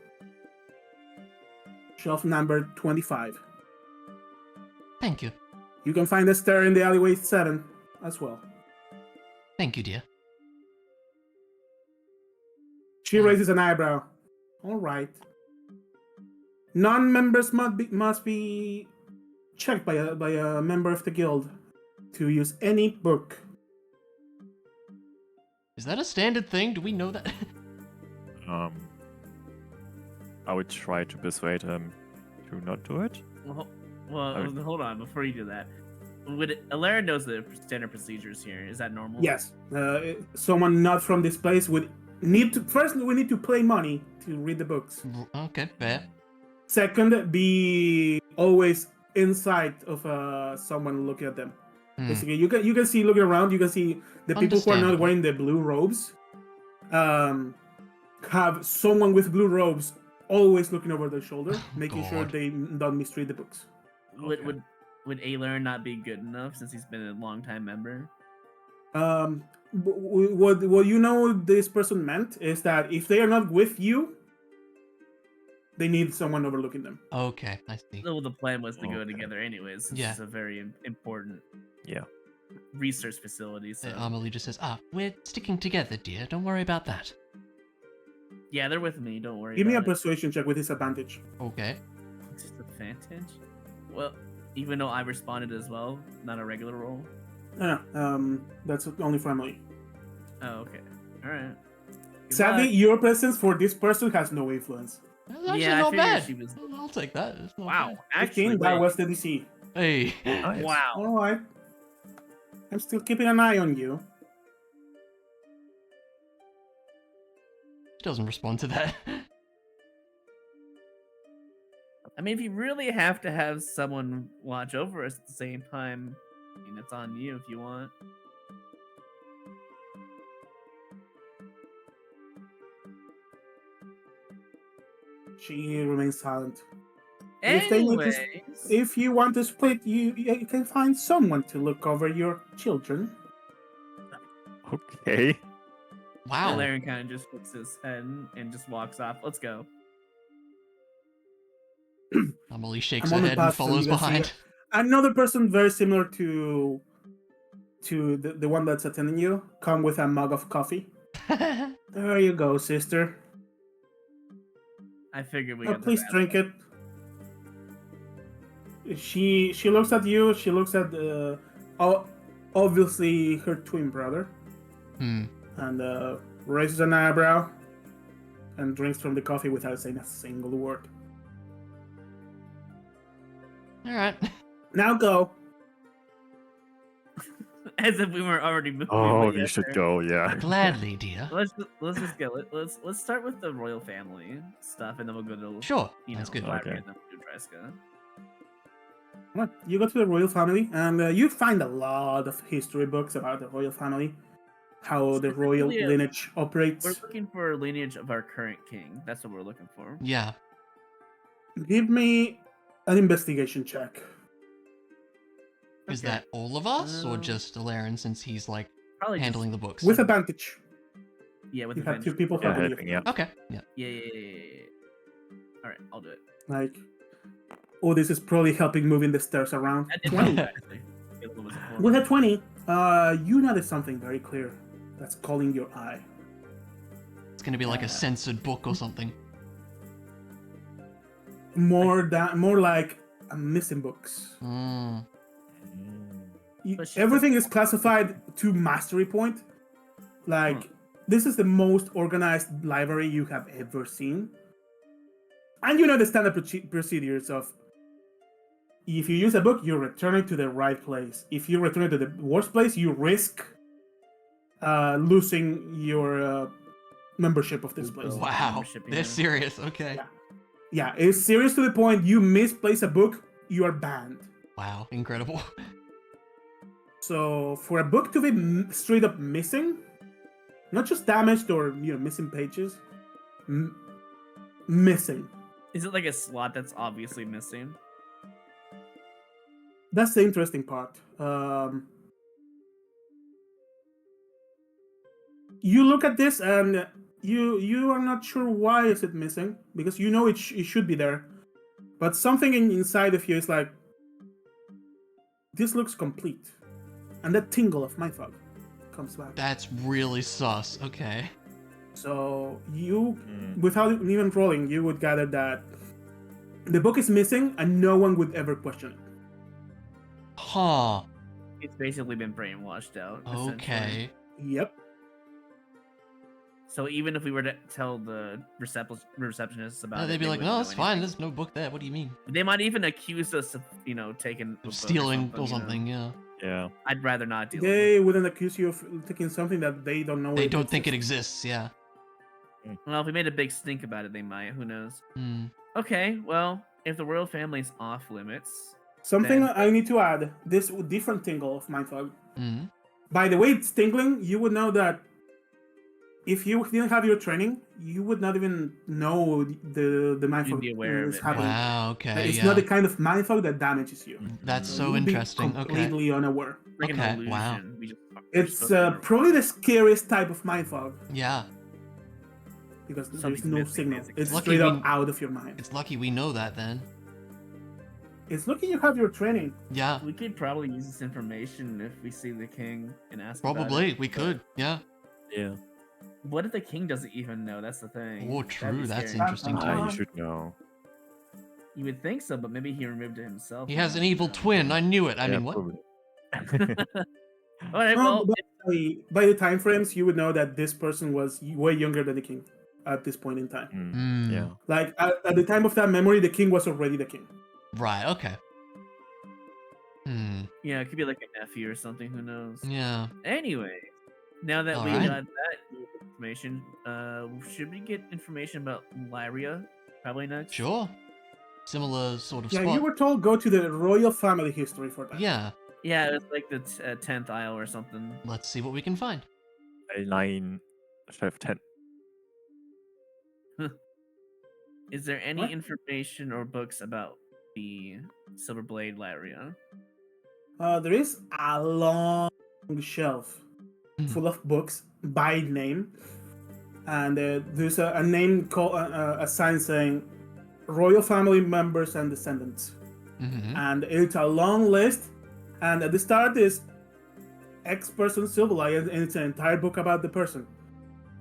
Shelf number 25. Thank you. You can find a stair in the Alleyway 7 as well. Thank you, dear. She raises an eyebrow. All right. Non-members must be checked by a member of the guild to use any book. Is that a standard thing? Do we know that? I would try to persuade him to not do it. Hold on. Before you do that, Alara knows the standard procedures here. Is that normal? Yes, someone not from this place would need to. First, we need to pay money to read the books. Okay, fair. Second, be always inside of someone looking at them. Basically, you can see looking around. You can see the people who are not Understandable. wearing the blue robes. Have someone with blue robes always looking over their shoulder, making sure God. they don't mistreat the books. Would Alar not be good enough since he's been a long-time member? What you know this person meant is that if they are not with you, they need someone overlooking them. Okay, I see. So the plan was to go Okay. together anyways. This Yeah. is a very important Yeah. research facility. So Amelie just says, we're sticking together, dear. Don't worry about that. yeah, they're with me. Don't worry. Give me a about it. persuasion check with disadvantage. Okay. Disadvantage? Well, even though I responded as well, not a regular roll. No, that's only for Emily. Oh, okay. All right. Sadly, your presence for this person has no influence. That's actually Yeah, I not figured bad. she was- I'll take that. It's not Wow. bad. Actually, 15, that wait. was the DC. Hey. Nice. Wow. Alright. I'm still keeping an eye on you. She doesn't respond to that. I mean, if you really have to have someone watch over us at the same time, I mean, it's on you if you want. She remains silent. If they need to Anyways, If you want to split, you can find someone to look over your children. Okay. Wow. Valerian kind of just puts his head and just walks off. Let's go. Amelie shakes I'm her on the head and path, so follows you can see behind. it. Another person very similar to the one that's attending you come with a mug of coffee. There you go, sister. I figured we Oh, got the please bad drink one. it. She looks at you. She looks at obviously her twin brother, and raises an eyebrow and drinks from the coffee without saying a single word. Alright. Now go. As if we weren't already moving. Oh, but we yes, should sir. go. Yeah. Gladly, dear. Let's just go. Let's start with the royal family stuff, and then we'll go to Sure. you That's know, good. Okay. Library and then we'll do Triska. Well, you go to the royal family, and you find a lot of history books about the royal family, how the royal Specifically, lineage operates. We're looking for lineage of our current king. That's what we're looking for. Yeah. Give me an investigation check. Is Okay. that all of us, or Um, just Alaren since he's like Probably handling the books? With advantage. Yeah, with You the have two people Yeah, helping you. helping. Yeah. Okay. Yeah. Yeah. All right, I'll do it. Like, oh, this is probably helping moving the stairs around. I did 20. help, actually. It was a four. With a 20, you notice something very clear that's calling your eye. It's gonna be like a censored book or something. More like missing books. Mm. But she Everything is classified to mastery point. Like, this is the most organized library you have ever seen. And you know the standard procedures of if you use a book, you return it to the right place. If you return it to the worst place, you risk losing your membership of this place. Wow. Membership, They're yeah. serious. Okay. Yeah. Yeah, it's serious to the point you misplace a book, you are banned. Wow. Incredible. So for a book to be straight up missing, not just damaged or missing pages, missing. Is it like a slot that's obviously missing? That's the interesting part. You look at this and you are not sure why is it missing, because you know it should be there, but something inside of you is like, this looks complete, and that tingle of my thought comes back. That's really sus. Okay. So you, without even rolling, you would gather that the book is missing and no one would ever question it. Huh. It's basically been brainwashed out. essentially. Okay. Yep. So even if we were to tell the receptionists about it, They'd be they like, wouldn't no, know it's fine. anything. There's no book there. What do you mean? They might even accuse us of, taking a book Stealing or or something. something, yeah. Yeah. I'd rather not deal with They wouldn't accuse you of taking something that they don't know. They it don't think it exists. exists, yeah. it. Well, if we made a big stink about it, they might. Who knows? Hmm. Okay, well, if the royal family's off limits, Something Then- I need to add: this different tingle of mindfog. Hmm. By the way it's tingling, you would know that if you didn't have your training, you would not even know the mindfog be aware of is it, happening. Wow, okay, It's yeah. not the kind of mindfog that damages you. That's So so you'll be interesting. Okay. completely unaware. like Okay, an illusion. wow. We just, we're It's supposed to know. probably the scariest type of mindfog Yeah. because there's Something's no missing, signal. basically. It's Lucky straight up we- out of your mind. It's lucky we know that then. It's lucky you have your training. Yeah. We could probably use this information if we see the king and ask. about Probably. it, We but could. Yeah. Yeah. What if the king doesn't even know? That's the thing. Oh, That'd be true. That's scary. interesting too. You should know. You would think so, but maybe he removed it himself. He and has an not evil know. twin. I knew it. I Yeah, mean, what? probably. All right. Well, Well, by the time frames, you would know that this person was way younger than the king at this point in time. Hmm. Yeah. Like at the time of that memory, the king was already the king. Right. Okay. Hmm. yeah, it could be like a nephew or something. Who knows? Yeah. Anyway, now that we Alright. got that information, should we get information about Lyria? Probably next. Sure. Similar sort of Yeah, spot. you were told go to the royal family history for that. Yeah. Yeah, it was like the 10th aisle or something. Let's see what we can find. Line Chef 10. Is there any What? information or books about the Silverblade Lyria? There is a long shelf Hmm. full of books by name, and there's a name called a sign saying royal family members and descendants, Mm-hmm. and it's a long list. And at the start is X person Silverlight, and it's an entire book about the person.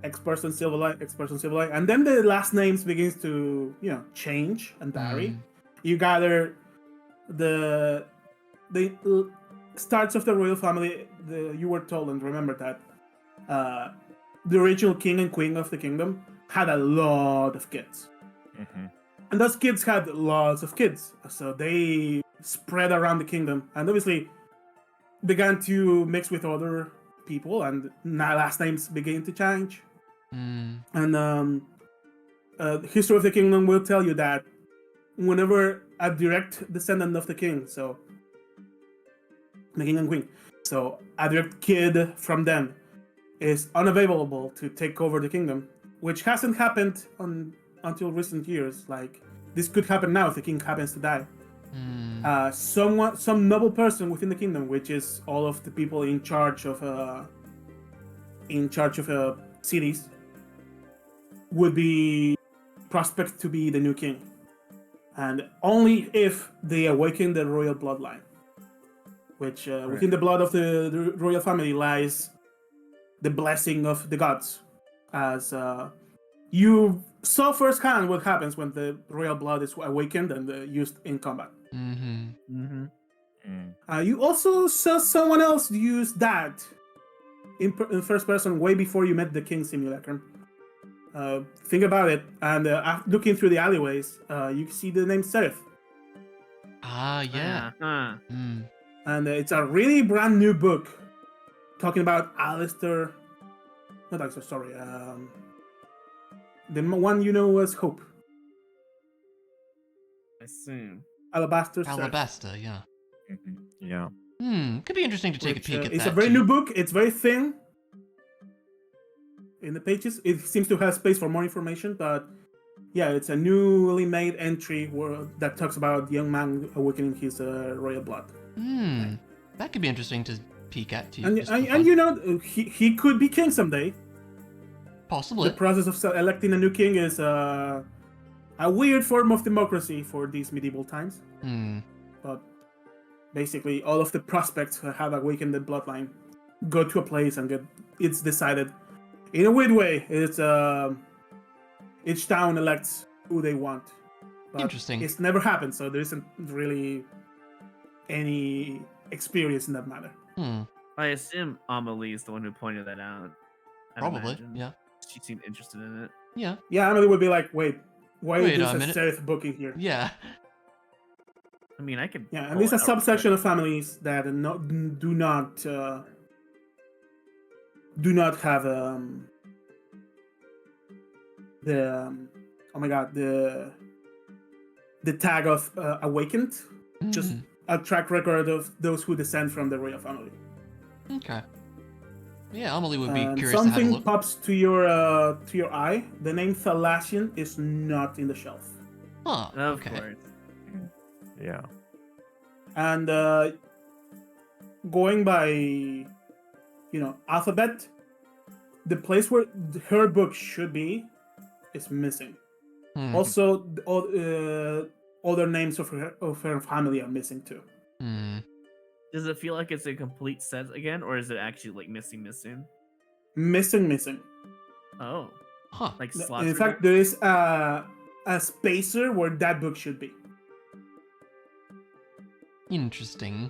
X person Silverlight, X person Silverlight, and then the last names begins to change and vary. Mm. You gather the starts of the royal family. You were told and remember that the original king and queen of the kingdom had a lot of kids, Mm-hmm. and those kids had lots of kids. So they spread around the kingdom, and obviously began to mix with other people, and now last names begin to change. Mm. And the history of the kingdom will tell you that whenever a direct descendant of the king, so the king and queen, so a direct kid from them is unavailable to take over the kingdom, which hasn't happened until recent years. Like this could happen now if the king happens to die. Mm. Some noble person within the kingdom, which is all of the people in charge of cities, would be prospect to be the new king, and only if they awaken the royal bloodline, which within the blood of the royal family lies the blessing of the gods, as you saw firsthand what happens when the royal blood is awakened and used in combat. Mm-hmm. Mm-hmm. You also saw someone else use that in first person way before you met the king simulacrum. Think about it, and looking through the alleyways, you see the name Seraph, Ah, yeah. Uh-huh. Mm. and it's a really brand new book talking about Alistair. Not Alistair, sorry. The one you know as Hope, I assume. Alabaster Seraph. Alabaster, yeah. Mm-hmm. Yeah. Hmm. Could be interesting to take Which, a peek at it's that. a very too. new book. It's very thin in the pages. It seems to have space for more information, but yeah, it's a newly made entry that talks about the young man awakening his royal blood. Hmm. That could be interesting to peek at too. And, just for and, fun. and you know, he could be king someday. Possibly. The process of electing a new king is a weird form of democracy for these medieval times. Hmm. But basically, all of the prospects who have awakened the bloodline go to a place and it's decided. In a weird way, it's each town elects who they want. But Interesting. It's never happened, so there isn't really any experience in that matter. Hmm. I assume Amelie is the one who pointed that out. I'd Probably. imagine. Yeah. She seemed interested in it. Yeah. Yeah, Emily would be like, wait, why Wait is a this a minute. serif book in here? Yeah. I mean, I could. Yeah, and pull there's it a out subsection quick. of families that do not have the oh my god, the tag of awakened, just Mm, a track record of those who descend from the royal family. okay. Yeah, Amelie would be And curious to have a something look. pops to your eye. The name Thalassian is not in the shelf, Huh. Of Okay. course. Yeah. and going by alphabet, the place where her book should be is missing. Hmm. Also, other names of her family are missing too. Hmm. Does it feel like it's a complete set again, or is it actually like missing? Missing. Oh, Huh. like slots. In for fact, there is a spacer where that book should be. Interesting.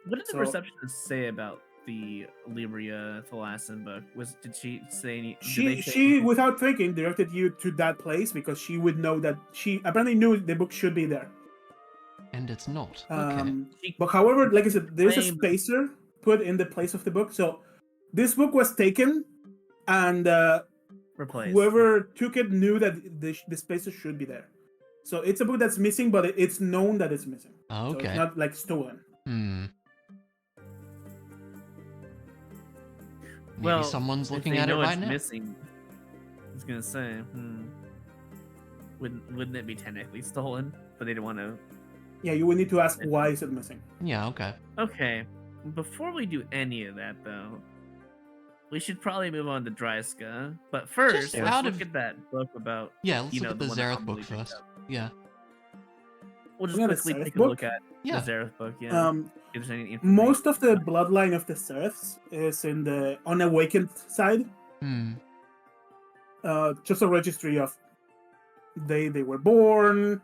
What did the So- receptionist say about the Libria Thalassin book? Did she say any? did She they say she anything? without thinking directed you to that place because she would know that she apparently knew the book should be there. And it's not. Okay. She But however, like I said, there's a claimed- spacer put in the place of the book. So this book was taken, and replaced. whoever took it knew that the spacer should be there. So it's a book that's missing, but it's known that it's missing. So Okay. it's not like stolen. Hmm. Maybe Well, someone's if looking they at it know right it's now. missing, I was gonna say, wouldn't it be technically stolen? But they don't want to. Yeah, you would need to ask why is it missing. Yeah. Okay. Okay, before we do any of that though, we should probably move on to Dryska. But first, Just let's out look of- at that book about. Yeah. Let's You look know, at the the one that Zareth book Amelie picked first. up. Yeah. We'll just Yeah, the quickly Seraph take a book? look at Yeah. the Zareth book. Yeah. If there's any information. Most of the bloodline of the Serifs is in the unawakened side. Hmm. Just a registry of they were born,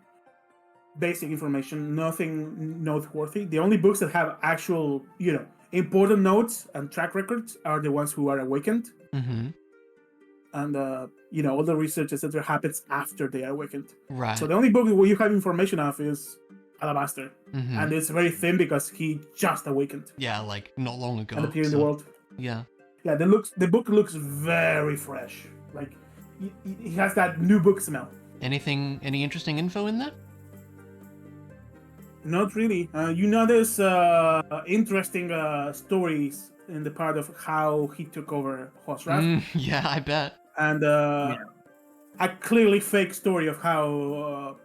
basic information, nothing noteworthy. The only books that have actual, important notes and track records are the ones who are awakened. Mm-hmm. And all the research, etc., happens after they are awakened. Right. So the only book where you have information of is Alabaster, Mm-hmm. and it's very thin because he just awakened Yeah, like not long ago. and appeared in the so- world. Yeah. Yeah, the book looks very fresh. Like it has that new book smell. Any interesting info in there? Not really. You notice interesting stories in the part of how he took over Hosrath, Yeah, I bet. and a clearly fake story of how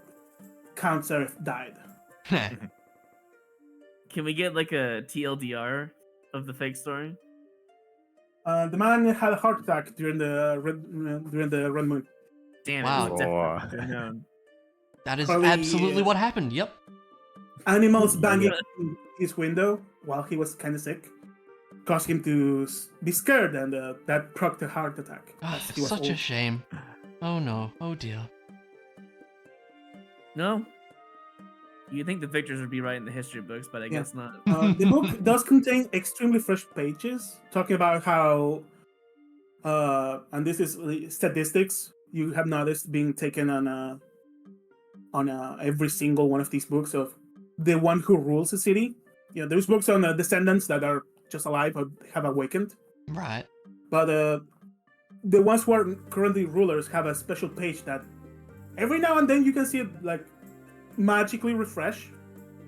Count Seraph died. Can we get like a TLDR of the fake story? The man had a heart attack during the Red Moon. Damn Wow. it! It was definitely Oh. known. That is Probably, absolutely what happened. Yep. Animals Yeah. banging his window while he was kind of sick caused him to be scared, and that procked a heart attack. Ah, as he was such a old. shame. Oh no. Oh dear. No. You think the victors would be right in the history books, but I Yeah. guess not. The book does contain extremely fresh pages talking about how, and this is statistics you have noticed being taken on every single one of these books of the one who rules the city. There's books on descendants that are just alive or have awakened, Right. but the ones who are currently rulers have a special page that every now and then you can see it like magically refresh.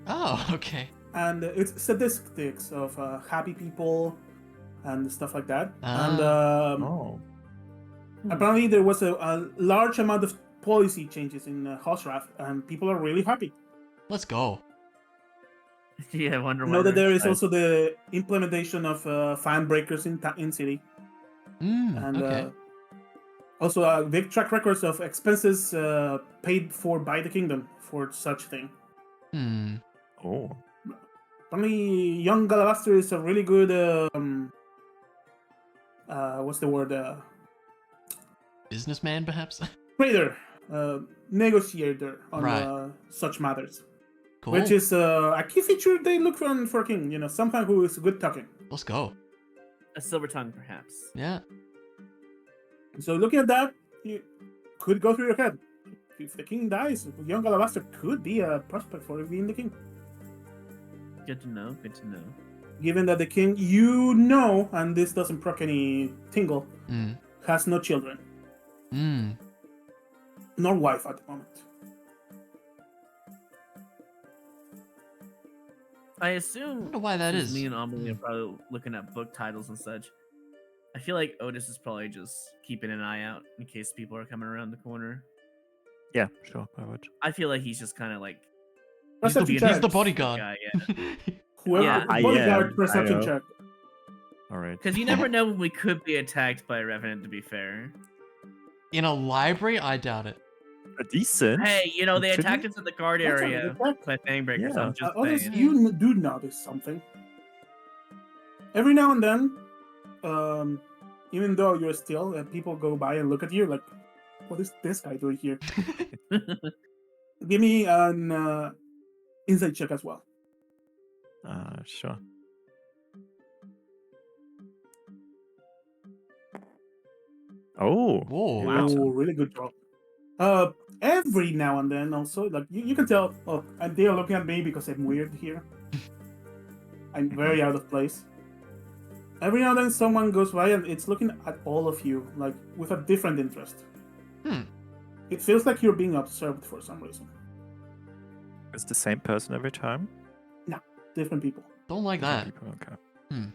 Oh, okay. And it's statistics of happy people and stuff like that. And Oh. apparently there was a large amount of policy changes in Hosrath, and people are really happy. Let's go. Yeah, I wonder why. Know that they're there is excited. also the implementation of fan breakers in city, and Okay. also big track records of expenses paid for by the kingdom for such thing. Oh. Apparently, young Galabaster is a really good what's the word? Businessman, perhaps. Trader, negotiator on Right. such matters, Cool. which is a key feature they look for a king. Someone who is good talking. Let's go. A silver tongue, perhaps. Yeah. So looking at that, you could go through your head. If the king dies, young Alabaster could be a prospect for being the king. Good to know. Good to know. Given that the king, you know, and this doesn't proc any tingle, has no children, nor wife at the moment. I assume. I wonder why that since is. Me and Amelie are probably looking at book titles and such. I feel like Otis is probably just keeping an eye out in case people are coming around the corner. Yeah, sure, I would. I feel like he's just kind of like Perception He's check. the bodyguard. guy, yeah. Whoever Yeah. bodyguard I perception know. check. All right. Because you never know when we could be attacked by a revenant. To be fair, In a library? I doubt it. A decent. hey, you know they Actually? attacked us at the guard That's a area good check. by Fangbreakers. Yeah. I'm just Otis, saying. you do notice something. Every now and then, even though you're still, people go by and look at you like, what is this guy doing here? Give me an insight check as well. Sure. Oh. Whoa. yeah, that's- Oh, really good job. Every now and then, also, like you can tell. Oh, and they are looking at me because I'm weird here. I'm very out of place. Every now and then, someone goes by and it's looking at all of you, like with a different interest. It feels like you're being observed for some reason. It's the same person every time? Different people. Don't like that. People, okay.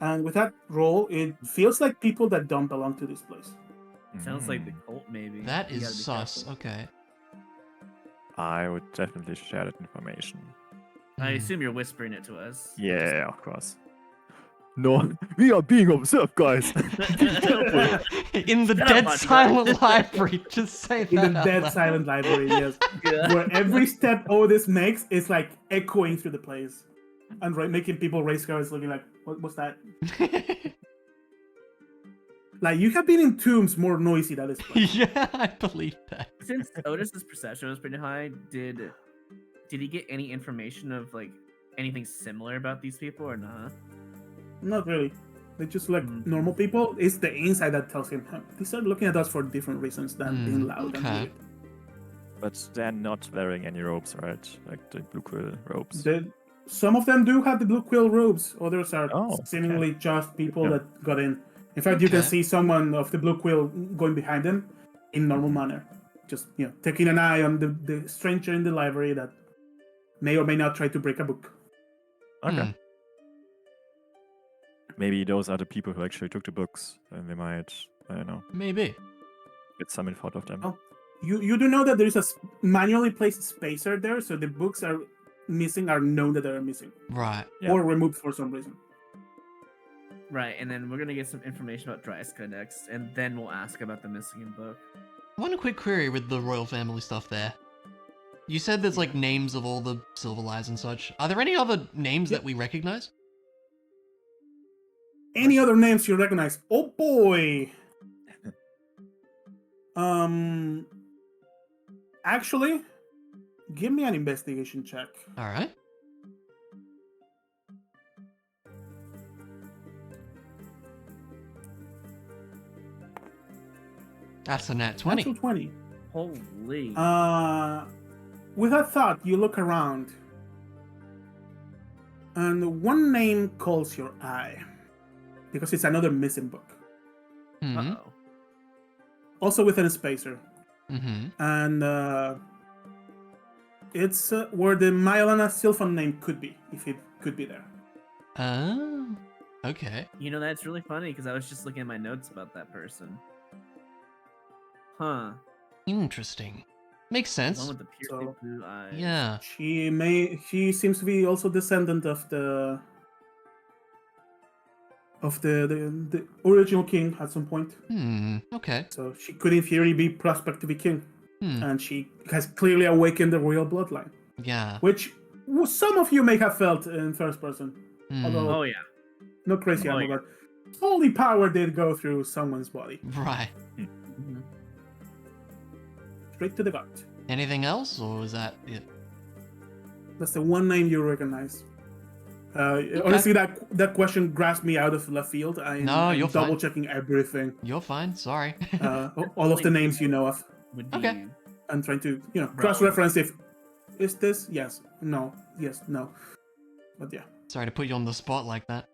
And with that roll, it feels like people that don't belong to this place. Sounds like the cult, maybe. That You is gotta be sus. careful. Okay. I would definitely share that information. I assume you're whispering it to us. Yeah, of course. No, we are being observed, guys. In the Shut up, dead bodyguard. silent library. Just say that. In the out dead loud. silent library, yes. Yeah. Where every step Otis makes is like echoing through the place. And making people raise cards looking like, what's that? Like, you have been in tombs more noisy than this place. Yeah, I believe that. Since Otis's perception was pretty high, did he get any information of like anything similar about these people or not? Not really. They just like normal people. It's the inside that tells him, huh, these are looking at us for different reasons than being loud and okay. weird. But they're not wearing any robes, right? Like the blue quill robes. Some of them do have the blue quill robes. Others are Oh, okay. seemingly just people Yeah. that got in. In fact, you can Okay. see someone of the blue quill going behind them in normal manner. Just, taking an eye on the stranger in the library that may or may not try to break a book. Okay. Maybe those are the people who actually took the books, and they might, I don't know, Maybe. get some info out of them. Oh. You do know that there is a manually placed spacer there, so the books are missing are known that they are missing. Right. Yeah. Or removed for some reason. Right, and then we're gonna get some information about Dryska next, and then we'll ask about the missing book. One quick query with the royal family stuff there. You said there's like names of all the Silverlies and such. Are there any other names that we recognize? Any other names you recognize? Oh boy. Actually, give me an investigation check. All right. That's a nat 20. Natural 20. Holy. With that thought, you look around, and one name calls your eye because it's another missing book, Mm-hmm. Uh-oh. also within a spacer, Mm-hmm. and it's where the Myelana Sylphan name could be, if it could be there. Oh. Okay. You know, that's really funny because I was just looking at my notes about that person. Huh. Interesting. Makes The one sense. with the piercing So- blue eyes. Yeah. She seems to be also descendant of the original king at some point. Okay. So she could in theory be prospect to be king. Hmm. And she has clearly awakened the royal bloodline, Yeah. which some of you may have felt in first person. Hmm. Although Oh yeah. no crazy Oh, ammo, yeah. but holy power did go through someone's body. Right. Mhm. Straight to the gut. Anything else, or was that it? That's the one name you recognize. Honestly, that question grasped me out of left field. No, you're I'm fine. double checking everything. You're fine. Sorry. All of the Like, names you know of. Would be Okay. I'm trying to, Relevant. cross-reference if is this? Yes. No. Yes. No. But yeah, Sorry to put you on the spot like that.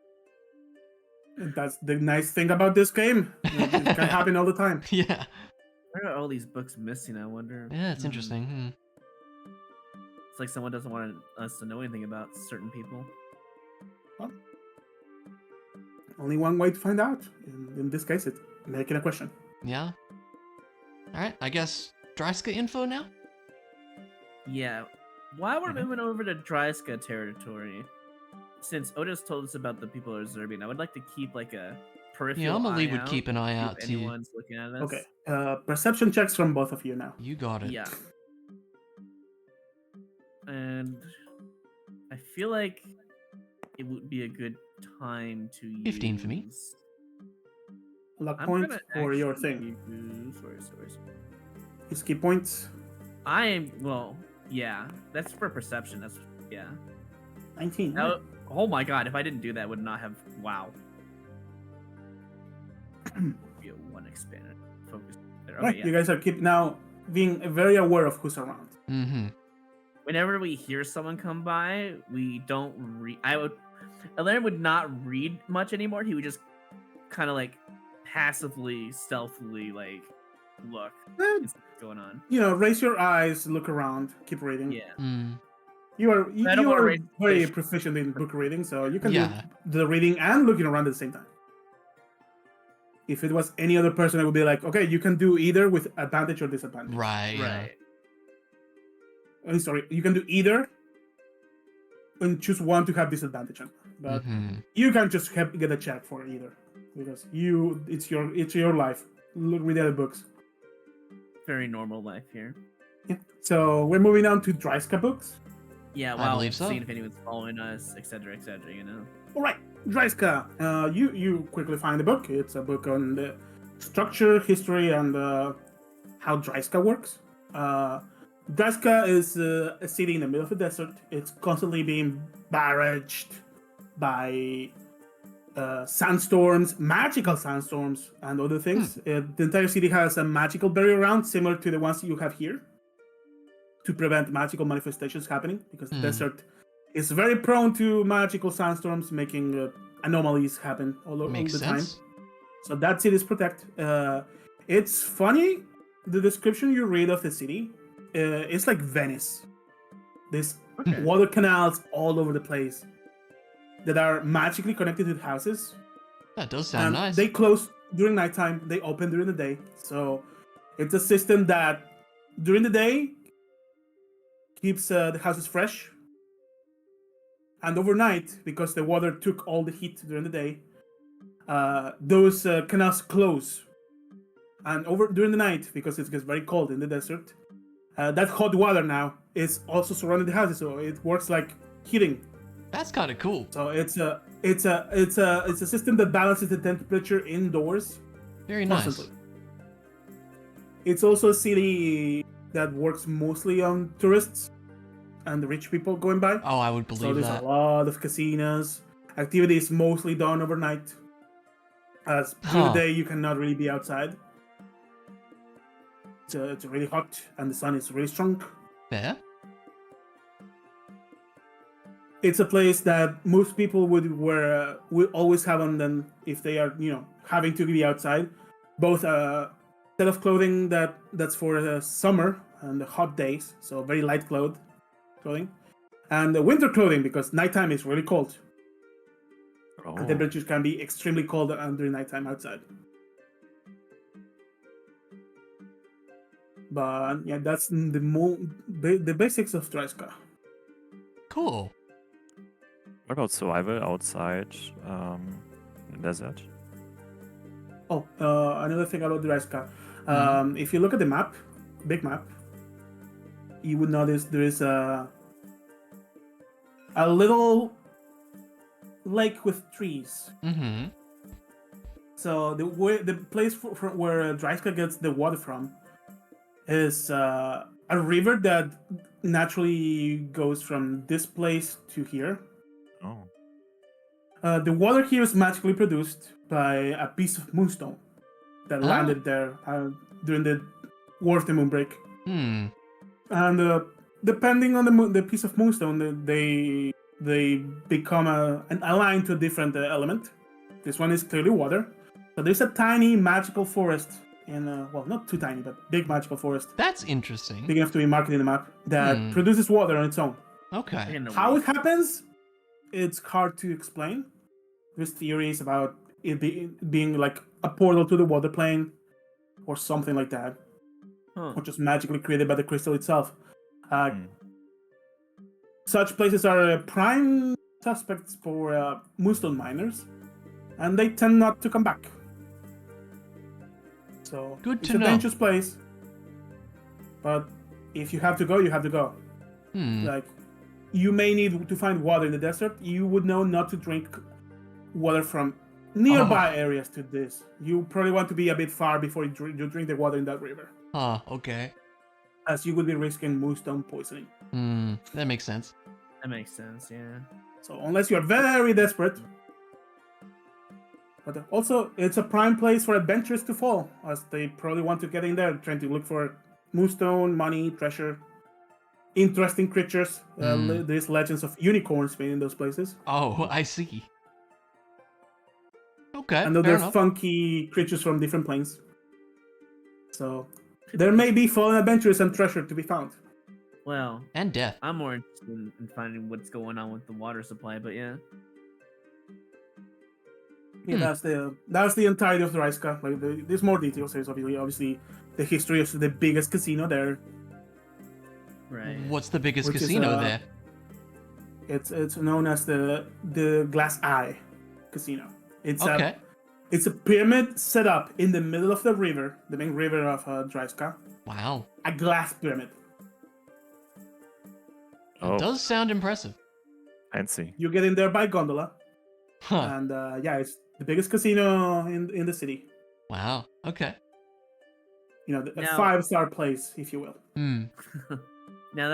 that's the nice thing about this game. It can happen all the time. Yeah. Where are all these books missing? I wonder. Yeah, it's interesting. It's like someone doesn't want us to know anything about certain people. Only one way to find out. In this case, it's making a question. Yeah. Alright, I guess Dryska info now? Yeah. While we're Mhm. moving over to Dryska territory, since Otis told us about the people of Zerbian, I would like to keep like a peripheral Yeah, Amelie eye would out, keep an eye see out if too. anyone's looking at us. Okay. Perception checks from both of you now. You got it. Yeah. And I feel like it would be a good time to 15 for me. use- Luck I'm point gonna for your actually thing. use- sorry. His key points. I am yeah. That's for perception. That's 19. That, oh my god! If I didn't do that, I would not have. Wow. Be a one expanded focus. There. Okay, Right, yeah. you guys are now being very aware of who's around. Mm-hmm. Whenever we hear someone come by, we don't read. Elaine would not read much anymore. He would just kind of like passively, stealthily, like look. Eh, What's going on? Raise your eyes, look around, keep reading. Yeah. Mm. You are I don't you wanna are raise very fish. proficient in book reading, so you can Yeah. do the reading and looking around at the same time. If it was any other person, I would be like, okay, you can do either with advantage or disadvantage. Right. Yeah. Right. Oh, sorry, you can do either and choose one to have disadvantage on. But Mm-hmm. you can just get a check for either because it's your life. Read other books. Very normal life here. Yeah. So we're moving on to Dryska books. Yeah. I While believe so. seeing if anyone's following us, etc., you know. All right, Dryska. You quickly find the book. It's a book on the structure, history, and how Dryska works. Dryska is a city in the middle of the desert. It's constantly being barraged by sandstorms, magical sandstorms, and other things. The entire city has a magical barrier around, similar to the ones you have here, to prevent magical manifestations happening, because the desert is very prone to magical sandstorms, making anomalies happen all Makes the sense. time. So that city is protected. It's funny, the description you read of the city, it's like Venice. There's Okay. water canals all over the place that are magically connected to the houses. That does sound And nice. they close during nighttime, they open during the day. So it's a system that during the day keeps the houses fresh. And overnight, because the water took all the heat during the day, those canals close. And during the night, because it gets very cold in the desert, that hot water now is also surrounding the houses, so it works like heating. That's kind of cool. So it's a system that balances the temperature indoors Very nice. constantly. It's also a city that works mostly on tourists and the rich people going by. Oh, I would So believe there's that. a lot of casinos. Activity is mostly done overnight. As during Huh. the day, you cannot really be outside. It's really hot and the sun is really strong. Fair. It's a place that most people would always have on them if they are having to be outside. Both a set of clothing that's for summer and the hot days, so very light clothing, and the winter clothing because nighttime is really cold. Oh. And temperatures can be extremely cold during nighttime outside. But yeah, that's the basics of Dryska. Cool. What about survival outside the desert? Oh, another thing about Dryska. If you look at the map, big map, you would notice there is a little lake with trees. Mm-hmm. So the place from where Dryska gets the water from is a river that naturally goes from this place to here. Oh. The water here is magically produced by a piece of moonstone that Oh. landed there during the War of the Moonbreak. Hmm. And depending on the piece of moonstone, they become aligned to a different element. This one is clearly water. So there's a tiny magical forest well, not too tiny, but big magical forest, That's interesting. big enough to be marked in the map, that produces water on its own. Okay. How it happens, it's hard to explain. There's theories about it being like a portal to the water plane, or something like that, or just magically created by the crystal itself. Such places are prime suspects for moonstone miners, and they tend not to come back. So Good it's to a know. dangerous place. But if you have to go, you have to go. Like, you may need to find water in the desert. You would know not to drink water from nearby areas to this. You probably want to be a bit far before you drink the water in that river, Okay. as you would be risking moonstone poisoning. That makes sense. That makes sense, yeah. So unless you're very desperate. But also, it's a prime place for adventurers to fall, as they probably want to get in there, trying to look for moonstone, money, treasure, interesting creatures. There's legends of unicorns made in those places. Oh, I see. Okay, And fair other enough. funky creatures from different planes. So there may be fallen adventures and treasure to be found. Well, And death. I'm more interested in finding what's going on with the water supply, but yeah. Yeah, that's the entirety of the Raiska. Like, there's more details. There's obviously the history of the biggest casino there. Right. What's the biggest Which is, casino there? It's known as the Glass Eye Casino. Okay. It's a pyramid set up in the middle of the river, the main river of Draiska. Wow. A glass pyramid. It does sound impressive. Fancy. You get in there by gondola, Huh. and it's the biggest casino in the city. Wow. Okay. You know, a Now- 5-star place, if you will. Now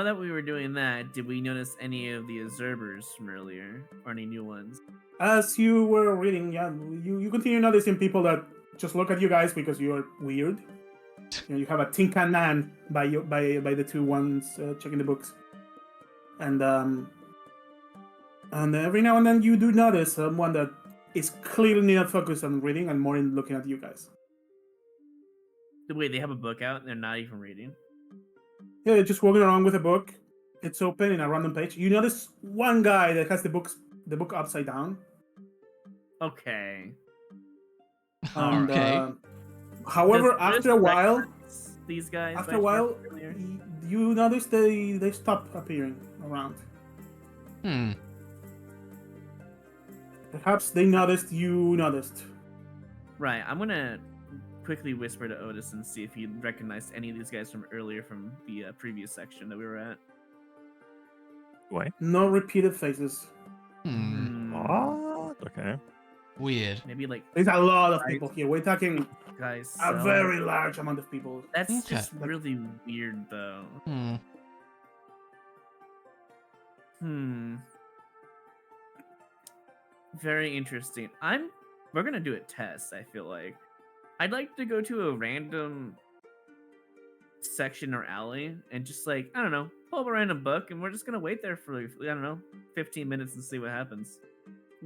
that we were doing that, did we notice any of the observers from earlier, or any new ones? As you were reading, you continue noticing people that just look at you guys because you're weird. You know, you have a tin can man by the two ones checking the books, and every now and then you do notice someone that is clearly not focused on reading and more in looking at you guys. Wait, they have a book out and they're not even reading? Yeah, they're just walking around with a book. It's open in a random page. You notice one guy that has the book upside down. Okay. And, Okay. however, Does after this a while, recognize these guys, after by a while, chance earlier? you notice they stop appearing around. Perhaps they noticed you noticed. Right, I'm gonna quickly whisper to Otis and see if he recognized any of these guys from earlier from the previous section that we were at. Why? No repeated faces. What? Okay. Weird. Maybe like There's a lot of people here. We're talking guys. a so- very large amount of people. That's Okay. just really weird, though. Very interesting. We're gonna do a test, I feel like. I'd like to go to a random section or alley and just like, I don't know, pull up a random book and we're just gonna wait there for like, I don't know, 15 minutes and see what happens.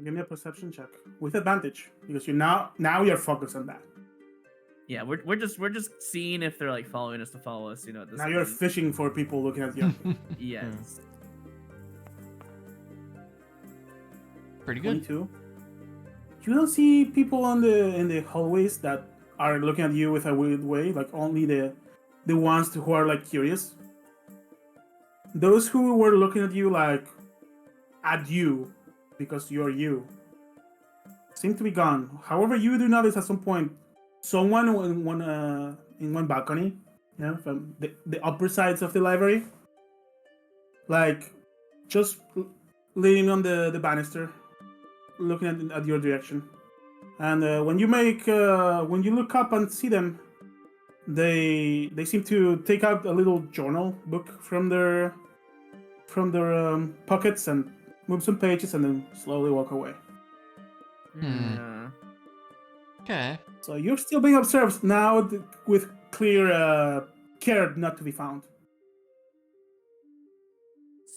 Give me a perception check with advantage because you now you're focused on that. Yeah, we're just seeing if they're like following us to follow us, you know, at this Now you're point. fishing for people looking at you. Yes. Pretty good. 22. You don't see people in the hallways that are looking at you with a weird way. Like only the ones who are like curious. Those who were looking at you like at you because you're you seem to be gone. However, you do notice at some point someone in one balcony, you know, from the upper sides of the library, like just leaning on the banister, looking at your direction. And when you look up and see them, they seem to take out a little journal book from their pockets and move some pages, and then slowly walk away. Yeah. Okay. So you're still being observed now with clear care not to be found.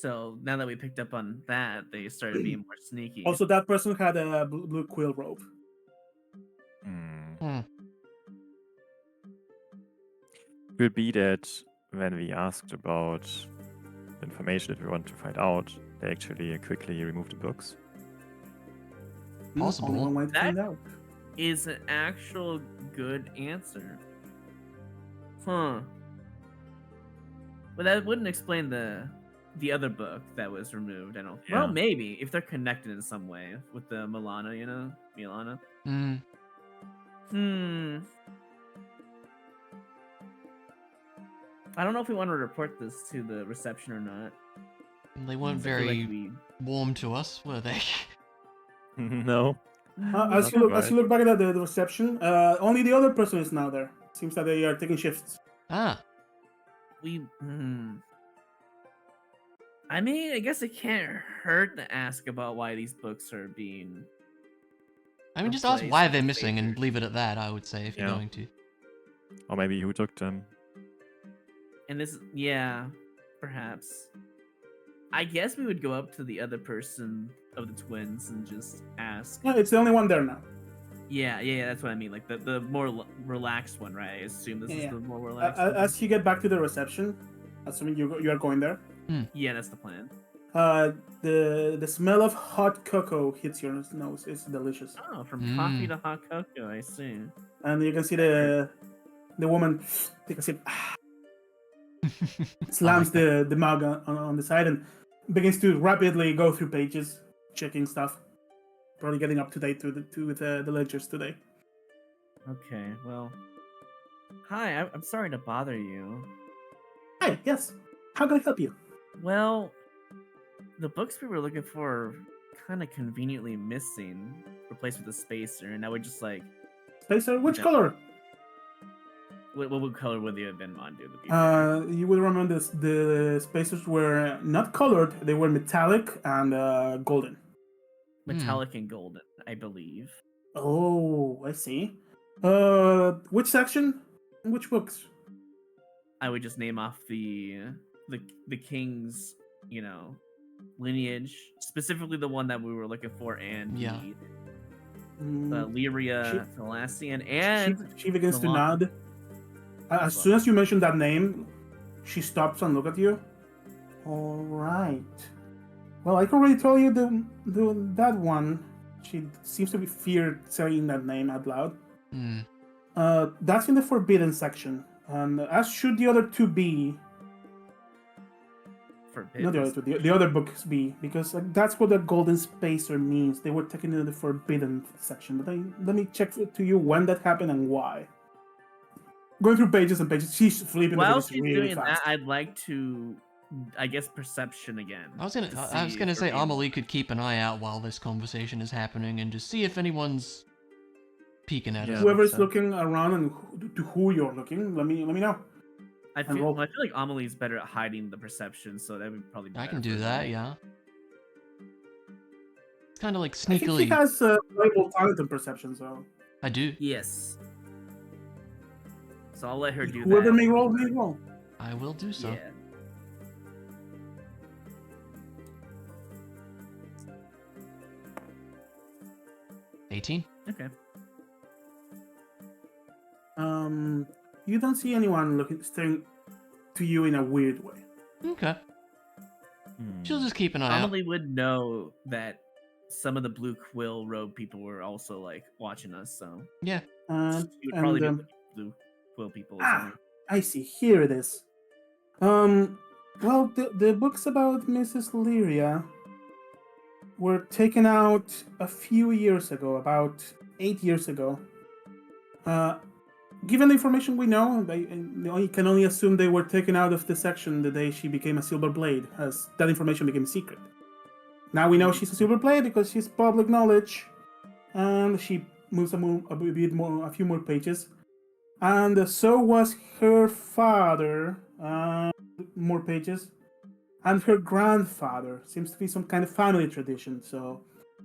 So now that we picked up on that, they started being more sneaky. Also, that person had a blue quill robe. Hmm. Could be that when we asked about the information that we want to find out, they actually quickly removed the books. Possible. Only one way to That- find out. Is an actual good answer. Huh. But that wouldn't explain the other book that was removed, I don't. Well, Yeah. maybe if they're connected in some way with the Milana, Milana. I don't know if we want to report this to the reception or not. They weren't I feel very like we. warm to us, were they? No. As you Not look back at the reception, only the other person is now there. Seems that they are taking shifts. Ah. We. I mean, I guess it can't hurt to ask about why these books are being. I mean, just ask Replace why they're the missing and paper. leave it at that, I would say, if you're Yeah. going to. Or maybe who took them. And this, yeah, perhaps. I guess we would go up to the other person of the twins and just ask. Yeah, it's the only one there now. Yeah, that's what I mean. Like the more relaxed one, right? I assume this Yeah. is the more relaxed. one. As you get back to the reception, assuming you are going there, Yeah, that's the plan. the smell of hot cocoa hits your nose. It's delicious, Oh, from coffee to hot cocoa, I see. and you can see the woman take a sip, slams the mug on the side, and begins to rapidly go through pages, checking stuff, probably getting up to date with the ledgers today. Okay, well. Hi, I'm sorry to bother you. Hi, yes. How can I help you? Well, the books we were looking for are kind of conveniently missing, replaced with a spacer, and I would just like, Spacer, which Yeah. color? what color would they have been on, dude? to be fair? You will remember the spacers were not colored; they were metallic and golden. Metallic and golden, I believe. Oh, I see. Which section? Which books? I would just name off the king's, lineage, specifically the one that we were looking for, and Yeah. the Lyria, Thalassian, and she begins to Milan. nod. As soon as you mention that name, she stops and look at you. All right. Well, I can already tell you that one. She seems to be feared saying that name out loud. That's in the forbidden section, and as should the other two be. Forbidden. Not the other two, the other books be, because that's what the golden spacer means. They were taken into the forbidden section, but let me check to you when that happened and why. Going through pages and pages, she's flipping the While pages she's really doing fast. that, I'd like to, I guess, perception again. I was to gonna see if say we're being- Amelie could keep an eye out while this conversation is happening and just see if anyone's peeking at Yeah. us. Whoever's so- looking around and to who you're looking, let me know. I and feel roll. like Amelie's better at hiding the perception, so that would probably be I can better do for that, her. yeah. It's kind of like I think he sneakily. has valuable talent and perception, so I do. Yes. So I'll let her do whoever that. may roll. I will do so. Yeah. Yeah. 18. Okay. You don't see anyone staring to you in a weird way. Okay. Hmm. She'll just keep an eye out. Amelie would know that some of the blue quill robe people were also like watching us, so Yeah. she would probably And be blue quill people. Or something. I see. Here it is. Well, the books about Mrs. Lyria were taken out a few years ago, about 8 years ago. Given the information we know, I can only assume they were taken out of the section the day she became a Silver Blade, as that information became secret. Now we know she's a Silver Blade because she's public knowledge, and she moves a few more pages. And so was her father. More pages. and her grandfather. Seems to be some kind of family tradition. So,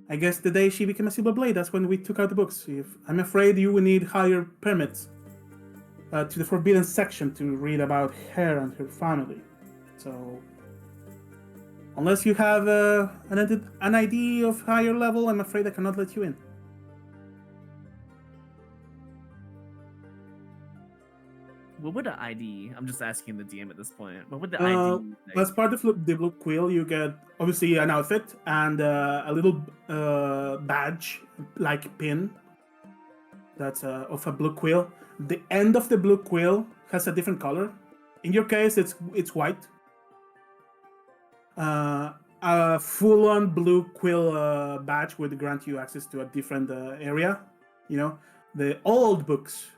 I guess the day she became a silver blade, that's when we took out the books. I'm afraid you will need higher permits to the forbidden section to read about her and her family. So, unless you have an ID of higher level, I'm afraid I cannot let you in. What would the ID? I'm just asking the DM at this point. What would the Uh, ID? As part of the Blue Quill, you get obviously an outfit and a little badge, like pin, that's of a Blue Quill. The end of the Blue Quill has a different color. In your case, it's white. A full-on Blue Quill badge would grant you access to a different area. You know, the old books.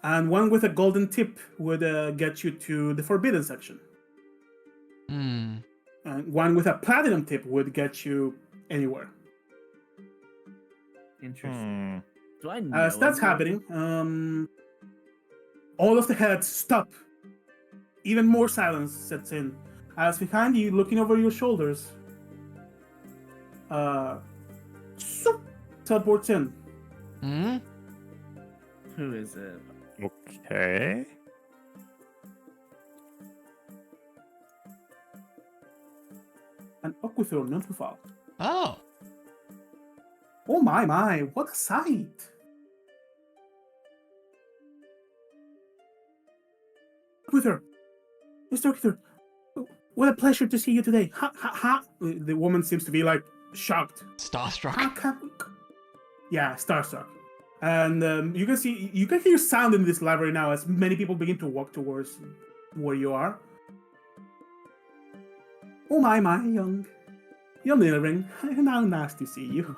And one with a golden tip would get you to the forbidden section. And one with a platinum tip would get you anywhere. Interesting. Do I know? As that's happening, all of the heads stop. Even more silence sets in. As behind you, looking over your shoulders, teleports in. Who is it? Okay. An Aquithor Nymphal. Oh. Oh my, what a sight! Aquithor! Mr. Aquithor! What a pleasure to see you today. Ha. The woman seems to be like shocked. Starstruck. Yeah, starstruck. And you can hear sound in this library now as many people begin to walk towards where you are. Oh my, young Nilring. How nice to see you.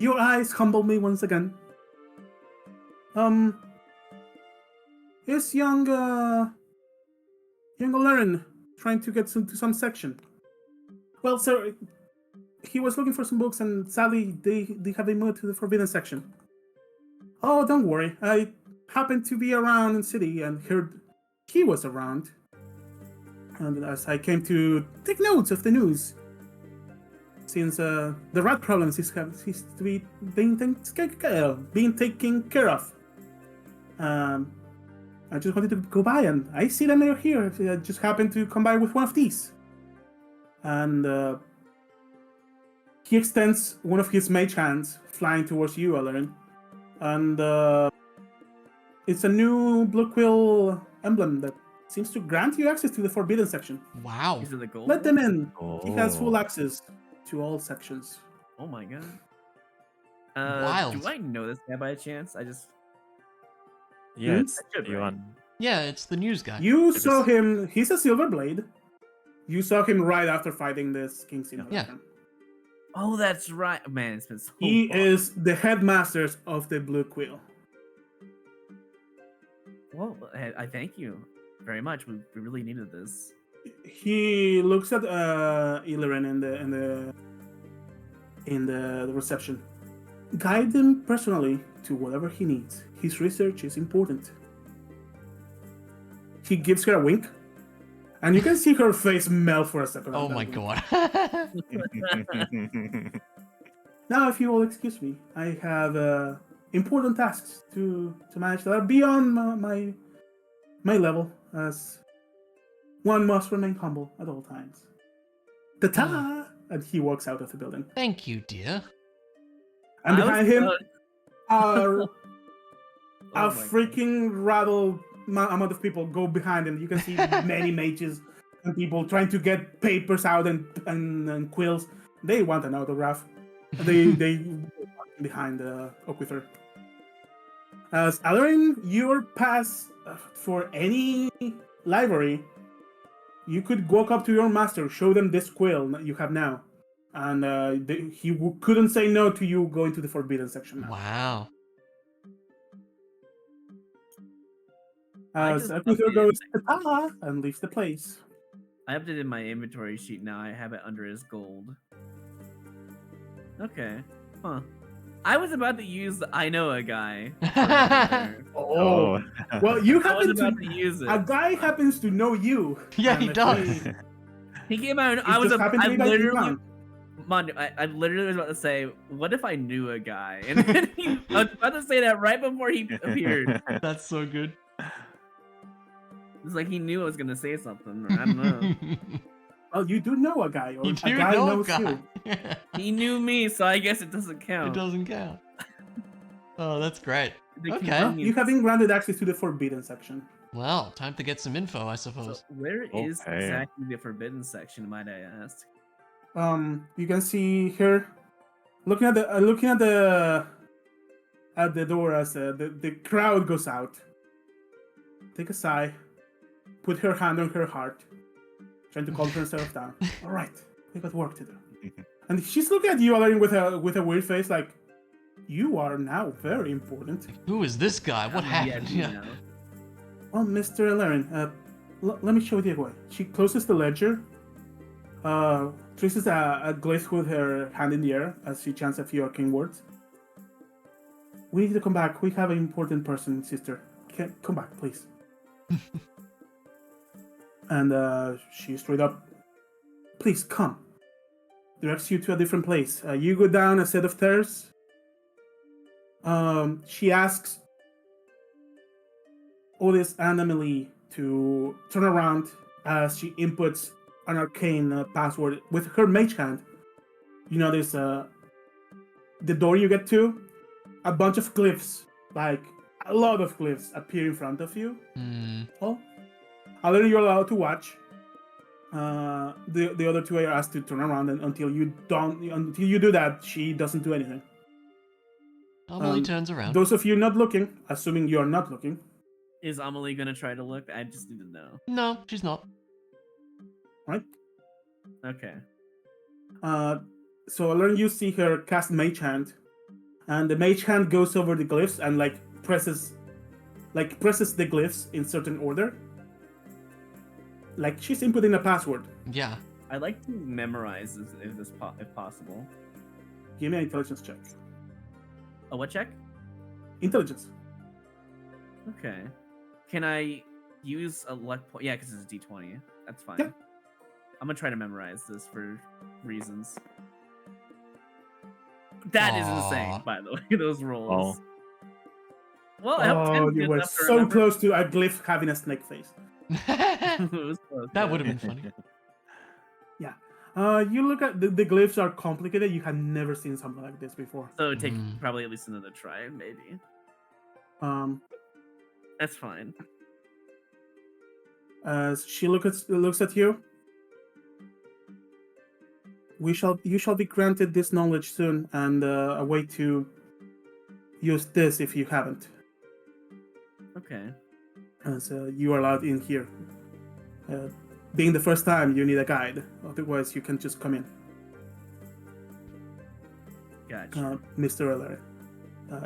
Your eyes humble me once again. Is young Laren trying to get to some section? Well, sir, he was looking for some books, and sadly, they have been moved to the forbidden section. Oh, don't worry. I happened to be around in city and heard he was around. And as I came to take notes of the news, since the rat problem seems to be being taken care of. I just wanted to go by, and I see them here. I just happened to come by with one of these. And he extends one of his mage hands, flying towards you, Alarin. And it's a new Blue Quill emblem that seems to grant you access to the forbidden section. Wow. Is it the gold? Let them in. He has full Oh. access to all sections. Oh my god. Wild. Do I know this guy by chance? Yeah, it's I should, right? Johan. Yeah, it's the news guy. You It saw was- him. He's a silver blade. You saw him right after fighting this King Sin. Yeah. Oh, that's right. Man, it's been so He long. is the headmasters of the Blue Quill. Well, I thank you very much. We really needed this. He looks at Illirin in the reception. Guide him personally to whatever he needs. His research is important. He gives her a wink, and you can see her face melt for a second. Oh at that my wink. god. Now, if you will excuse me, I have important tasks to manage that are beyond my level, as one must remain humble at all times. Ta-ta! And he walks out of the building. Thank you, dear. And I was behind him gonna- are Oh a my God. freaking rattle amount of people go behind him. You can see many mages and people trying to get papers out and quills. They want an autograph. They behind Aquithor. As Alarin, your pass for any library, you could walk up to your master, show them this quill that you have now, and he couldn't say no to you going to the forbidden section now. Wow. As just Aquithor updated goes "Ta-ta," and leaves the place. I updated my inventory sheet now. I have it under his gold. Okay. Huh. I was about to use the I know a guy. there. Oh. Well, you I was happen about to. to use it. A guy happens to know you. Yeah, and he if does. He came out. It just happened to I be that you literally. found. Mondo, I literally was about to say, what if I knew a guy? And then I was about to say that right before he appeared. That's so good. It's like he knew I was gonna say something. Or I don't know. Well, you do know a guy, or You a do guy know a knows guy. you. He knew me, so I guess it doesn't It count. doesn't count. Oh, that's great. The Okay. Well, you convenience. have been granted access to the forbidden section. Well, time to get some info, I So suppose. where is Okay. exactly the forbidden section, might I ask? You can see here, looking at the door as the crowd goes out. Take a sigh, put her hand on her heart, trying to calm herself down. All right, we got work to do. And she's looking at you, Alarin, with a weird face, like, you are now very important. Who is this guy? What happened? You Yeah. know. Well, Mr. Alarin, let me show you the way. She closes the ledger, traces a glyph with her hand in the air as she chants a few arcane words. We need to come back. We have an important person, sister. Come back, please. And she straight up, please come. Directs you to a different place. You go down a set of stairs. She asks Otis and Emily to turn around as she inputs an arcane password with her mage hand. You notice the door you get to, a bunch of glyphs, like a lot of glyphs appear in front of you. Oh, Alarin, you're allowed to watch. The other two are asked to turn around, and until you do that, she doesn't do anything. Amelie turns around. Those of you not looking, assuming you're not looking. Is Amelie gonna try to look? I just need to know. No, she's not. Right? Okay. So Alarin, you see her cast Mage Hand, and the Mage Hand goes over the glyphs and presses the glyphs in certain order. Like she's inputting a password. Yeah. I'd like to memorize this if possible. Give me an intelligence check. A what check? Intelligence. Okay. Can I use a luck point? Yeah, because it's a D20. That's fine. Yeah. I'm gonna try to memorize this for reasons. That is insane, Aw. by the way. Those rolls. Oh. Well, I hope Oh, Tim's you good were enough to so remember. close to a glyph having a snake face. It was close, That yeah. would have been funny. You look at the glyphs are complicated. You have never seen something like this before. So it'd take Mm. probably at least another try, maybe. That's fine. As she looks at you, you shall be granted this knowledge soon, and a way to use this if you haven't. Okay. As you are allowed in here. Being the first time, you need a guide. Otherwise, you can just come in. Gotcha. Mr. Eller.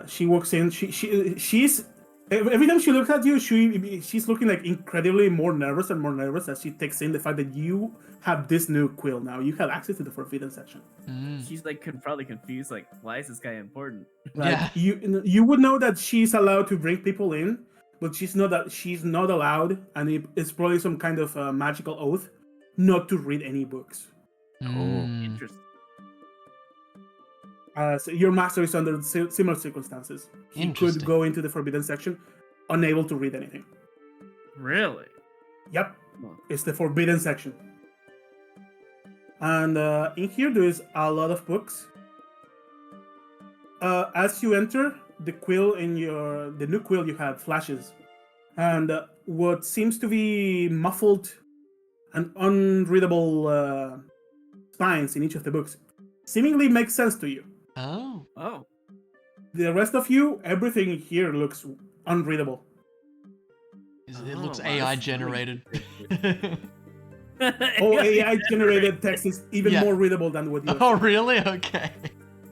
She walks in. She's every time she looks at you, she's looking like incredibly more nervous and more nervous as she takes in the fact that you have this new quill now. You have access to the forbidden section. She's like probably confused, like, why is this guy important? Like, Yeah. you would know that she's allowed to bring people in, but she's not allowed, and it's probably some kind of magical oath not to read any books. Interesting. So your master is under similar circumstances. He could Interesting. go into the forbidden section, unable to read anything. Really? Yep, Huh. it's the forbidden section. And in here there is a lot of books. As you enter, the new quill you have flashes, and what seems to be muffled and unreadable signs in each of the books seemingly makes sense to you. Oh. Oh. The rest of you, everything here looks unreadable. It Oh, looks wow, AI this is really generated. Oh, AI generated text is even Yeah. more readable than what you. Oh, really? Okay.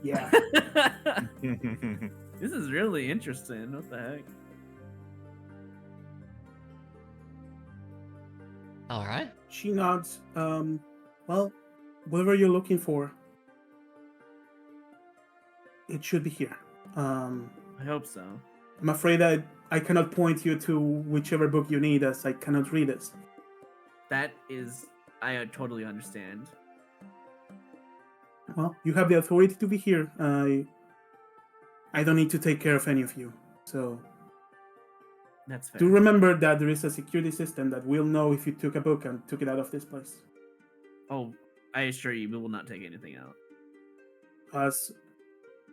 Yeah. This is really interesting. What the heck? All right. She nods. Well, whatever you're looking for. It should be here. I hope so. I'm afraid I cannot point you to whichever book you need, as I cannot read it. That is, I totally understand. Well, you have the authority to be here. I don't need to take care of any of you. So That's fair. do remember that there is a security system that will know if you took a book and took it out of this place. Oh, I assure you, we will not take anything out. As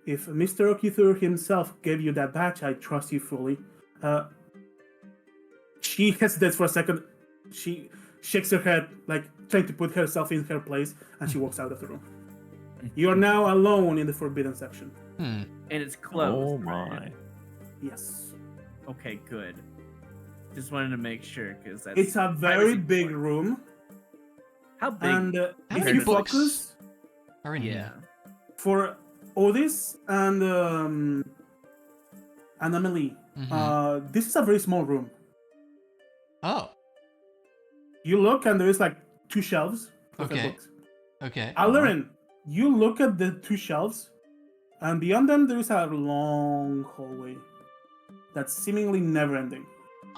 if Mr. Okithur himself gave you that badge, I trust you fully. She hesitates for a second. She shakes her head, like trying to put herself in her place, and she walks out of the room. You are now alone in the forbidden section. Hmm. And it's closed. Oh my. Yes. Okay, good. Just wanted to make sure, because that's... It's a very privacy big important. room, How big? and How if many you books focus are in yeah. here? for Otis and Amelie, this is a very small room. Oh, You look, and there is like 2 shelves of the Okay. books. okay. Alarin, you look at the 2 shelves, and beyond them there is a long hallway that's seemingly never ending.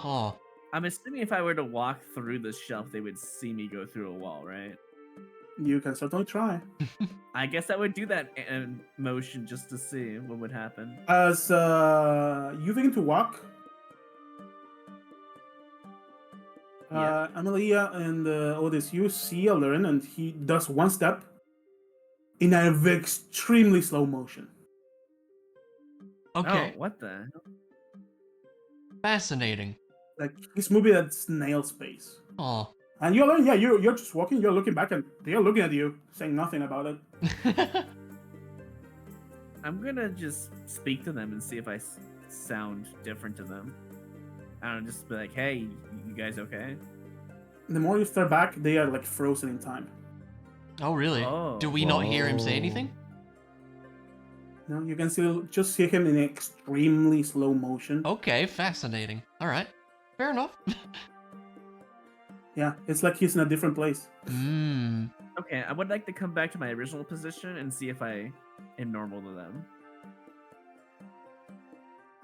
Oh, I'm assuming if I were to walk through the shelf, they would see me go through a wall, right? You can certainly try. I guess I would do that motion just to see what would happen. As you begin to walk, Yeah. Amelia and Otis, you see Alarin, and he does one step in an extremely slow motion. okay. Oh, what the? Fascinating. Like he's moving at snail pace. Oh. And you're like, yeah, you're just walking, you're looking back, and they're looking at you, saying nothing about it. I'm gonna just speak to them and see if I sound different to them. I don't know, just be like, hey, you guys okay? The more you stare back, they are like frozen in time. Oh, really? Oh. Do we not hear him say Whoa. anything? No, you can still just see him in extremely slow motion. Okay, fascinating. All right. Fair enough. Yeah, it's like he's in a different place. Hmm. Okay, I would like to come back to my original position and see if I am normal to them.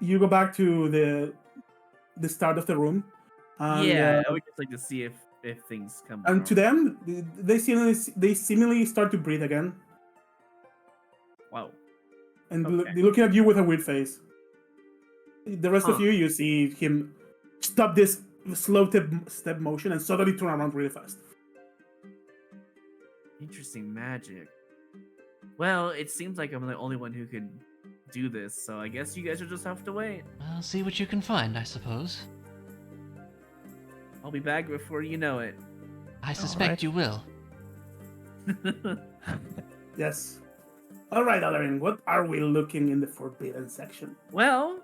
You go back to the start of the room. And, Yeah, I would just like to see if things come. and to normal. them, they seemingly start to breathe again, Wow. and Okay. they're looking at you with a weird face. The rest of Huh. you see him stop this slow step motion and suddenly turn around really fast. Interesting magic. Well, it seems like I'm the only one who could do this, so I guess you guys will just have to wait. I'll see what you can find, I suppose. I'll be back before you know it. I suspect right. you will. Yes. All right, Alarin, what are we looking in the forbidden section? Well,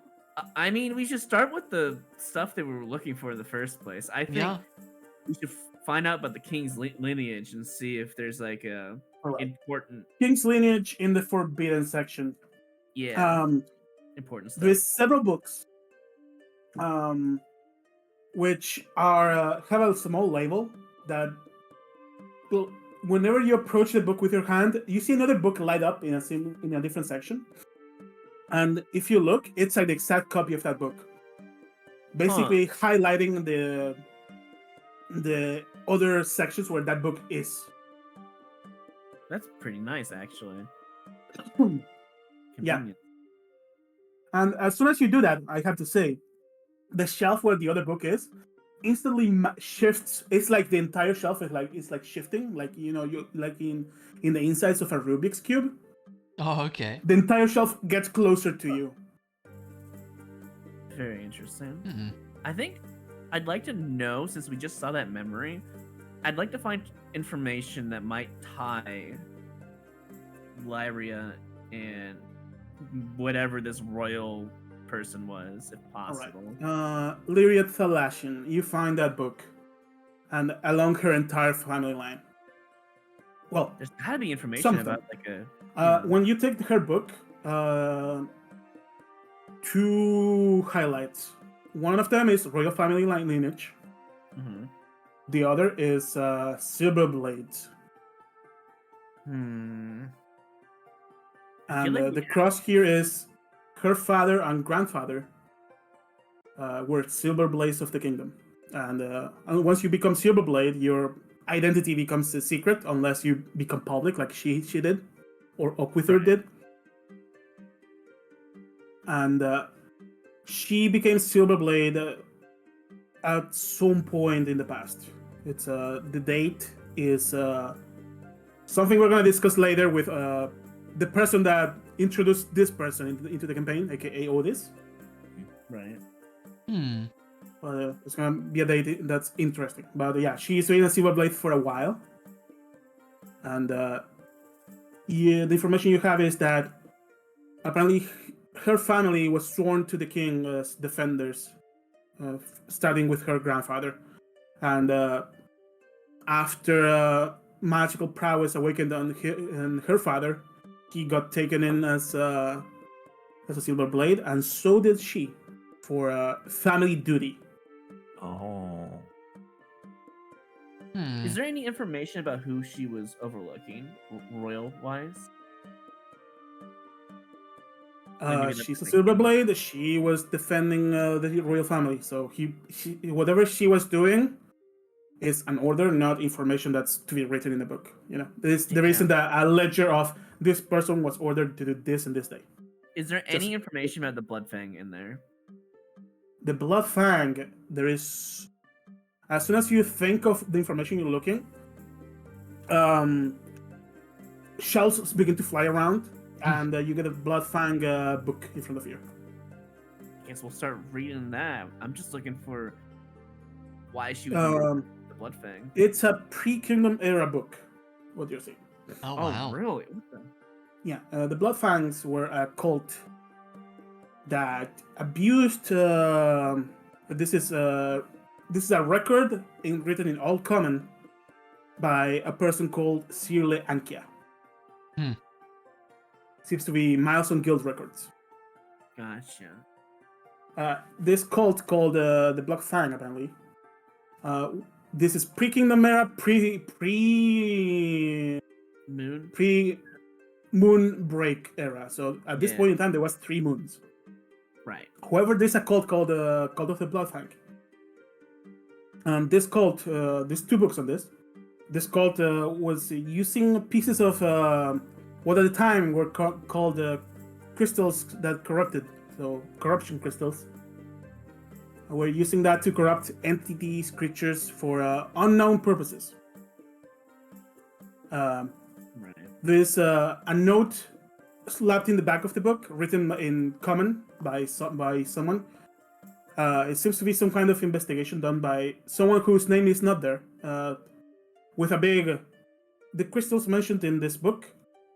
I mean, we should start with the stuff that we were looking for in the first place. I think Yeah. we should find out about the king's lineage and see if there's like a All right. important, King's lineage in the forbidden section. yeah, important stuff. There's several books, which are have a small label that, well, whenever you approach the book with your hand, you see another book light up in a different section, and if you look, it's like the exact copy of that book, basically highlighting the other sections where that book is. That's pretty nice, actually. Yeah. Convenient. And as soon as you do that, I have to say, the shelf where the other book is instantly shifts. It's like the entire shelf is like shifting, like you like in the insides of a Rubik's cube. Oh, okay. The entire shelf gets closer to you. Very interesting. Hmm. I think I'd like to know, since we just saw that memory, I'd like to find information that might tie Lyria and whatever this royal person was, if possible. Lyria Thalashian, you find that book, and along her entire family line. Well, There's gotta be information Something. about like a. when you take her book, 2 highlights. One of them is royal family line lineage. Mhm. The other is Silver Blades. And like the cross here is her father and grandfather were Silver Blades of the Kingdom. And once you become Silver Blade, your identity becomes a secret unless you become public, like she did, or Oquithor did. And she became Silver Blade at some point in the past. It's the date is something we're gonna discuss later with the person that introduced this person into the campaign, aka Otis. Right. It's gonna be a date that's interesting. But yeah, she's been a Silver Blade for a while, and the information you have is that apparently her family was sworn to the king as defenders, starting with her grandfather, and after magical prowess awakened on her father, he got taken in as a Silver Blade, and so did she, for family duty. Oh. Is there any information about who she was overlooking, royal-wise? She's a Silver Blade. She was defending the royal family. So whatever she was doing is an order, not information that's to be written in the book. You know, there isn't a ledger of this person was ordered to do this and this day. Is there any information about the Bloodfang in there? The Bloodfang, there is. As soon as you think of the information you're looking, shells begin to fly around, and you get a Bloodfang book in front of you. I guess we'll start reading that. I'm just looking for why she would the Bloodfang. It's a pre-Kingdom era book. What you're seeing? Oh wow! Really? What the... Yeah, the Bloodfangs were a cult that abused. This is a record written in Old Common by a person called Sirle Ankia. Seems to be Milestone Guild records. Gotcha. This cult called the Black Fang, apparently. This is pre-Kingdom era, Moonbreak era. So at this point in time, there was 3 moons. Right. However, there's a cult called Cult of the Blood Fang. This cult, there's 2 books on this. This cult was using pieces of what at the time were called crystals that corrupted, so corruption crystals. We're using that to corrupt entities, creatures for unknown purposes. Right. There's a note slapped in the back of the book, written in common by someone. It seems to be some kind of investigation done by someone whose name is not there. With a big... The crystals mentioned in this book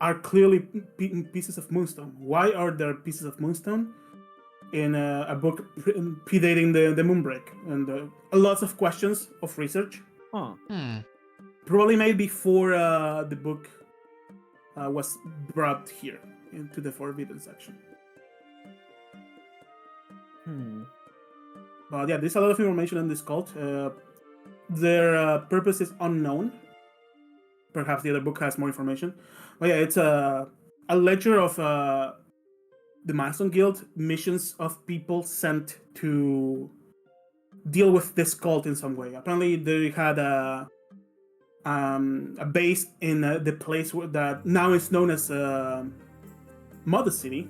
are clearly pieces of moonstone. Why are there pieces of moonstone in a book predating the Moonbreak? And lots of questions of research. Huh. Probably made before the book was brought here into the Forbidden section. But yeah, there's a lot of information on this cult. Their purpose is unknown. Perhaps the other book has more information. But yeah, it's a ledger of the Milestone Guild, missions of people sent to deal with this cult in some way. Apparently, they had a base in the place that now is known as Mother City,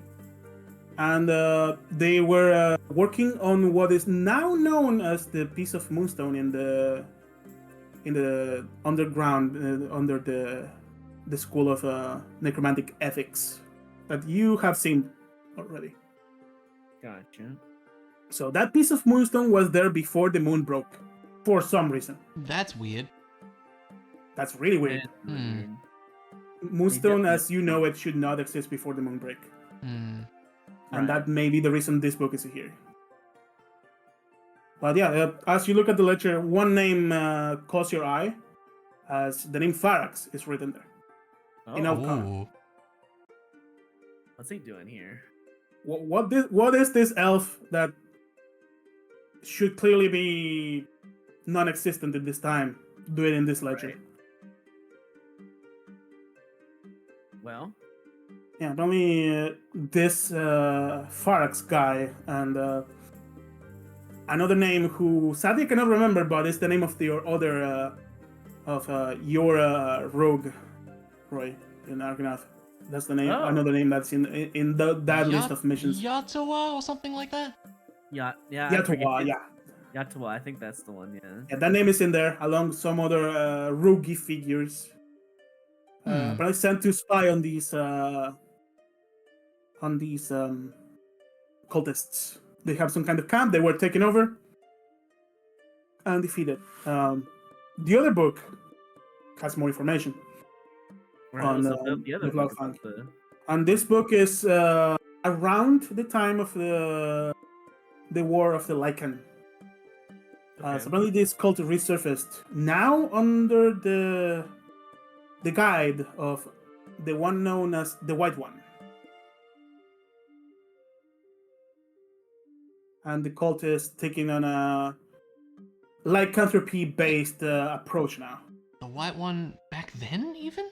and they were working on what is now known as the piece of moonstone in the underground under the school of necromantic ethics that you have seen already. Gotcha. So that piece of moonstone was there before the moon broke, for some reason. That's weird. That's really weird. Moonstone, as you know it, should not exist before the moon break. And that may be the reason this book is here. But yeah, as you look at the ledger, one name caught your eye, as the name Farax is written there. In Alcana. What's he doing here? What is this elf that should clearly be non-existent at this time doing in this ledger? Right. Well, Yeah, only this Farax guy and another name who sadly I cannot remember, but it's the name of your other your rogue, Roy, in Argonath. That's the name. Oh. Another name that's in that list of missions. Yatawa or something like that? Yeah, I forget Yatawa, it. yeah. Yatawa, I think that's the one. Yeah. Yeah, that name is in there along some other roguey figures. Hmm. But I sent to spy on these cultists. They have some kind of camp. They were taken over and defeated. The other book has more information Right, on what's up, the other the book Bloodfang. about the... And this book is around the time of the War of the Lycan. Okay. So apparently this cult resurfaced now under the guide of the one known as the White One. And the cult is taking on a lycanthropy-based approach now. The white one back then, even?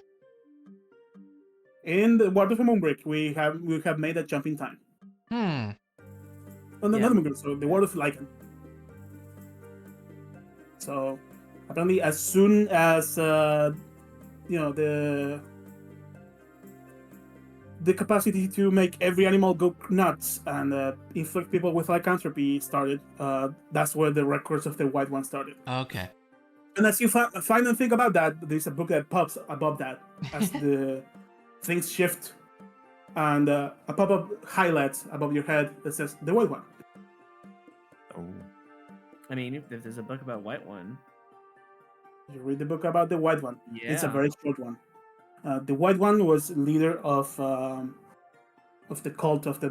In the War of the Moonbreak, we have made a jump in time. Hmm. Oh, no, Yeah. not the Moonbreak, so the War of Lycan. So apparently, as soon as the capacity to make every animal go nuts and inflict people with lycanthropy started, that's where the records of the White One started. Okay. And as you find and think about that, there's a book that pops above that as the things shift, and a pop-up highlights above your head that says the White One. Oh. I mean, if there's a book about White One, You read the book about the White One. yeah. It's a very short one. The White One was leader of the cult of the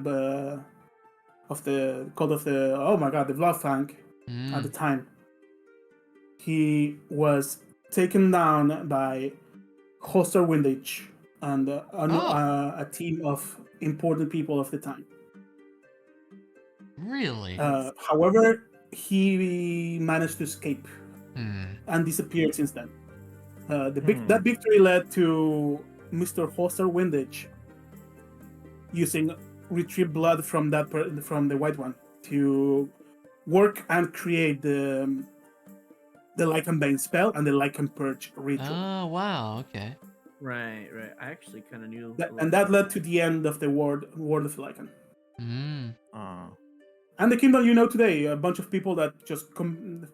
cult of the the Bloodfang at the Hmm. time. He was taken down by Hoster Windage and a team of important people of the time. Really? However, he managed to escape Hmm. and disappeared since then. That victory led to Mr. Hoster Windage using retrieved blood from from the White One to work and create the Lycan Bane spell and the Lycan Purge ritual. Oh, wow. Okay. Right. I actually kind of knew. And that led to the end of the World of Lycan. Hmm. And the kingdom you know today, a bunch of people that just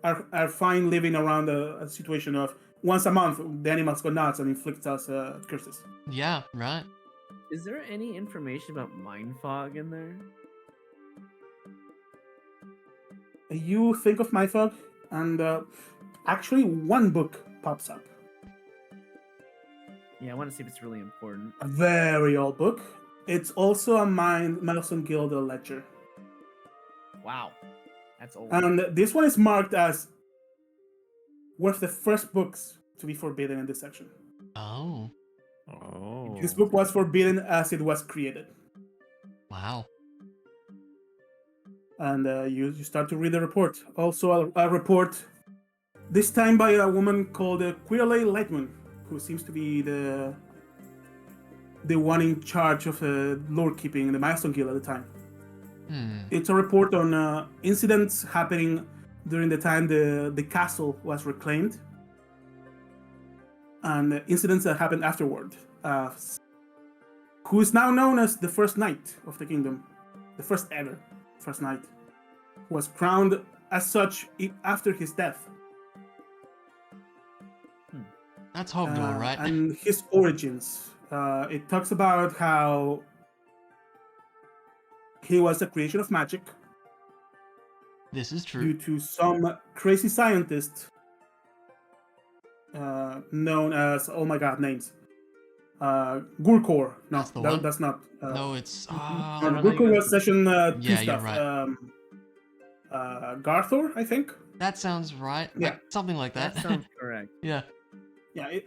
are fine living around a situation of once a month the animals go nuts and inflict us curses. Yeah, right. Is there any information about mind fog in there? You think of Mythog, and actually one book pops up. Yeah, I want to see if it's really important. A very old book. It's also a Milestone Guild ledger. Wow, that's old. And this one is marked as one of the first books to be forbidden in this section. Oh, Oh. This book was forbidden as it was created. wow. And you start to read the report. Also, a report, this time by a woman called Quirley Lightman, who seems to be the one in charge of lore keeping in the Milestone Guild at the time. Hmm. It's a report on incidents happening during the time the castle was reclaimed, and incidents that happened afterward. Who is now known as the First Knight of the Kingdom, the first ever First Knight, who was crowned as such after his death. That's Hogdor, right? And his origins. It talks about how he was a creation of magic This is due true. to some crazy scientist known as names. Gurkor. No, That's the one? that's not. No, it's. Gurkor was session 2 Yeah, you're stuff. right. Garthor, I think. That sounds right. Yeah. Something like that. That sounds correct. Yeah. Yeah,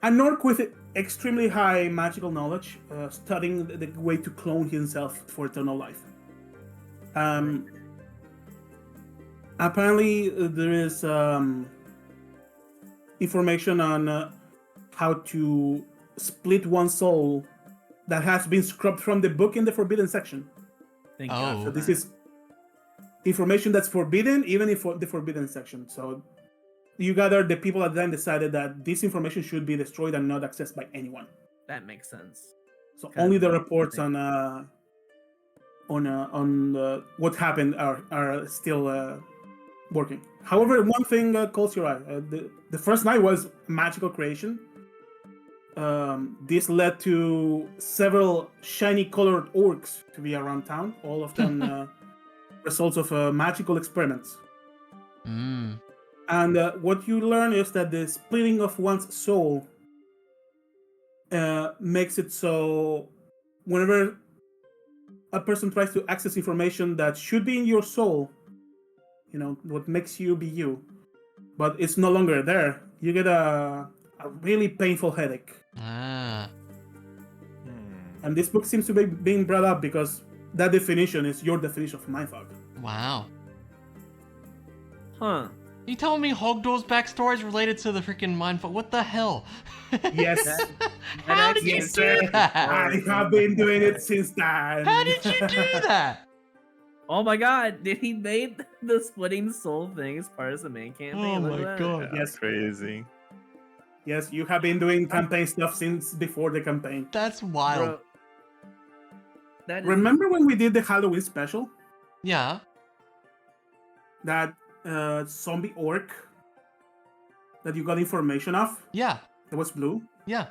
an orc with extremely high magical knowledge, studying the way to clone himself for eternal life. Apparently, there is information on how to split one soul that has been scrubbed from the book in the forbidden section. Thank Oh. God. So for this that. is information that's forbidden, even in the forbidden section. So you gather the people at the time decided that this information should be destroyed and not accessed by anyone. That makes sense. So Kind only of the a reports thing. on what happened are still working. However, one thing calls your eye. The first night was magical creation. This led to several shiny colored orcs to be around town, all of them results of magical experiments. Mm. And what you learn is that the splitting of one's soul makes it so whenever a person tries to access information that should be in your soul, what makes you be you, but it's no longer there, you get a really painful headache. Ah. And this book seems to be being brought up because that definition is your definition of mindfuck. Wow. Huh. You telling me Hogdoor's backstory is related to the freaking mindfuck? What the hell? Yes. That How did actually you Yes, do sir. that? I have been doing it since then. How did you do that? Oh my God! Did he made the splitting soul thing as part of the main campaign? Oh Look my at that. God. Yeah, Yes. crazy. Yes, you have been doing campaign stuff since before the campaign. That's wild. Bro, that is Remember when we did the Halloween special? Yeah. That zombie orc that you got information of Yeah. that was blue? Yeah.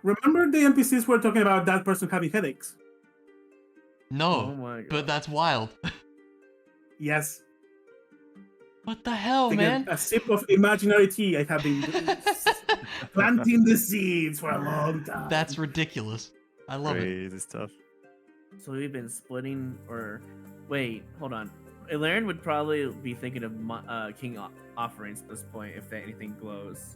Remember the NPCs were talking about that person having headaches? Oh No. my God. But that's wild. Yes. What the hell, Take man? a sip of imaginary tea. I have been planting the seeds for a long time. That's ridiculous. I love it. Crazy stuff. So we've been splitting, or wait, hold on. Ilarion would probably be thinking of king offerings at this point if anything glows.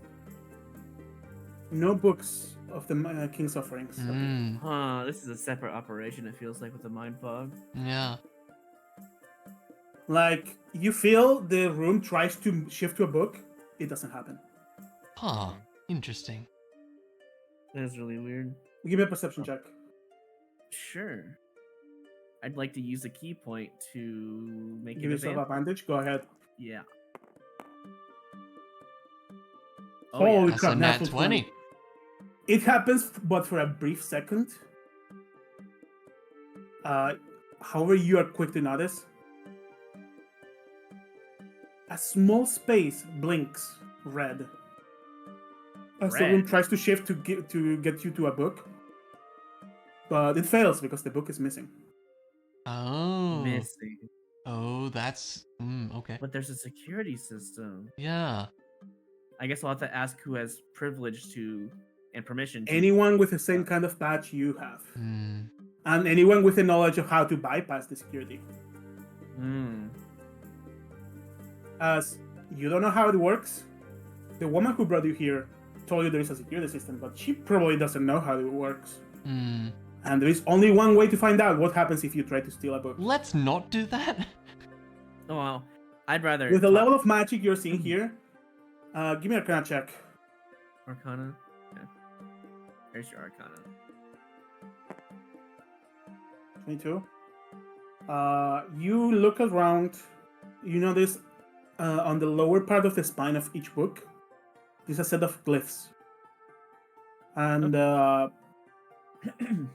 No books of the King's offerings. Mm. Huh? This is a separate operation. It feels like with the mind fog. Yeah. Like, you feel the room tries to shift to a book, it doesn't happen. Huh. Interesting. That is really weird. Give me a perception check. Sure. I'd like to use a key point to make Give it yourself advantage. advantage. Go ahead. Yeah. Holy That's crap, a nat natural 20. It happens, but for a brief second. However, you are quick to notice. A small space blinks red as the room Red? tries to shift to get you to a book, but it fails because the book is missing. Oh. Missing. Oh, that's... okay. But there's a security system. Yeah. I guess I'll have to ask who has privilege to and permission to. Anyone with the same kind of badge you have, Hmm. and anyone with the knowledge of how to bypass the security. Hmm. As you don't know how it works, the woman who brought you here told you there is a security system, but she probably doesn't know how it works. Hmm. And there is only one way to find out what happens if you try to steal a book. Let's not do that. Oh, well, I'd rather. With the talk- level of magic you're seeing here, give me an Arcana check. Arcana. Yeah. There's your Arcana. 22. You look around. You notice on the lower part of the spine of each book, there's a set of glyphs. And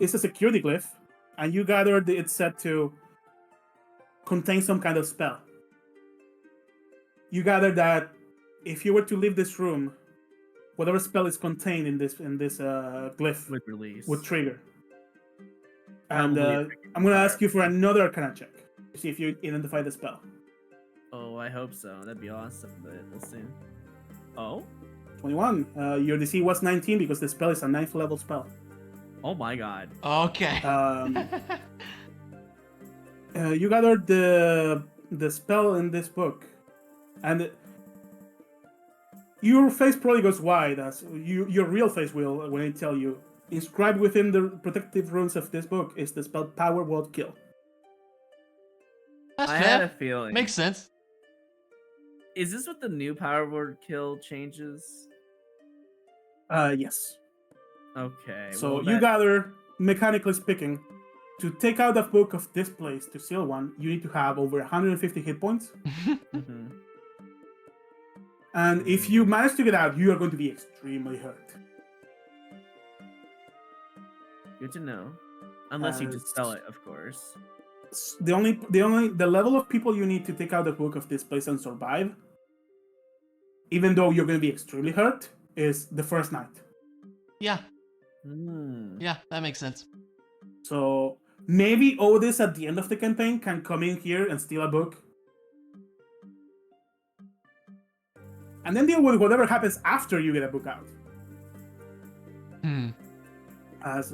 it's a security glyph. And you gather that it's set to contain some kind of spell. You gather that if you were to leave this room, whatever spell is contained in this glyph With release. would trigger. And Probably I'm going to ask you for another Arcana check to see if you identify the spell. Oh, I hope so. That'd be awesome, but we'll see. Oh? 21. Your DC was 19 because the spell is a 9th level spell. Oh my god. Okay. You gathered the spell in this book, and your face probably goes wide as your real face will when I tell you. Inscribed within the protective runes of this book is the spell Power Word Kill. That's I fair. had a feeling. Makes sense. Is this what the new power word kill changes? Yes. Okay. So well, you that- gather mechanically speaking, to take out a book of this place to seal one, you need to have over 150 hit points. Mhm. And if you manage to get out, you are going to be extremely hurt. Good to know. Unless you just sell it, of course. The level of people you need to take out the book of this place and survive, even though you're going to be extremely hurt, is the first night. Yeah, Hmm. yeah, that makes sense. So maybe Otis at the end of the campaign can come in here and steal a book. And then deal with whatever happens after you get a book out. As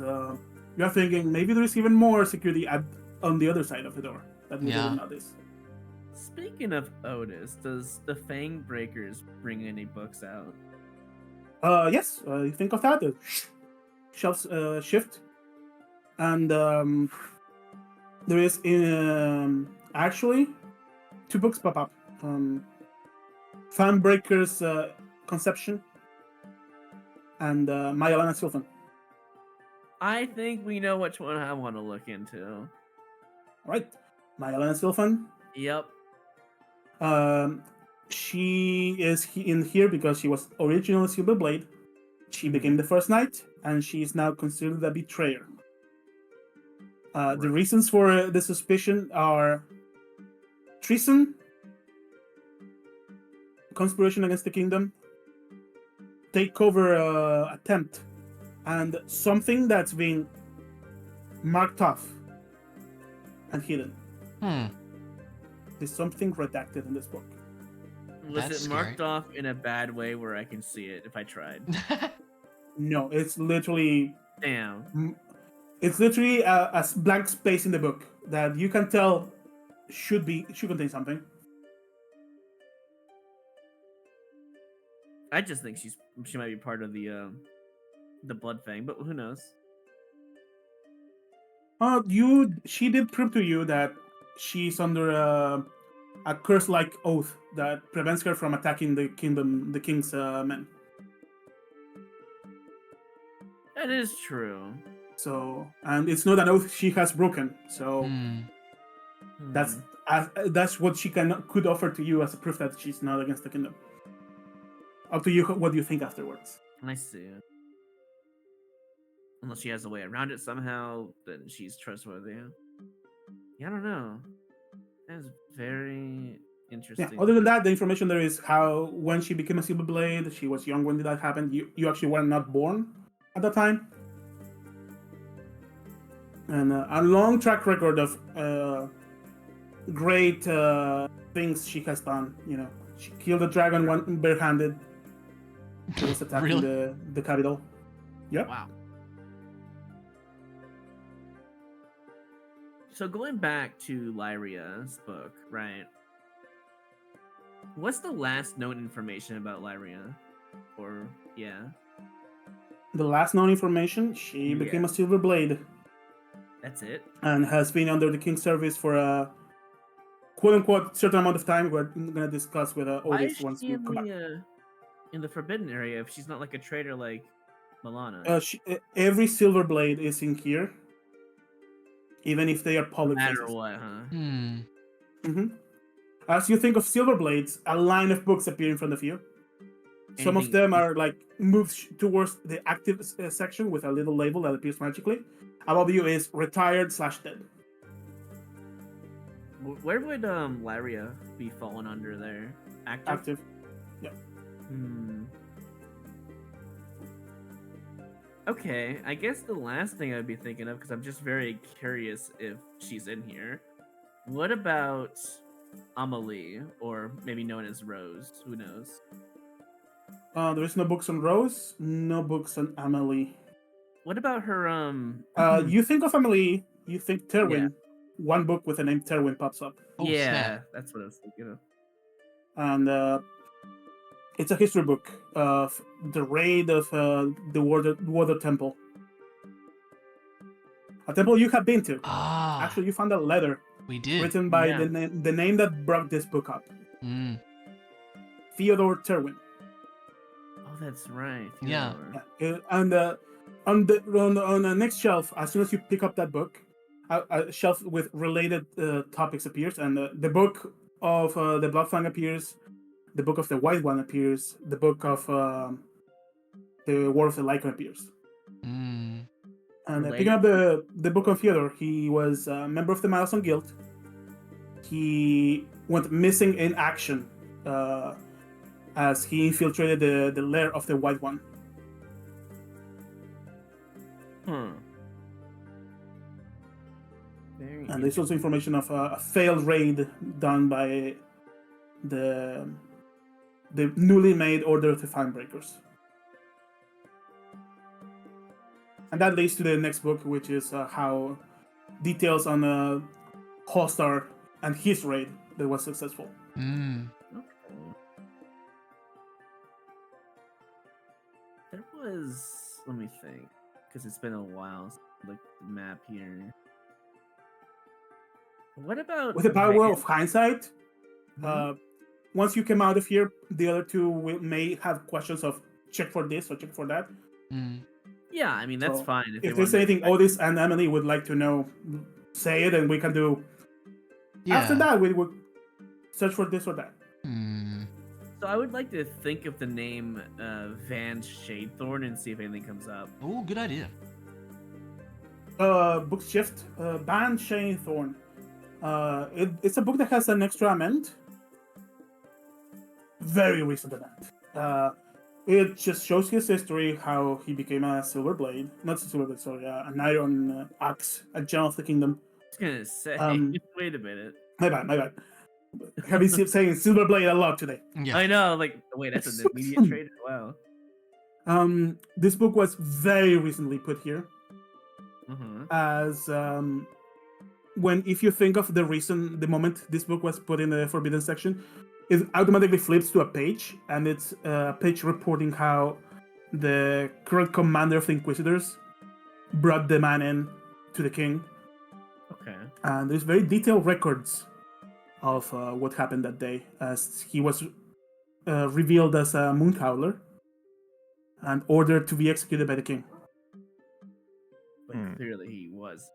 you're thinking, maybe there's even more security on the other side of the door that we didn't notice. Speaking of Otis, does the Fang Breakers bring any books out? Yes, you think of that. The shelves shift. And there is actually 2 books pop up. Fanbreaker's Conception and Myelana Sylvan. I think we know which one I want to look into. All right, Myelana Sylvan. Yep. She is in here because she was originally Silverblade. She became the first knight, and she is now considered a betrayer. The reasons for the suspicion are treason, conspiration against the kingdom, takeover attempt, and something that's been marked off and hidden. There's something redacted in this book. Was That's it marked scary. off in a bad way where I can see it if I tried? No, it's literally Damn. It's literally a blank space in the book that you can tell should contain something. I just think she might be part of the Blood Fang, but who knows? She did prove to you that she's under a curse-like oath that prevents her from attacking the king's men. That is true. So, and it's not an oath she has broken. So that's what she could offer to you as a proof that she's not against the kingdom. Up to you what you think afterwards. I see. Unless she has a way around it somehow, then she's trustworthy. Yeah, I don't know. That's very interesting. Yeah. Other than that, the information there is how when she became a Silver Blade, she was young when that happened. You actually were not born at that time. And a long track record of great things she has done. You know, she killed a dragon barehanded. She was attacking the capital. Yep. Wow. So going back to Lyria's book, right? What's the last known information about Lyria? Or yeah. The last known information, she became a Silver Blade. That's it. And has been under the king's service for a quote-unquote certain amount of time. We're gonna discuss with Otis once we come back. In the Forbidden area if she's not like a traitor like Milana? Every Silver Blade is in here, even if they are public No matter faces. what, huh? As you think of Silver Blades, a line of books appear in front of you. Some of them are like moved towards the active section with a little label that appears magically. Above you is retired/dead. Where would Lyria be falling under there? Active. Yeah. Okay, I guess the last thing I'd be thinking of, because I'm just very curious if she's in here. What about Amelie, or maybe known as Rose? Who knows? There is no books on Rose, no books on Amelie. What about her? You think of Amelie, you think Terwin. Yeah. One book with the name Terwin pops up. Oh, yeah, snap. that's what I was thinking of. And it's a history book of the raid of the Water Temple. A temple you have been to. Ah, Actually, you found a letter we did. written by Yeah. the name that brought this book up. Theodore Terwin. Oh, that's right. Yeah. Theodore. And On the next shelf, as soon as you pick up that book, a shelf with related topics appears, and the book of the Bloodfang appears, the book of the White One appears, the book of the War of the Lycan appears. Mm. And picking up the book of Theodore, he was a member of the Mason Guild. He went missing in action as he infiltrated the lair of the White One. Very And there's also information of a failed raid done by the newly made Order of the Finebreakers. And that leads to the next book, which is how details on Hallstar and his raid that was successful. Mm. Okay. There was. Let me think, because it's been a while since I looked at the map here. What about With the power Van- of hindsight, Mhm. once you come out of here, the other two may have questions of check for this or check for that. Mm. Yeah, I mean that's So, fine. If they there's wanted to- anything Otis and Emily would like to know, say it, and we can do. Yeah. After that, we would search for this or that. Hmm. So I would like to think of the name Van Shadethorn and see if anything comes up. Oh, good idea. Book shift, Ban Shane Thorn. It's a book that has an extra amend. Very recent amend. It just shows his history, how he became a silver blade. Not a silver blade, sorry, an iron axe, a general of the kingdom. I was gonna say, wait a minute. My bad. Have been saying silver blade a lot today. Yeah. I know, like, wait, that's an immediate trade as well. This book was very recently put here Mm-hmm. as if you think of the moment this book was put in the forbidden section, it automatically flips to a page, and it's a page reporting how the current commander of the Inquisitors brought the man in to the king, Okay. and there's very detailed records of what happened that day, as he was revealed as a Mooncowler and ordered to be executed by the king. But clearly he was.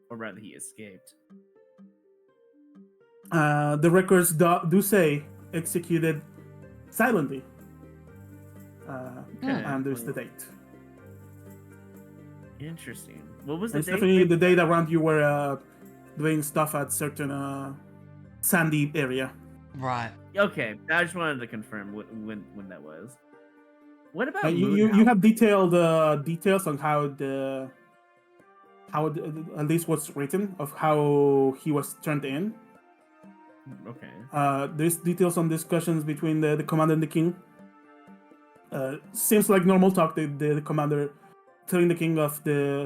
Or rather, he escaped. The records do say executed silently. And there's the date. Interesting. What was the It's date? definitely the date around you were doing stuff at certain sandy area. Right. Okay, I just wanted to confirm when that was. What about You have detailed details on how at least what's written of how he was turned in. Okay. There's details on discussions between the commander and the king. Seems like normal talk. The commander telling the king of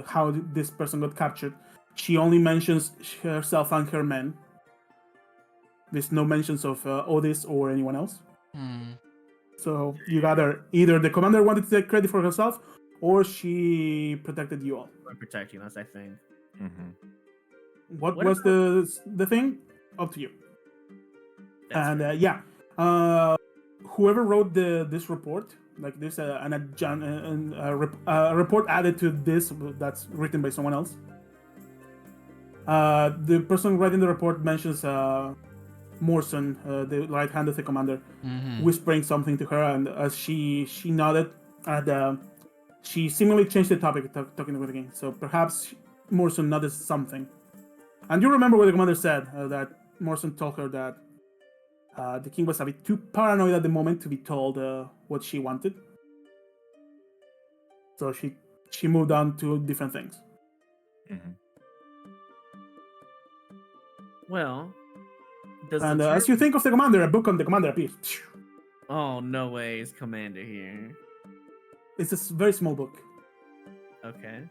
how this person got captured. She only mentions herself and her men. There's no mentions of Otis or anyone else. Hmm. So you gather either the commander wanted to take credit for herself, or she protected you all. We're protecting us, I think. Mm-hmm. What What was the thing? Up to you. That's And fair. whoever wrote this report, like there's a report added to this that's written by someone else. The person writing the report mentions Morrison, the right hand of the commander, Mm-hmm. whispering something to her, and as she nodded, and she seemingly changed the topic, talking with the king. So perhaps Morrison noticed something. And you remember what the commander said, that Morrison told her that the king was a bit too paranoid at the moment to be told what she wanted. So she moved on to different things. Mm-hmm. Well, does And the as you think of the commander, a book on the commander appears. Oh, no way is Commander here. It's a very small book. Okay.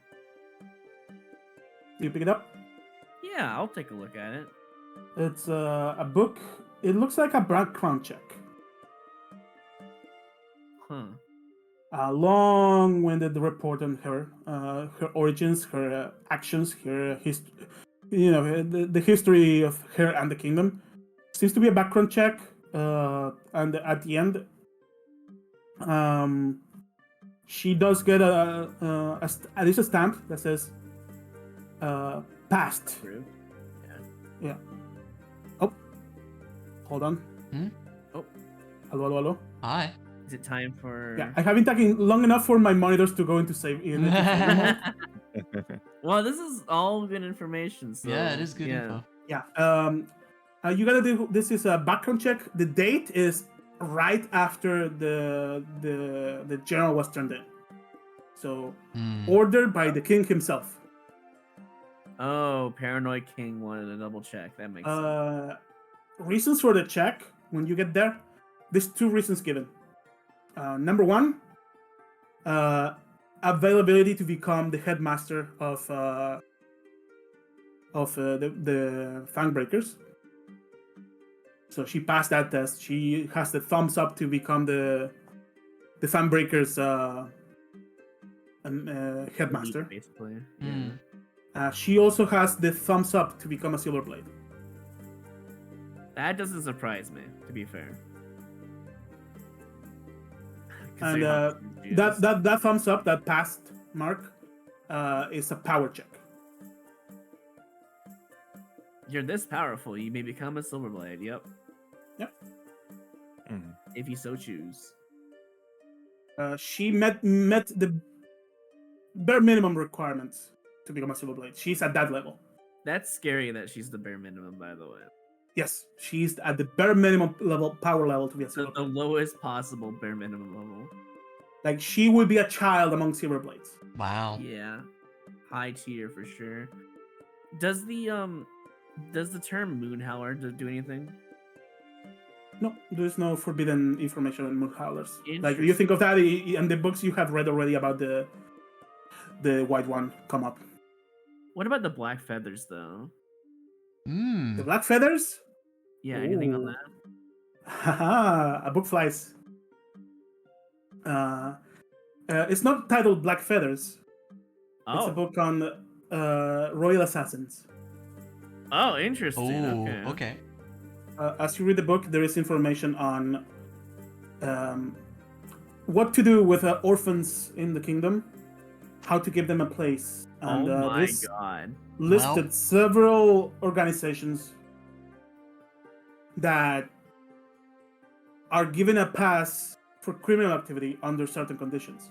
Do you pick it up? Yeah, I'll take a look at it. It's a book. It looks like a background check. Huh. A long-winded report on her origins, her actions, her history. The history of her and the kingdom. Seems to be a background check, and at the end, she does get at least a stamp that says passed. Approved. Yeah. Oh, hold on. Oh, Hello. Hi. is it time for? Yeah, I have been talking long enough for my monitors to go into save. Into saver mode. Well, this is all good information. So Yeah, it is good yeah. info. Yeah. You gotta do. This is a background check. The date is right after the general was turned in. So ordered by the king himself. Oh, Paranoid King wanted a double check. That makes sense. Reasons for the check when you get there. There's two reasons given. Number one, availability to become the headmaster of the Fangbreakers. So she passed that test. She has the thumbs up to become the Fanbreakers headmaster. Basically. Mm. Yeah. She also has the thumbs up to become a Silverblade. That doesn't surprise me, to be fair. And Considering how she is. that thumbs up, that passed mark, is a power check. You're this powerful, you may become a Silverblade. Yep. Mhm. If you so choose. She met the bare minimum requirements to become a Silverblade. She's at that level. That's scary that she's the bare minimum, by the way. Yes, she's at the bare minimum power level to be a The Silverblade. lowest possible bare minimum level. Like, she would be a child among Silverblades. Wow. Yeah. High tier for sure. Does the term Moonhowler do anything? No, there's no forbidden information on Moon Howlers. Like, you think of that in the books you have read already about the White One come up. What about the Black Feathers though? The Black Feathers? Yeah, anything on Ooh. that? Haha, a book flies. It's not titled Black Feathers. It's a Oh. book on royal assassins. Oh, interesting. Oh, Okay. okay. As you read the book, there is information on what to do with orphans in the kingdom, how to give them a place. And Oh my this god. listed Well- several organizations that are given a pass for criminal activity under certain conditions.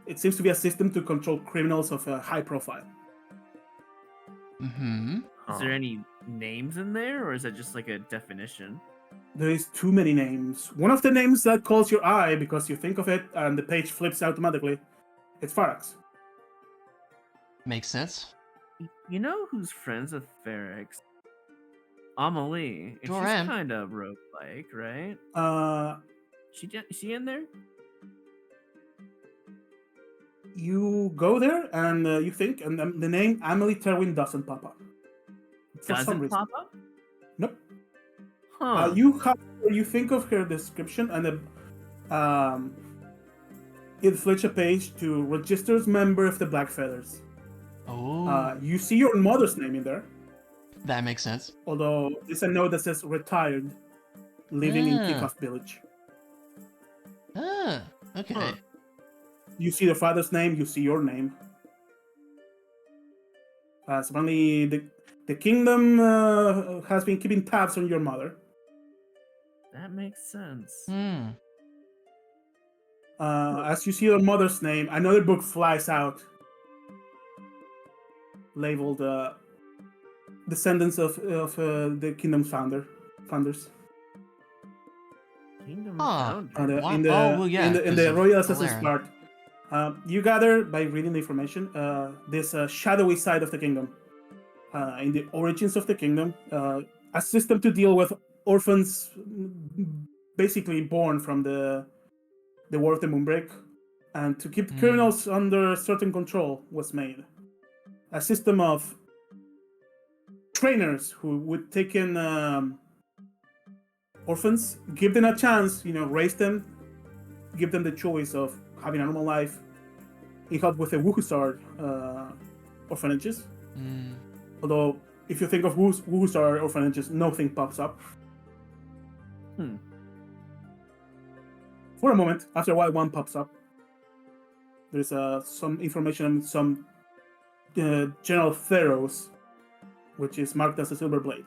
It seems to be a system to control criminals of a high profile. Mm-hmm. Is there any names in there, or is it just like a definition? There is too many names. One of the names that calls your eye because you think of it and the page flips automatically, it's Farax. Makes sense. You know who's friends with Ferrex? Amelie. And Sure she's am. kind of roguelike, right? She in there? You go there and you think, and the name Amelie Terwin doesn't pop up. For some Doesn't reason. pop up? Nope. Huh. You think of her description and it flips a page to registers member of the Black Feathers. Oh, You see your mother's name in there, that makes sense. although there's a note that says retired, living in Ah. Kickoff Village. Ah, okay. Huh. You see the father's name, you see your name. Apparently, the kingdom has been keeping tabs on your mother. That makes sense. Hmm. As you see your mother's name, another book flies out, labeled "Descendants of the Kingdom's founders." Kingdom Huh. Founder. In the Oh, well, yeah, in 'cause the of Royal Assassin's Valerian. part, you gather by reading the information this shadowy side of the kingdom. In the origins of the kingdom, a system to deal with orphans, basically born from the War of the Moonbreak, and to keep criminals under certain control was made. A system of trainers who would take in orphans, give them a chance, raise them, give them the choice of having a normal life. It helped with the Wuhusar orphanages. Hmm. Although, if you think of Wuhusar orphanages, nothing pops up. For a moment, after a while, one pops up. There's some information on some General Theros, which is marked as a silver blade.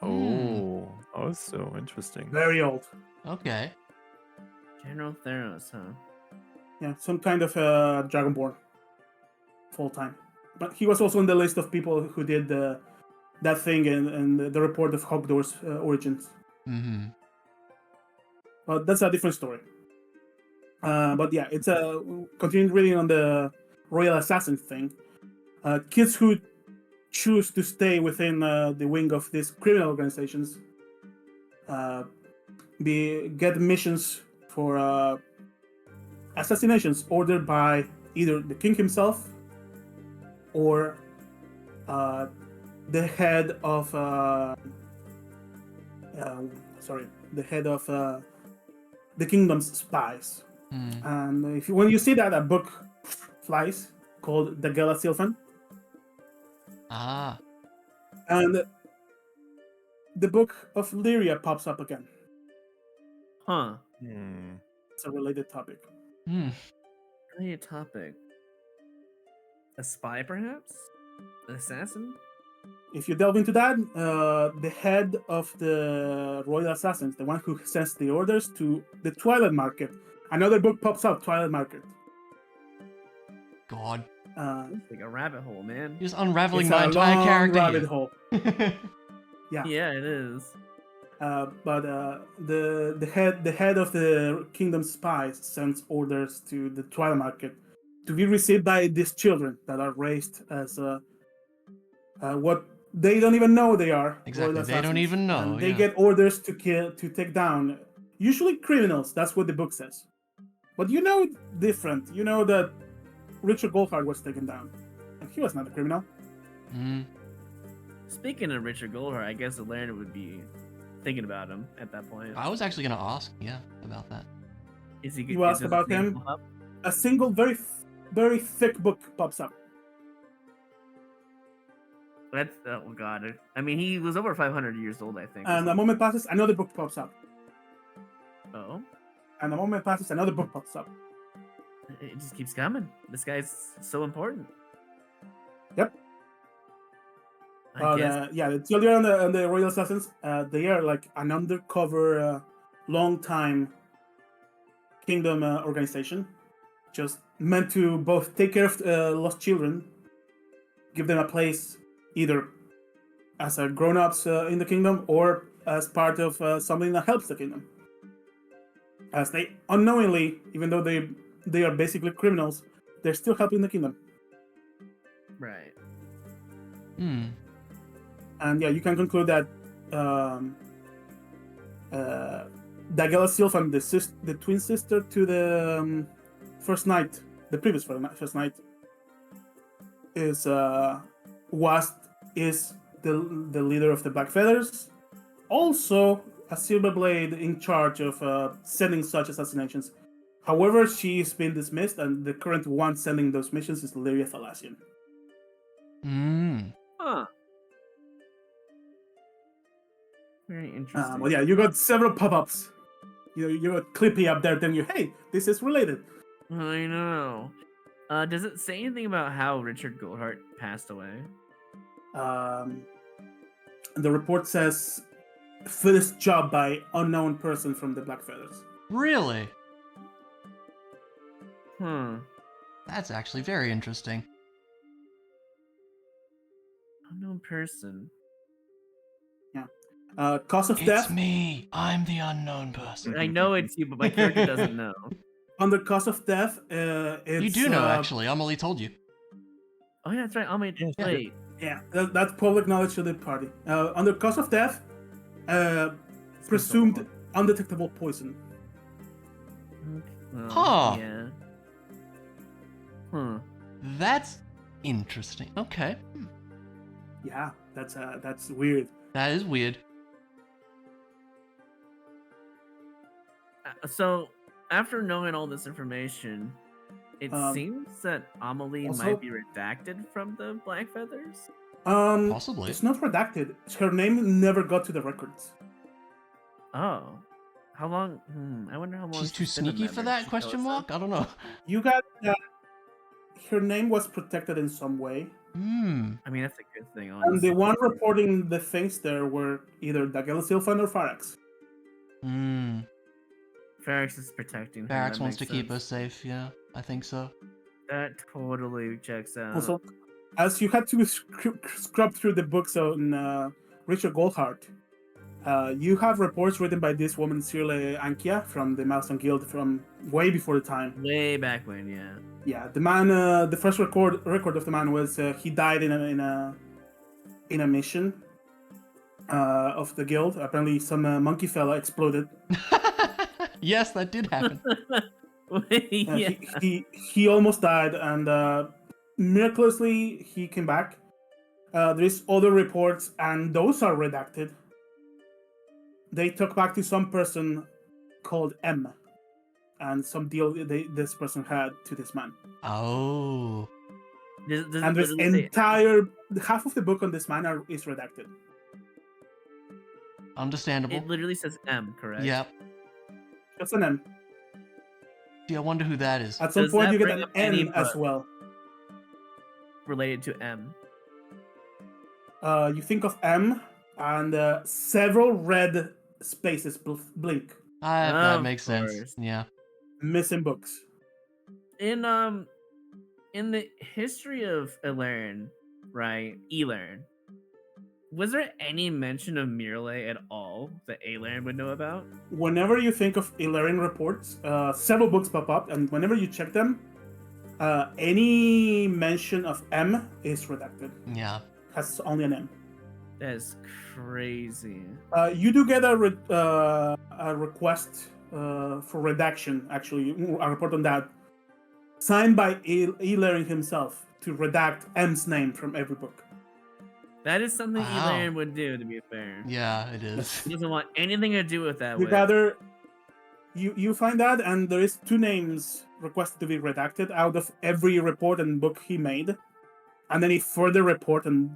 Oh, also interesting. Very old. Okay. General Theros, huh? Yeah, some kind of Dragonborn. Full time. But he was also on the list of people who did that thing and the report of Hogdoor's origins. Mm-hmm. But that's a different story. But yeah, it's continuing reading on the Royal Assassin thing. Kids who choose to stay within the wing of these criminal organizations get missions for assassinations ordered by either the king himself or the head of the kingdom's spies. And when you see that, a book flies called the Coliseum, Ah. and the book of Lyria pops up again. Huh. It's a related topic. Hmm. Really a topic. A spy, perhaps? An assassin? If you delve into that, the head of the Royal Assassins, the one who sends the orders to the Twilight Market, another book pops up, Twilight Market. God. It's like a rabbit hole, man. You're just unraveling It's my a entire long character rabbit here. hole. Yeah. Yeah, it is. But the head of the kingdom's spies sends orders to the Twilight Market to be received by these children that are raised as what they don't even know they are. Exactly, Royal they don't Assassins. even know, And they yeah. get orders to take down, usually criminals. That's what the book says. But you know different. You know that Richard Goldhart was taken down, and he was not a criminal. Speaking of Richard Goldhart, I guess Atlanta would be thinking about him at that point. I was actually gonna ask, yeah, about that. Is he? You asked about him. A single, very thick book pops up. That's oh god. I mean, he was over 500 years old, I think. And a moment passes, another book pops up. Oh. And a moment passes, another book pops up. It just keeps coming. This guy's so important. Yep. I guess. Yeah, the children on the Royal Assassins, they are like an undercover, long-time kingdom organization, just meant to both take care of lost children, give them a place either as a grown-ups in the kingdom or as part of something that helps the kingdom. As they unknowingly, even though they are basically criminals, they're still helping the kingdom. Right. And yeah, you can conclude that Dagela Sylvan, the twin sister to the first knight, the previous first knight, is the leader of the Black Feathers. Also, a Silver Blade in charge of sending such assassinations. However, she's been dismissed, and the current one sending those missions is Lyria Thalassian. Huh. Very interesting. Well, yeah, you got several pop-ups. You got Clippy up there telling you, hey, this is related. I know. Does it say anything about how Richard Goldhart passed away? The report says finished job by unknown person from the Black Feathers. Really? That's actually very interesting. Unknown person. Yeah. Cause of death. It's me. I'm the unknown person. I know it's you, but my character doesn't know. Under cause of death, it's... You do know, actually. Amelie told you. Oh, yeah, that's right. I'll make wait. Yeah, that's public knowledge to the party. Under cause of death, presumed undetectable poison. Huh. Yeah. Huh. That's interesting. Okay. Yeah, that's weird. That is weird. So, after knowing all this information, it seems that Amelie also- might be redacted from the Black Feathers. Possibly. It's not redacted. Her name never got to the records. Oh. How long? I wonder how long. She's too been a sneaky for member. that? She Question tell us mark? I don't know. You got that her name was protected in some way. Hmm. I mean, that's a good thing, And honestly. the one reporting the things there were either Dagel Silfan or Farax. Hmm. Ferrex is protecting her. Barracks that wants to makes keep her sense. safe. Yeah, I think so. That totally checks out. Also, as you had to scrub through the books on Richard Goldhart, you have reports written by this woman, Sirle Ankia, from the Milestone Guild from way before the time. Way back when, yeah. Yeah, the man. The first record of the man was he died in a mission of the guild. Apparently, some monkey fella exploded. Yes, that did happen. Yeah. He almost died, and miraculously he came back. There's other reports, and those are redacted. They talk back to some person called M, and some deal this person had to this man. Oh. And this entire half of the book on this man is redacted. Understandable. It literally says M, correct? Yep. Just an M. Gee, I wonder who that is. At some Does point, that you get bring an up any N as book well. related to M. You think of M, and several red spaces blink. That Of makes sense. course. Yeah. Missing books. In the history of Elaren, right? Elaren. Was there any mention of Mirle at all that Elaren would know about? Whenever you think of Illyrian reports, several books pop up, and whenever you check them, any mention of M is redacted. Yeah. Has only an M. That is crazy. You do get a request for redaction, actually, a report on that, signed by Illyrian himself to redact M's name from every book. That is something Wow. Elaren would do, to be fair. Yeah, it is. He doesn't want anything to do with that. You gather, you find that, and there is 2 names requested to be redacted out of every report and book he made, and then he further report on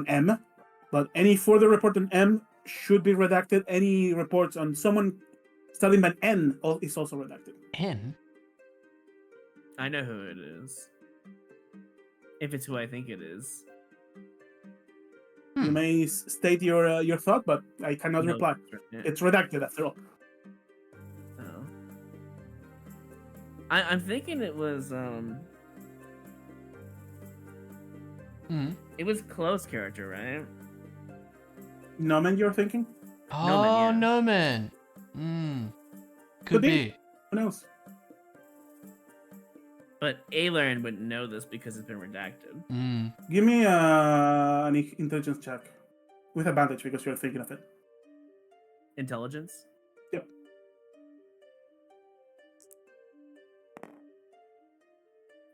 M. But any further report on M should be redacted. Any reports on someone starting by N is also redacted. N? I know who it is. If it's who I think it is. You may state your thought, but I cannot No, reply. yeah. It's redacted after all. Oh. I'm thinking it was it was close character, right? Nomen, you're thinking? Oh, yeah. Nomen. Could be. Who knows? But Elaren wouldn't know this because it's been redacted. Give me an intelligence check with advantage because you're thinking of it. Intelligence? Yep.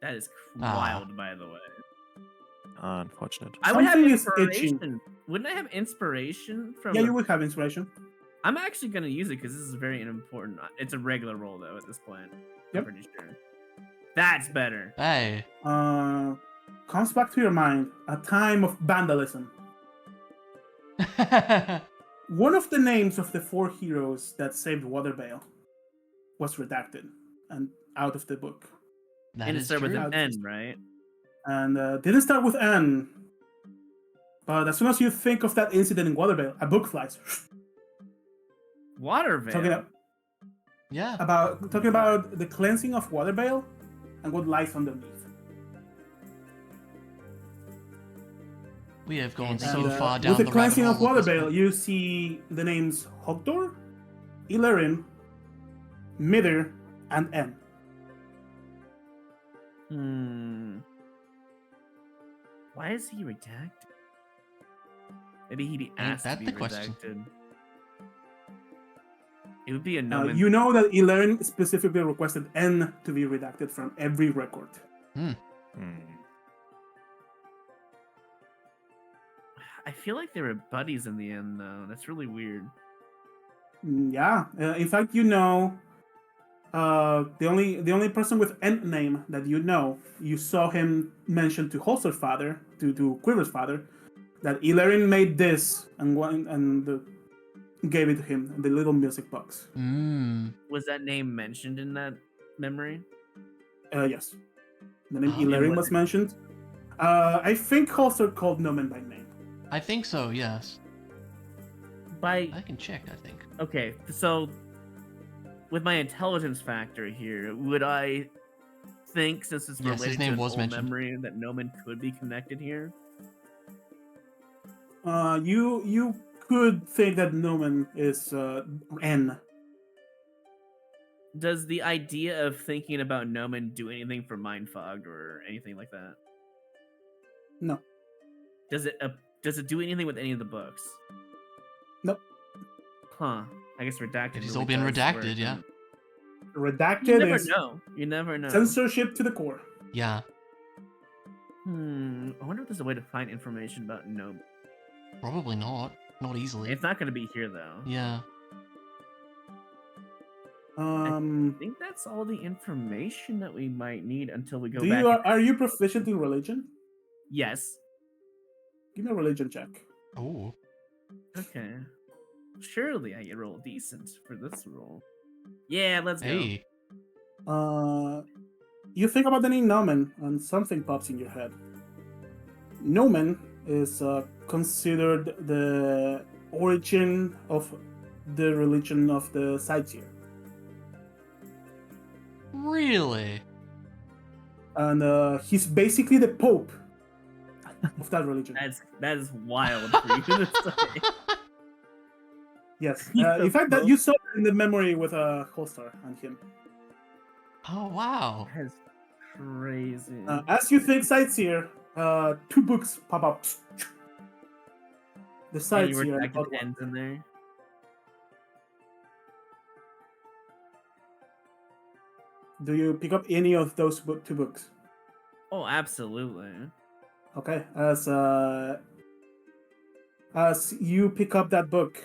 That is wild, by the way. Unfortunate. I would have Something is itchy. inspiration. Wouldn't I have inspiration from? Yeah, you would have inspiration. I'm actually gonna use it because this is very important. It's a regular roll though at this point. Yep. I'm pretty sure. That's better. Hey. Comes back to your mind a time of vandalism. One of the names of the 4 heroes that saved Watervale was redacted and out of the book. That And it is started with true. an N, right? And didn't start with N. But as soon as you think of that incident in Watervale, a book flies. Watervale. Yeah. Talking about the cleansing of Watervale and what lies underneath. We have gone And, so And, far down with the the cleansing rabbit of hole at this Watervale, point. you see the names Hogdor, Illyrin, Mither, and N. Why is he redacted? Maybe he'd be Ain't asked that to be the question? redacted. It would be a no. You know that Illyrin specifically requested N to be redacted from every record. I feel like they were buddies in the end, though. That's really weird. Yeah. In fact, you know, the only person with N name that you saw him mention to Holster's father, to Quiver's father, that Illyrin made this and gave it to him, the little music box. Was that name mentioned in that memory? Yes. The name Oh. Illyrian And was mentioned. I think Holster called Nomen by name. I think so, yes. By I can check, I think. okay, so with my intelligence factor here, would I think, since it's Yes, his related name to an was old mentioned. memory, that Nomen could be connected here? You could think that Nomen is N. Does the idea of thinking about Nomen do anything for mind fog or anything like that? No. Does it do anything with any of the books? Nope. Huh. I guess redacted. It's really all been does redacted, work, yeah. huh? Redacted You never is know. You never know. censorship to the core. Yeah. I wonder if there's a way to find information about Nomen. Probably not. Not easily. It's not going to be here though. Yeah. I think that's all the information that we might need until we go do back. you are you proficient in religion? Yes. Give me a religion check. Oh. Okay. Surely I get roll decent for this roll. Yeah, let's go. Hey. You think about the name Nomen, and something pops in your head. Nomen is considered the origin of the religion of the Sightseer. Really? And he's basically the Pope of that religion. That is wild for you to say. Yes. He's the In fact, that Pope? you saw it in the memory with Holstar and him. Oh, wow. That's crazy. As you think Sightseer, two books pop up. The Any Sightseer and redacted Odd One. ends in there? Do you pick up any of those two books? Oh, absolutely. Okay. As you pick up that book,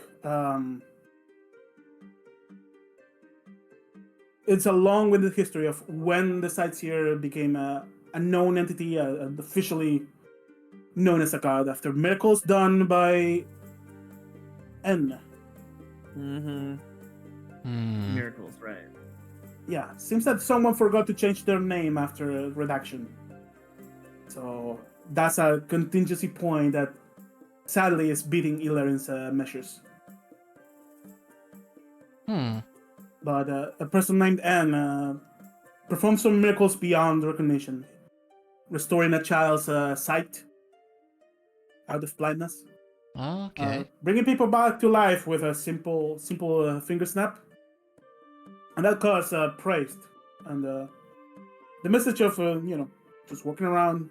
it's a long-winded history of when the Sightseer became a known entity, officially known as a god after miracles done by N. Mm-hmm. Miracles, right. Yeah, seems that someone forgot to change their name after redaction. So that's a contingency point that sadly is beating Illyrian's measures. But a person named N performed some miracles beyond recognition, restoring a child's sight out of blindness. Okay. Bringing people back to life with a simple finger snap. And that cause praised. And the message of, just walking around,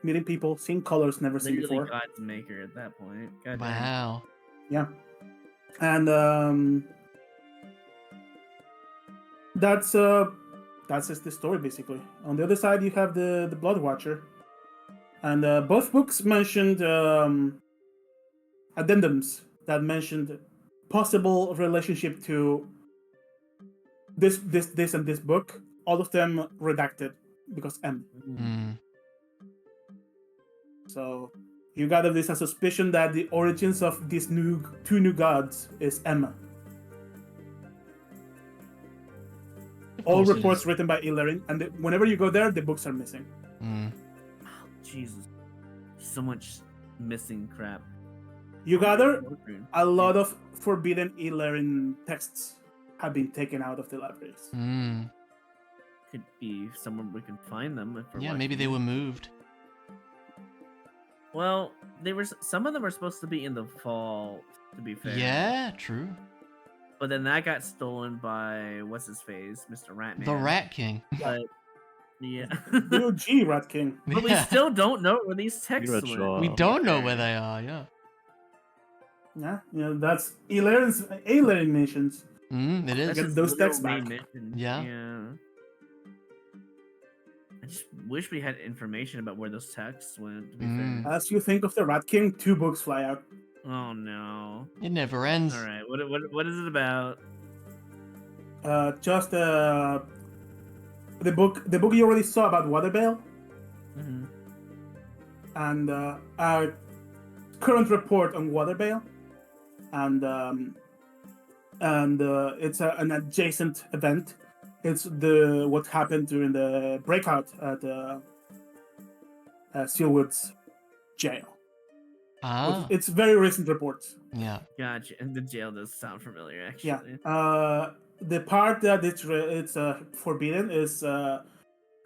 meeting people, seeing colors never seen Literally before. God's maker at that point. God damn. Wow. Yeah. And that's just the story, basically. On the other side, you have the Blood Watcher. And both books mentioned addendums that mentioned possible relationship to this and this book. All of them redacted because M. So you got this a suspicion that the origins of these two new gods is M. All reports written by Illyrian, and whenever you go there, the books are missing. Jesus. So much missing crap. You gather a lot of forbidden Illyrian texts have been taken out of the libraries. Could be somewhere we can find them. If we're Yeah, maybe they lucky. were moved. Well, some of them were supposed to be in the fall, to be fair. Yeah, true. But then that got stolen by what's his face, Mr. Ratman. The Rat King. But yeah. The OG Rat King. But we Yeah. still don't know where these texts You're a went. draw. We don't know where they are, yeah. Yeah, that's Illyrian's alien nations. It That's is. Get his those literal texts main back. mission. Yeah. I just wish we had information about where those texts went, to be fair. As you think of the Rat King, two books fly out. Oh no. It never ends. Alright, what is it about? Just the book you already saw about Waterbale, Mm-hmm. and our current report on Waterbale. and it's an adjacent event. It's what happened during the breakout at Sealwood's jail. Ah, It's very recent reports. yeah. Gotcha. And the jail does sound familiar, actually. Yeah. The part that it's forbidden is the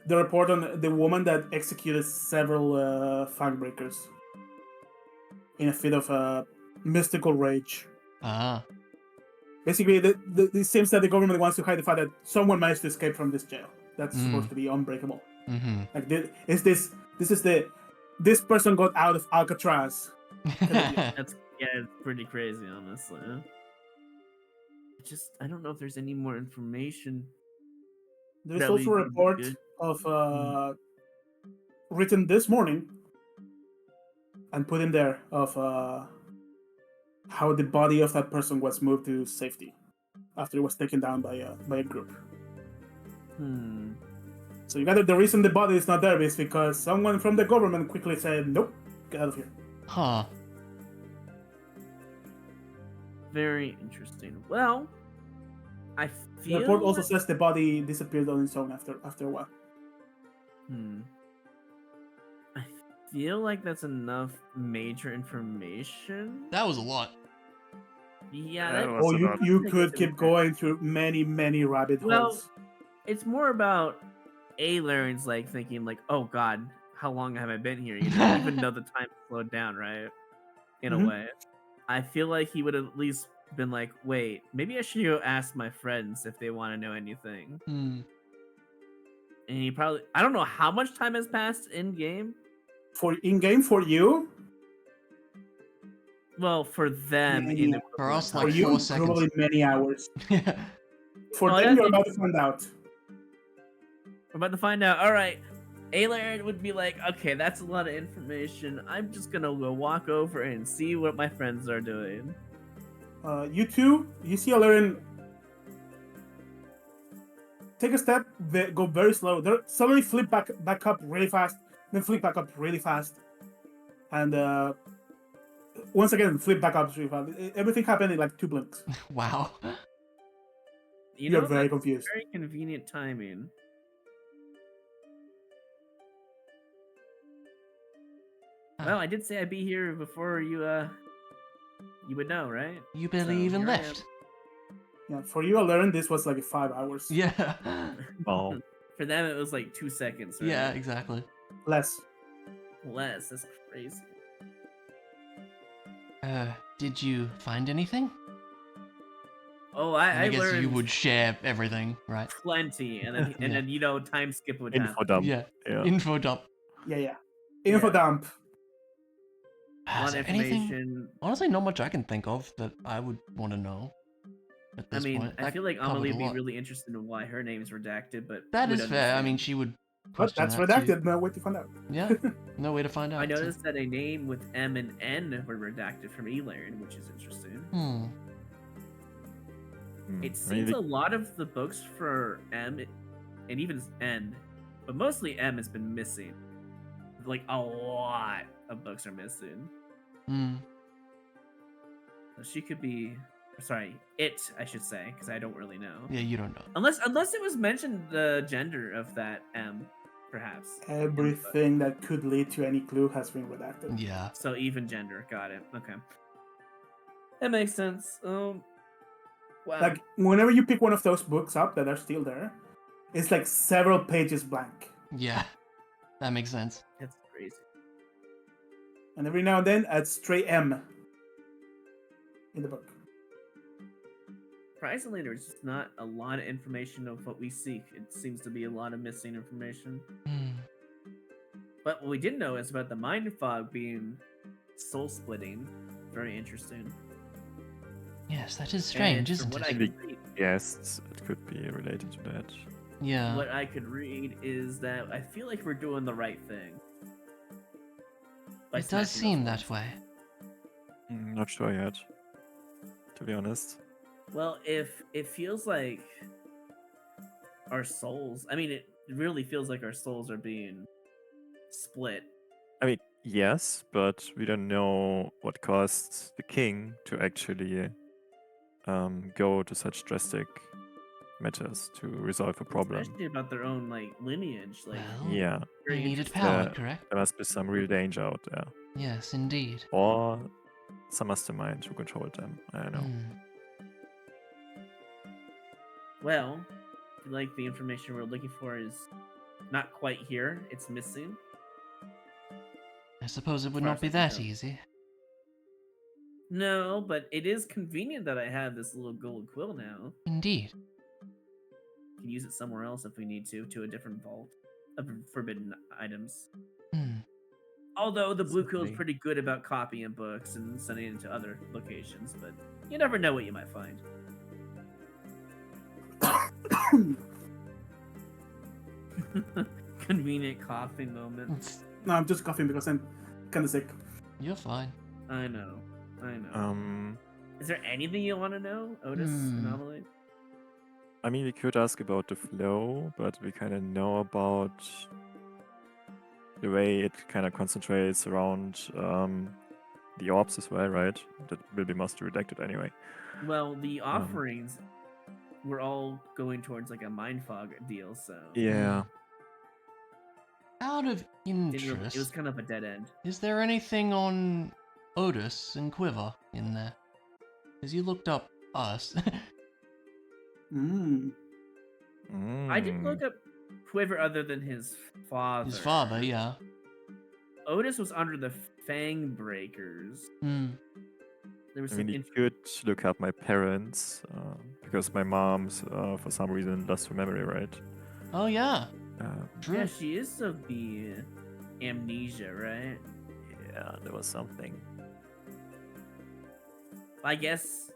report on the woman that executed several fang breakers in a fit of mystical rage. Ah, Basically, it seems that the government wants to hide the fact that someone managed to escape from this jail. That's supposed to be unbreakable. mm-hmm. Like, this person got out of Alcatraz. It's pretty crazy, honestly. I don't know if there's any more information. There's That also a would be report good. of written this morning and put in there of how the body of that person was moved to safety after it was taken down by a group. So you got the reason the body is not there is because someone from the government quickly said, "Nope, get out of here." Huh. Very interesting. Well, I The feel report also like- says the body disappeared on its own after a while. I feel like that's enough major information. That was a lot. Yeah, That that, was Oh, a lot. you Make could it keep okay. going through many rabbit Well, holes. it's more about Laryn's like thinking like, oh god, how long have I been here? You know, even though the time slowed down, right? In a Mhm. way. I feel like he would have at least been like, wait, maybe I should go ask my friends if they want to know anything. Hmm. And he probably I don't know how much time has passed in game. For in-game, for you, Well, for them Many in hours. For us, for like you, 4 seconds. probably many hours. Yeah. For Oh, them, that's you're about to find out. We're about to find out. All right. Alaren would be like, okay, that's a lot of information. I'm just gonna go walk over and see what my friends are doing. You two, you see Alaren take a step, go very slow. Suddenly flip back up really fast, then flip back up really fast, and once again flip back up really fast. Everything happened in like 2 blinks. Wow. You're know, very that's confused. very convenient timing. Well, I did say I'd be here before you would know, right? You barely So, even here I am. left. Yeah, for you, Alaren, this was like 5 hours. Yeah. Oh, For them, it was like 2 seconds. Right? Yeah, exactly. Less. Less. That's crazy. Did you find anything? Oh, And I guess learned you would share everything, right? plenty, and then Yeah. you know, time skip would info happen. dump. Yeah. Yeah. Info dump. Yeah. Info Yeah. dump. A Is lot there of anything? information. Honestly, not much I can think of that I would want to know at I this mean, point. I That feel like covered Amelie a would be lot. really interested in why her name's redacted, but That would is fair. I understand. mean, she would But question that's that too. redacted. No way to find out. Yeah, no way to find out. I so- noticed that a name with M and N were redacted from Elaren, which is interesting. Hmm. It seems a lot of the books for M and even N, but mostly M has been missing. Like a lot of books are missing. Hmm. So she could be, sorry, it I should say, because I don't really know. Yeah, you don't know. Unless it was mentioned the gender of that M, perhaps. Everything that could lead to any clue has been redacted. Yeah. So even gender, got it. Okay, that makes sense. Wow. Like, whenever you pick one of those books up that are still there, it's like several pages blank. Yeah. That makes sense. That's crazy. And every now and then, a stray M in the book. Surprisingly, there's just not a lot of information of what we seek. It seems to be a lot of missing information. Hmm. But what we did know is about the mind fog being soul splitting. Very interesting. Yes, that is strange, And from isn't what it? I could read, Yes, it could be related to that. Yeah. what I could read is that I feel like we're doing the right thing. by It does smashing seem those that ones. way. Not sure yet, to be honest. Well, if it feels like our souls, I mean, it really feels like our souls are being split. I mean, Yes, but we don't know what caused the king to actually go to such drastic matters to resolve a problem. Especially about their own like lineage. Like, Well, Yeah, very he needed interesting. power, there, correct? there must be some real danger out there. Yes, indeed. Or some mastermind who controlled them. I don't know. Hmm. Well, I feel like the information we're looking for is not quite here. It's missing. I suppose it would far not as be I can that tell. easy. No, but it is convenient that I have this little gold quill now. Indeed. Can use it somewhere else if we need to a different vault of forbidden items. Hmm. Although the blue quill is Certainly. pretty good about copying books and sending it to other locations, but you never know what you might find. Convenient coughing moment. It's- No, I'm just coughing because I'm kind of sick. You're fine. I know. I know. Um, Is there anything you want to know, Otis? Anomaly? I mean, we could ask about the flow, but we kind of know about the way it kind of concentrates around the orbs as well, right? That will be mostly redacted anyway. Well, the offerings were all going towards like a mind fog deal, so Yeah. Out of it was interest, kind of a dead end. is there anything on Otis and Quiver in there? Because you looked up us. Mm. I did Mm. look up Quiver other than his father. His father, yeah. Otis was under the Fang Breakers. Hmm. There was I some mean, you could look up my parents because my mom's, for some reason, lost her memory, right? Oh, yeah. True. Yeah, she is of the amnesia, right? Yeah, there was something. I guess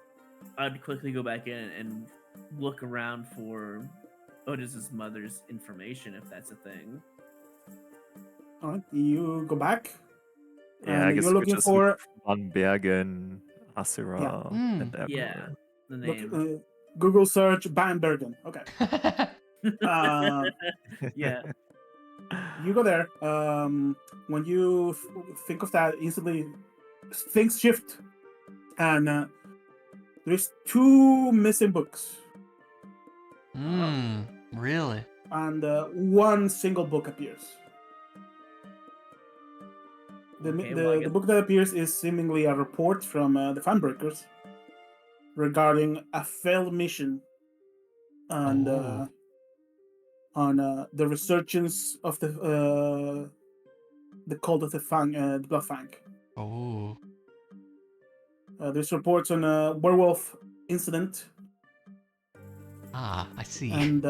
I'd quickly go back in and look around for Otis's mother's information, if that's a thing. All right, you go back. Yeah, I And guess you're you could looking just for look Van Bergen, Asira, Hmm. and Admiral. Yeah, the look, name. Google search Bambergen. Okay. Yeah. You go there. When you think of that, instantly things shift, and there's 2 missing books, Hmm. Really? and 1 single book appears. Okay, well, I The guess- book that appears is seemingly a report from the Fanbreakers regarding a failed mission and Oh. on the resurgence of the cult of the Fang, the Blood Fang. Oh. There's reports on a werewolf incident Ah, I see. and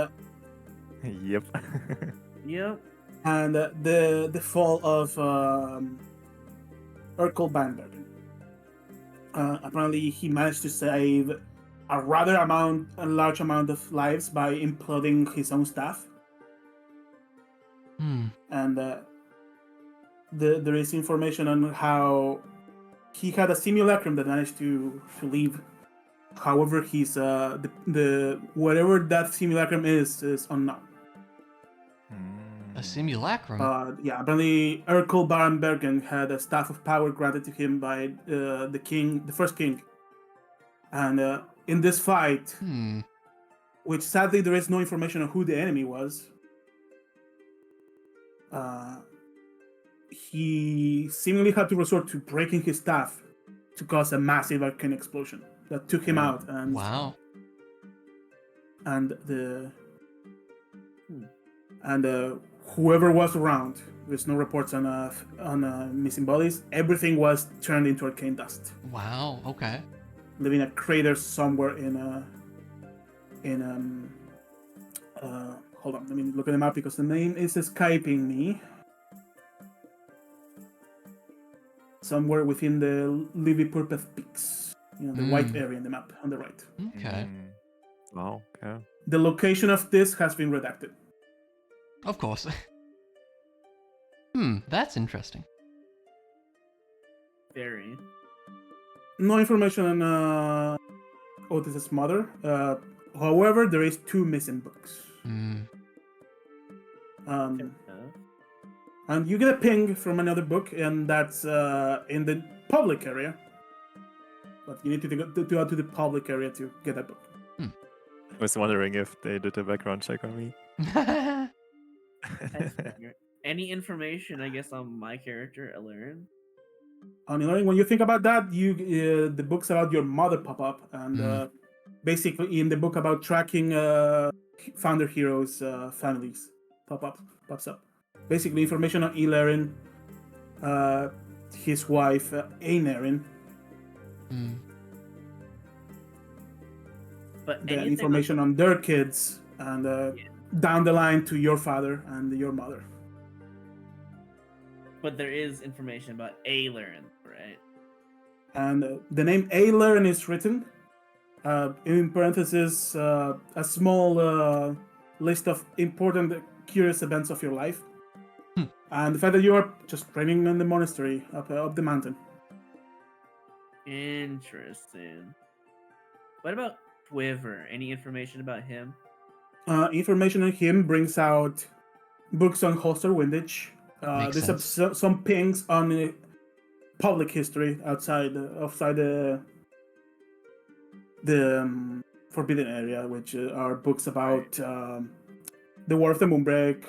Yep. Yep. the fall of Urkel Bambergen. Apparently, he managed to save a large amount of lives by imploding his own staff, Hmm. and there is information on how he had a simulacrum that managed to leave. However, he's the whatever that simulacrum is unknown. A simulacrum? Yeah, apparently Urkel Barenbergen had a staff of power granted to him by the first king. And in this fight, Hmm. which sadly there is no information on who the enemy was, he seemingly had to resort to breaking his staff to cause a massive arcane explosion that took him out. And Wow. and whoever was around, there's no reports on missing bodies. Everything was turned into arcane dust, Wow. Okay. leaving a crater somewhere hold on, let me look at the map because the name is escaping me. Somewhere within the Livy Purpeth Peaks, the white area in the map on the right. Okay. Wow, okay. The location of this has been redacted. Of course. That's interesting. Very. No information on Otis's mother. However, there is 2 missing books. Hmm. Um, And you get a ping from another book, and that's in the public area. But you need to go to the public area to get that book. I was wondering if they did a background check on me. That's fair. Any information, I guess, on my character, Illyrian? When you think about that, the books about your mother pop up, and basically in the book about tracking founder heroes' families pops up. Basically, information on Illyrian, his wife Aenerin, But the anything information on their kids, and down the line to your father and your mother. But there is information about Illyrian, right? And the name Aenerin is written in parentheses, a small list of important, curious events of your life, and the fact that you are just training in the monastery up the mountain. Interesting. What about Quiver? Any information about him? Information on him brings out books on Holster Windage. Makes There's sense. some pings on public history outside the Forbidden Area, which are books about the War of the Moonbreak,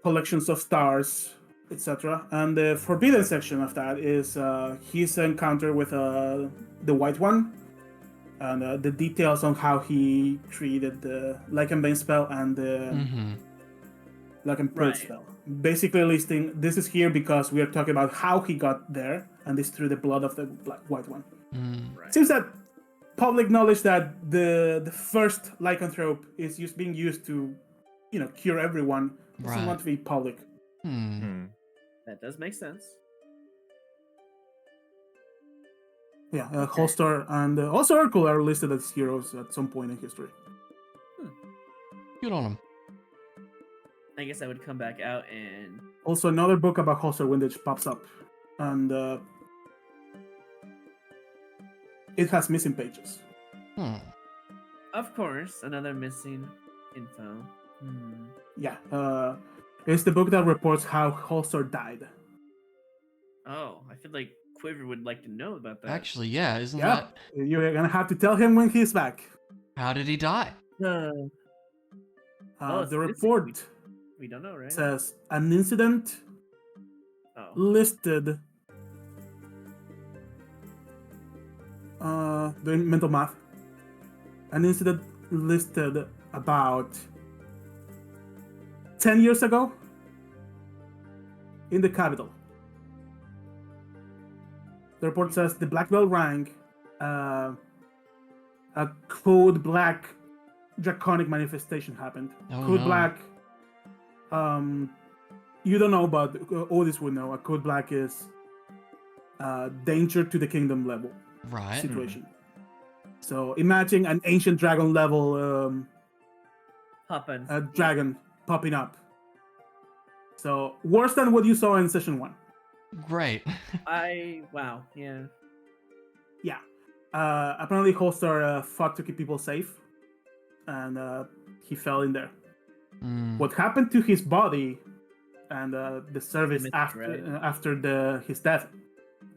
collections of stars, etc. And the Forbidden section of that is his encounter with the White One, and the details on how he treated the Lycanbane spell and the Lycanbane Right. spell. Basically listing, this is here because we are talking about how he got there, and this through the blood of the White One. Right. Seems that public knowledge that the first lycanthrope is being used to, cure everyone. Doesn't Right. want to be public. That does make sense. Yeah, Okay. Holster and also Urkel are listed as heroes at some point in history. Good on him. I guess I would come back out and Also, another book about Holster Windage pops up, and it has missing pages. of course, another missing info. Yeah, it's the book that reports how Holster died. Oh, I feel like Quiver would like to know about that. Actually, yeah, isn't Yeah, that... you're gonna have to tell him when he's back. How did he die? Well, it's The missing. report We don't know, right? says an incident Oh, listed. Doing mental math. An incident listed about 10 years ago in the capital. The report says the Black Belt rang, a code black draconic manifestation happened. Oh, Code no. black, you don't know, but Otis would know. A code black is danger to the kingdom level Right. situation. So imagine an ancient dragon level Poppin. dragon popping up. So worse than what you saw in session 1. Great. Wow, yeah. Yeah. Apparently Holster fought to keep people safe, and he fell in there. What happened to his body and the service Misread. after his death?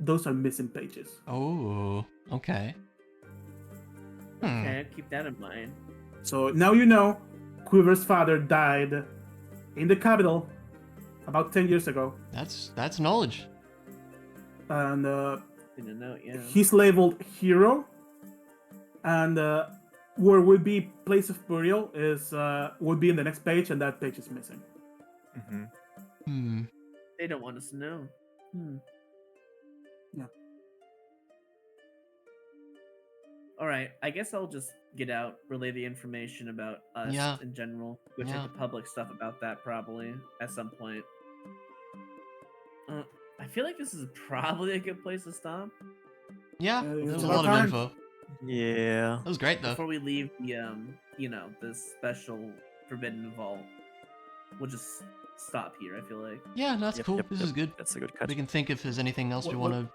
Those are missing pages. Oh, okay. Okay, I'll keep that in mind. So now you know Quiver's father died in the capital about 10 years ago. That's knowledge. And Didn't know, yeah. he's labeled hero. And where would be place of burial is would be in the next page, and that page is missing. They don't want us to know. Yeah. All right, I guess I'll just get out, relay the information about us Yeah. in general. Go check the public stuff about that probably at some point. I feel like this is probably a good place to stop Yeah, Yeah, there was it's a about lot of time. info. Yeah. That was great though. before we leave the this special forbidden vault. We'll just stop here. I feel like. Yeah, that's cool. This is good. That's a good cut. We can think if there's anything else we What- want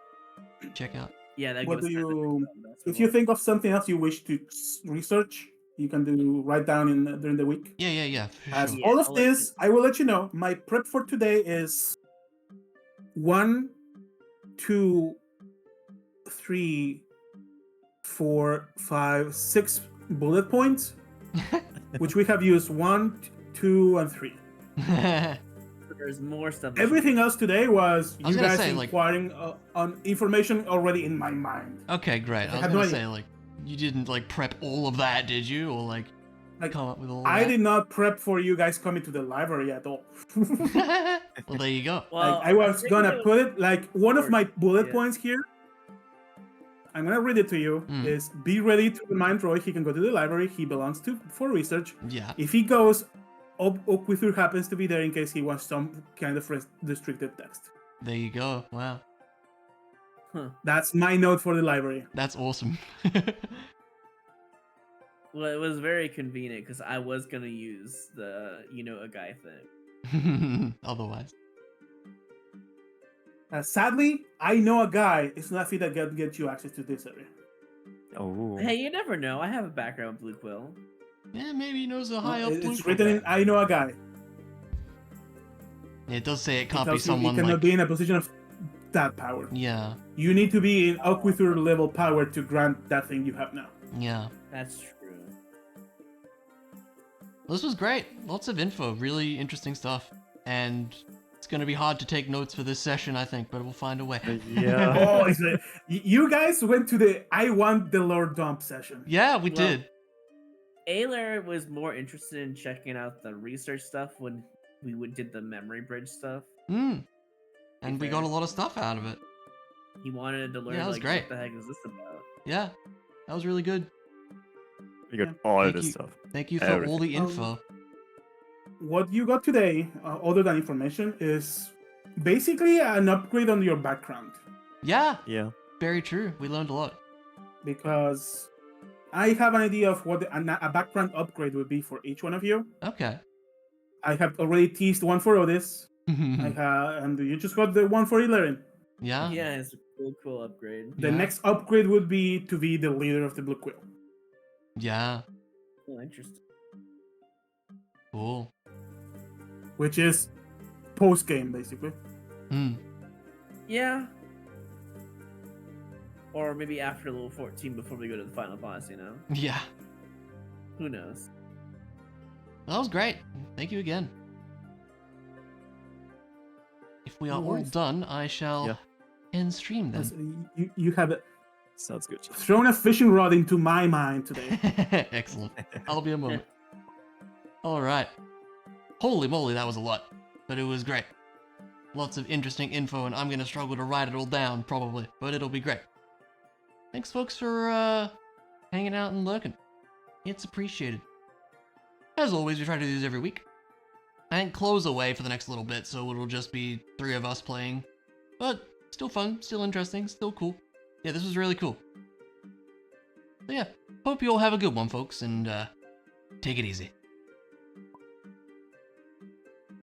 to check out. Yeah, that What gives do us time to you? think about that. If you think of something else you wish to research, you can write down during the week. Yeah, for As sure. Yeah, all of I'll let you this, I will let you know. My prep for today is 1, 2, 3, 4, 5, 6 bullet points, which we have used 1, 2, and 3. There's more stuff. Everything else today was I was you gonna guys say, like- inquiring on information already in my mind. Okay, great. I was had gonna no say, idea. like, you didn't, like, prep all of that, did you? Or, like come up with all of I that? did not prep for you guys coming to the library at all. Well, there you go. Well, I was figured gonna it put it like one of my bullet Yeah. points here. I'm gonna read it to you. Mm. Is be ready to remind Roy he can go to the library he belongs to for research. Yeah. If he goes, Okwithur happens to be there in case he wants some kind of restricted text. There you go. Wow. That's my note for the library. That's awesome. Well, it was very convenient because I was gonna use the a guy thing. Otherwise. Sadly, I know a guy. It's not that can get you access to this area. Oh. Hey, you never know. I have a background in Blue Quill. Yeah, maybe he knows a high up blue It's quill written in guy. I know a guy. It does say it can't be Tells you someone you cannot like. be in a position of that power. Yeah, You need to be in Okwithur level power to grant that thing you have now. yeah. That's true. This was great. Lots of info. Really interesting stuff. And it's gonna be hard to take notes for this session, I think, but we'll find a way. Yeah. Oh, you guys went to the I want the Lord Dump session. Yeah, we Well, did. Ayler was more interested in checking out the research stuff when did the memory bridge stuff. Mm. And we got fair. a lot of stuff out of it. He wanted to learn Yeah, that was like great. what the heck is this about? Yeah, that was really good. We got all Thank this you. stuff. Thank you for all the Everything. info. What you got today, other than information, is basically an upgrade on your background. Yeah, Yeah. very true. We learned a lot. Because I have an idea of what a background upgrade would be for each one of you. Okay. I have already teased one for Otis. And you just got the one for Illyrin. Yeah. Yeah, it's a cool upgrade. The Yeah. next upgrade would be to be the leader of the Blue Quill, Yeah. Oh, interesting. Cool. which is post game basically. Hmm. Yeah. Or maybe after level 14 before we go to the final boss, Yeah. Who knows? That was great. Thank you again. If we are No all worries. done, I shall Yeah. end stream then. You have Sounds good. thrown a fishing rod into my mind today. Excellent. I'll be a moment. All right. Holy moly, that was a lot, but it was great. Lots of interesting info, and I'm gonna struggle to write it all down probably, but it'll be great. Thanks, folks, for hanging out and lurking. It's appreciated. As always, we try to do this every week. I think close away for the next little bit, so it'll just be 3 of us playing, but still fun, still interesting, still cool. Yeah, this was really cool. So yeah, hope you all have a good one, folks, and take it easy.